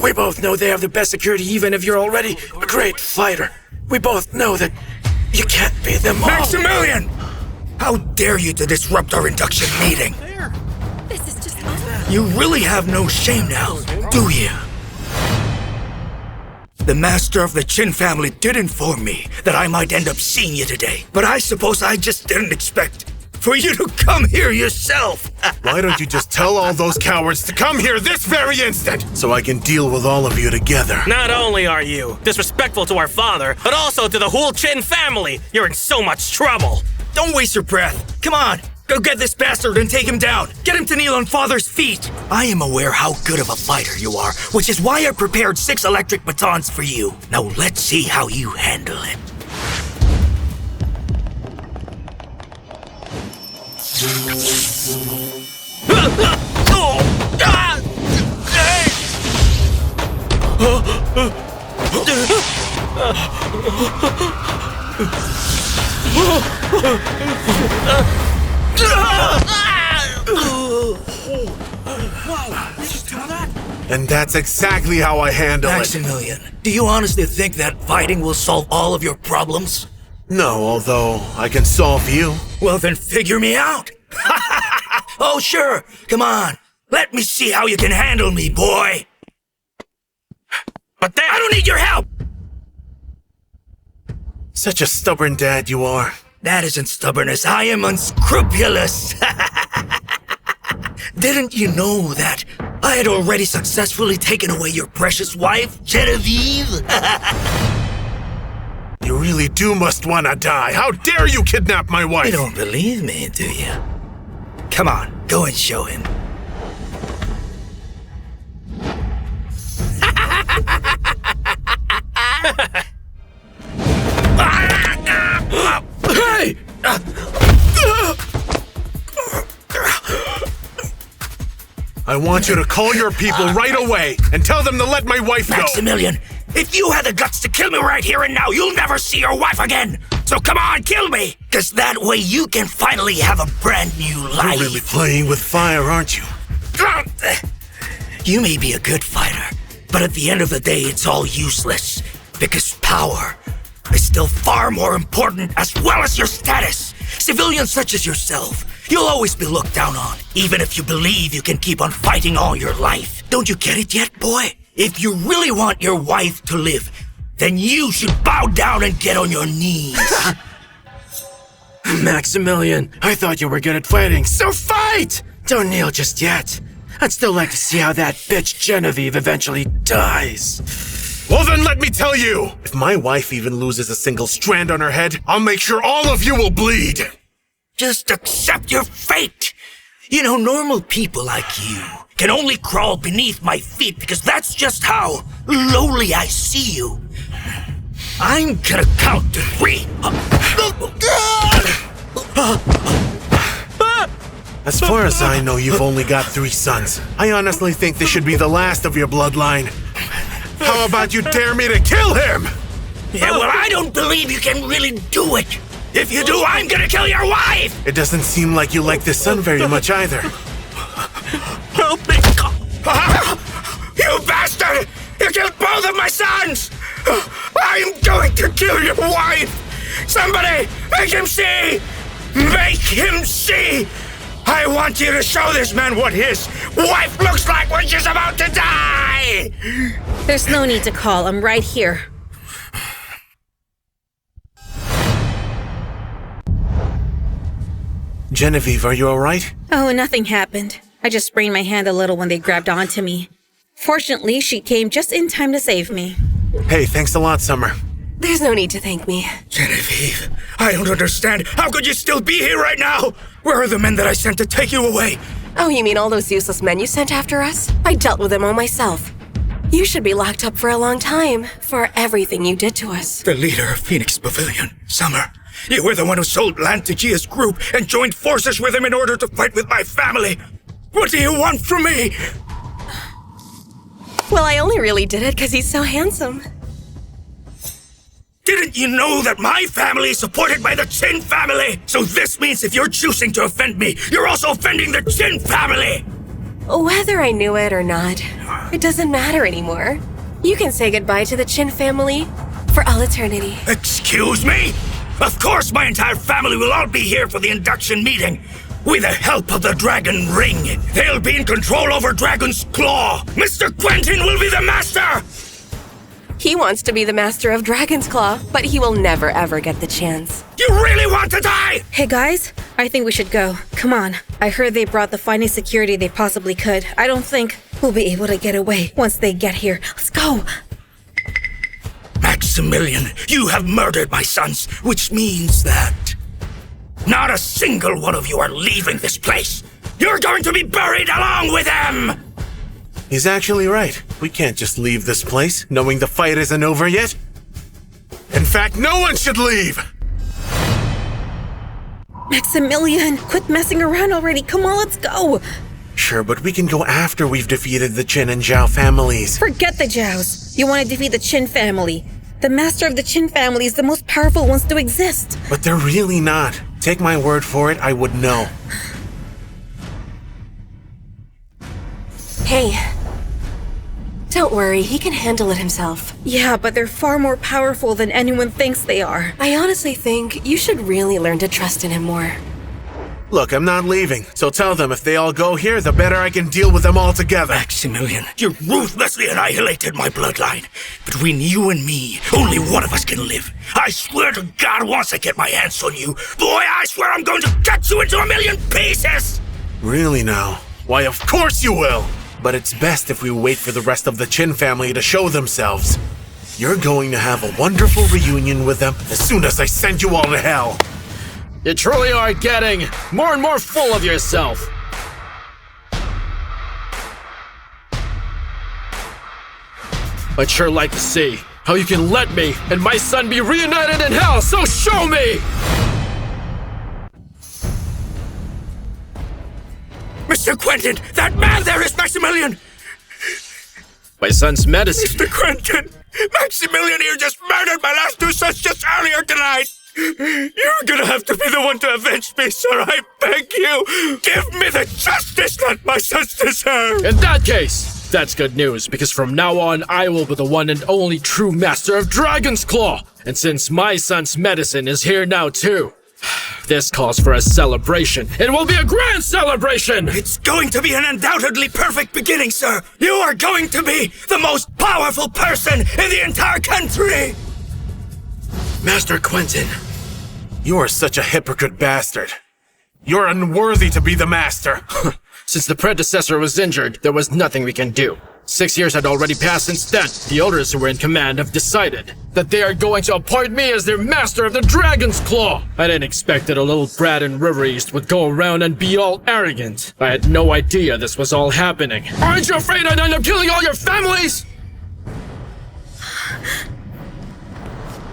We both know they have the best security, even if you're already a great fighter. We both know that you can't beat them all. Maximilian! How dare you to disrupt our induction meeting? This is just awful. You really have no shame now, do you? The master of the Chin family did inform me that I might end up seeing you today, but I suppose I just didn't expect for you to come here yourself. Why don't you just tell all those cowards to come here this very instant so I can deal with all of you together? Not only are you disrespectful to our father, but also to the whole Chin family. You're in so much trouble. Don't waste your breath. Come on, go get this bastard and take him down. Get him to kneel on father's feet. I am aware how good of a fighter you are, which is why I prepared 6 electric batons for you. Now let's see how you handle it. And that's exactly how I handle it. Maximilian, do you honestly think that fighting will solve all of your problems? No, although I can solve you. Well, then figure me out. Oh, sure. Come on. Let me see how you can handle me, boy. But then I don't need your help. Such a stubborn dad you are. That isn't stubbornness. I am unscrupulous. Didn't you know that I had already successfully taken away your precious wife, Genevieve? You really must wanna die. How dare you kidnap my wife? You don't believe me, do you? Come on, go and show him. Hey! I want you to call your people right away and tell them to let my wife go. Maximilian, if you had the guts to kill me right here and now, you'll never see your wife again. So come on, kill me. Because that way you can finally have a brand new life. You're really playing with fire, aren't you? You may be a good fighter, but at the end of the day, it's all useless. Because power is still far more important, as well as your status. Civilians such as yourself, you'll always be looked down on, even if you believe you can keep on fighting all your life. Don't you get it yet, boy? If you really want your wife to live, then you should bow down and get on your knees. Maximilian, I thought you were good at fighting, so fight! Don't kneel just yet. I'd still like to see how that bitch Genevieve eventually dies. Well then let me tell you! If my wife even loses a single strand on her head, I'll make sure all of you will bleed! Just accept your fate! You know, normal people like you can only crawl beneath my feet because that's just how lowly I see you. I'm gonna count to 3. As far as I know, you've only got 3 sons. I honestly think this should be the last of your bloodline. How about you dare me to kill him? Yeah, well, I don't believe you can really do it. If you do, I'm gonna kill your wife! It doesn't seem like you like this son very much either. Help me! You bastard! You killed both of my sons! I'm going to kill your wife! Somebody, make him see! Make him see! I want you to show this man what his wife looks like when she's about to die! There's no need to call. I'm right here. Genevieve, are you alright? Oh, nothing happened. I just sprained my hand a little when they grabbed onto me. Fortunately, she came just in time to save me. Hey, thanks a lot, Summer. There's no need to thank me. Genevieve, I don't understand. How could you still be here right now? Where are the men that I sent to take you away? Oh, you mean all those useless men you sent after us? I dealt with them all myself. You should be locked up for a long time for everything you did to us. The leader of Phoenix Pavilion, Summer. You were the one who sold land to GS Group and joined forces with him in order to fight with my family. What do you want from me? Well, I only really did it because he's so handsome. Didn't you know that my family is supported by the Chin family? So this means if you're choosing to offend me, you're also offending the Chin family! Whether I knew it or not, it doesn't matter anymore. You can say goodbye to the Chin family for all eternity. Excuse me? Of course my entire family will all be here for the induction meeting. With the help of the Dragon Ring, they'll be in control over Dragon's Claw. Mr. Quentin will be the master! He wants to be the master of Dragon's Claw, but he will never ever get the chance. You really want to die? Hey guys, I think we should go. Come on. I heard they brought the finest security they possibly could. I don't think we'll be able to get away once they get here. Let's go! Maximilian, you have murdered my sons, which means that not a single one of you are leaving this place. You're going to be buried along with them! He's actually right. We can't just leave this place, knowing the fight isn't over yet. In fact, no one should leave! Maximilian, quit messing around already. Come on, let's go! Sure, but we can go after we've defeated the Chin and Zhao families. Forget the Zhaos. You want to defeat the Chin family. The master of the Chin family is the most powerful ones to exist. But they're really not. Take my word for it, I would know. Hey, Don't worry, he can handle it himself. Yeah, but they're far more powerful than anyone thinks they are. I honestly think you should really learn to trust in him more. Look, I'm not leaving, so tell them if they all go here, the better I can deal with them all together. Maximilian, you ruthlessly annihilated my bloodline. Between you and me, only one of us can live. I swear to God, once I get my hands on you, boy, I swear I'm going to cut you into a million pieces! Really now? Why, of course you will! But it's best if we wait for the rest of the Chin family to show themselves. You're going to have a wonderful reunion with them as soon as I send you all to hell. You truly are getting more and more full of yourself. I'd sure like to see how you can let me and my son be reunited in hell, so show me! Mr. Quentin, that man there is Maximilian! My son's medicine. Mr. Quentin, Maximilian here just murdered my last two sons just earlier tonight! You're gonna have to be the one to avenge me, sir. I beg you. Give me the justice that my sons deserve. In that case, that's good news, because from now on, I will be the one and only true master of Dragon's Claw. And since my son's medicine is here now too, this calls for a celebration. It will be a grand celebration! It's going to be an undoubtedly perfect beginning, sir. You are going to be the most powerful person in the entire country. Master Quentin, you are such a hypocrite bastard. You're unworthy to be the master. Since the predecessor was injured, there was nothing we can do. 6 years had already passed since then. The elders who were in command have decided that they are going to appoint me as their master of the Dragon's Claw. I didn't expect that a little brat in River East would go around and be all arrogant. I had no idea this was all happening. Aren't you afraid I'd end up killing all your families?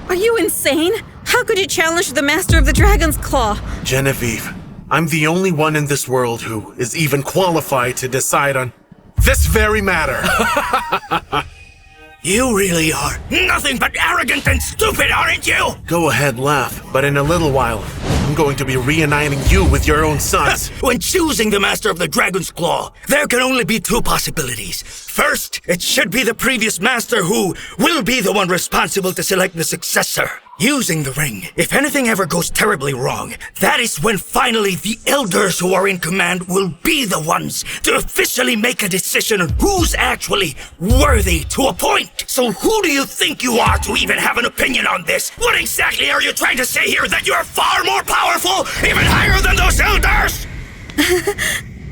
Are you insane? How could you challenge the master of the Dragon's Claw? Genevieve, I'm the only one in this world who is even qualified to decide on this very matter. You really are nothing but arrogant and stupid, aren't you? Go ahead, laugh, but in a little while, I'm going to be reuniting you with your own sons. When choosing the Master of the Dragon's Claw, there can only be two possibilities. First, it should be the previous master who will be the one responsible to select the successor. Using the ring, if anything ever goes terribly wrong, that is when finally the elders who are in command will be the ones to officially make a decision on who's actually worthy to appoint. So who do you think you are to even have an opinion on this? What exactly are you trying to say here, that you're far more powerful, even higher than those elders?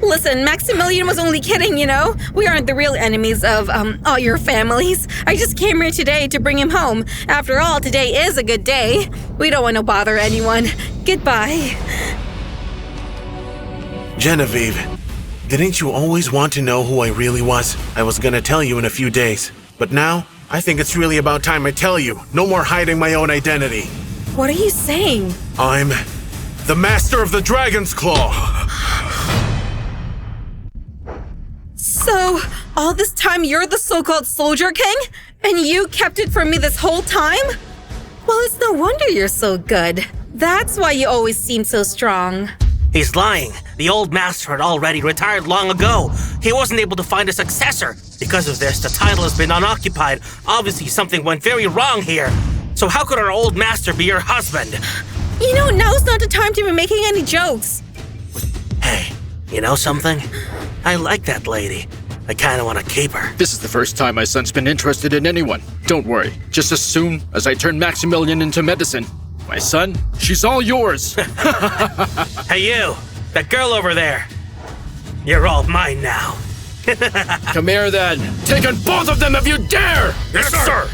Listen, Maximilian was only kidding, you know? We aren't the real enemies of, all your families. I just came here today to bring him home. After all, today is a good day. We don't want to bother anyone. Goodbye. Genevieve, didn't you always want to know who I really was? I was gonna tell you in a few days. But now, I think it's really about time I tell you. No more hiding my own identity. What are you saying? I'm the Master of the Dragon's Claw. So, all this time you're the so-called Soldier King? And you kept it from me this whole time? Well, it's no wonder you're so good. That's why you always seem so strong. He's lying. The old master had already retired long ago. He wasn't able to find a successor. Because of this, the title has been unoccupied. Obviously, something went very wrong here. So how could our old master be your husband? You know, now's not the time to be making any jokes. Hey, you know something? I like that lady. I kinda wanna keep her. This is the first time my son's been interested in anyone. Don't worry. Just as soon as I turn Maximilian into medicine, my son, she's all yours. Hey you, that girl over there. You're all mine now. Come here then. Take on both of them if you dare! Yes, sir!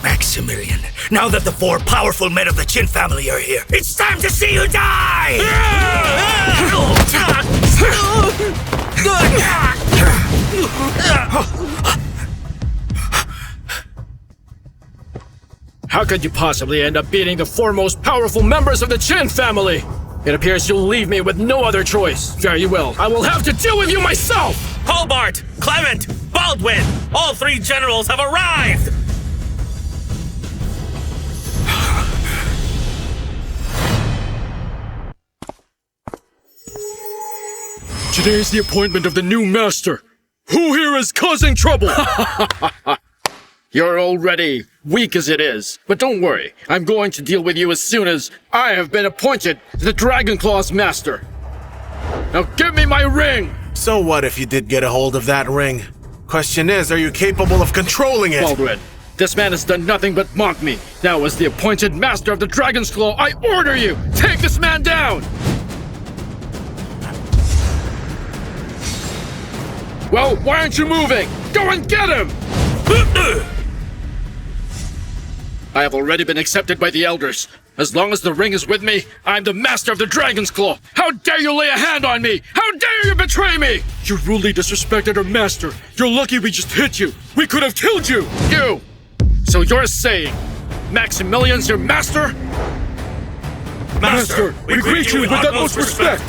Maximilian, now that the four powerful men of the Chin family are here, it's time to see you die! How could you possibly end up beating the four most powerful members of the Chin family? It appears you'll leave me with no other choice. Very well, I will have to deal with you myself! Hobart, Clement, Baldwin, all three generals have arrived! Today is the appointment of the new master. Who here is causing trouble? You're already weak as it is. But don't worry, I'm going to deal with you as soon as I have been appointed the Dragon Claw's master. Now give me my ring! So what if you did get a hold of that ring? Question is, are you capable of controlling it? Baldwin, this man has done nothing but mock me. Now as the appointed master of the Dragon's Claw, I order you, take this man down! Well, why aren't you moving? Go and get him! I have already been accepted by the elders. As long as the ring is with me, I'm the master of the Dragon's Claw. How dare you lay a hand on me? How dare you betray me? You rudely disrespected our master. You're lucky we just hit you. We could have killed you. You! So you're saying Maximilian's your master? Master, we greet you with utmost respect.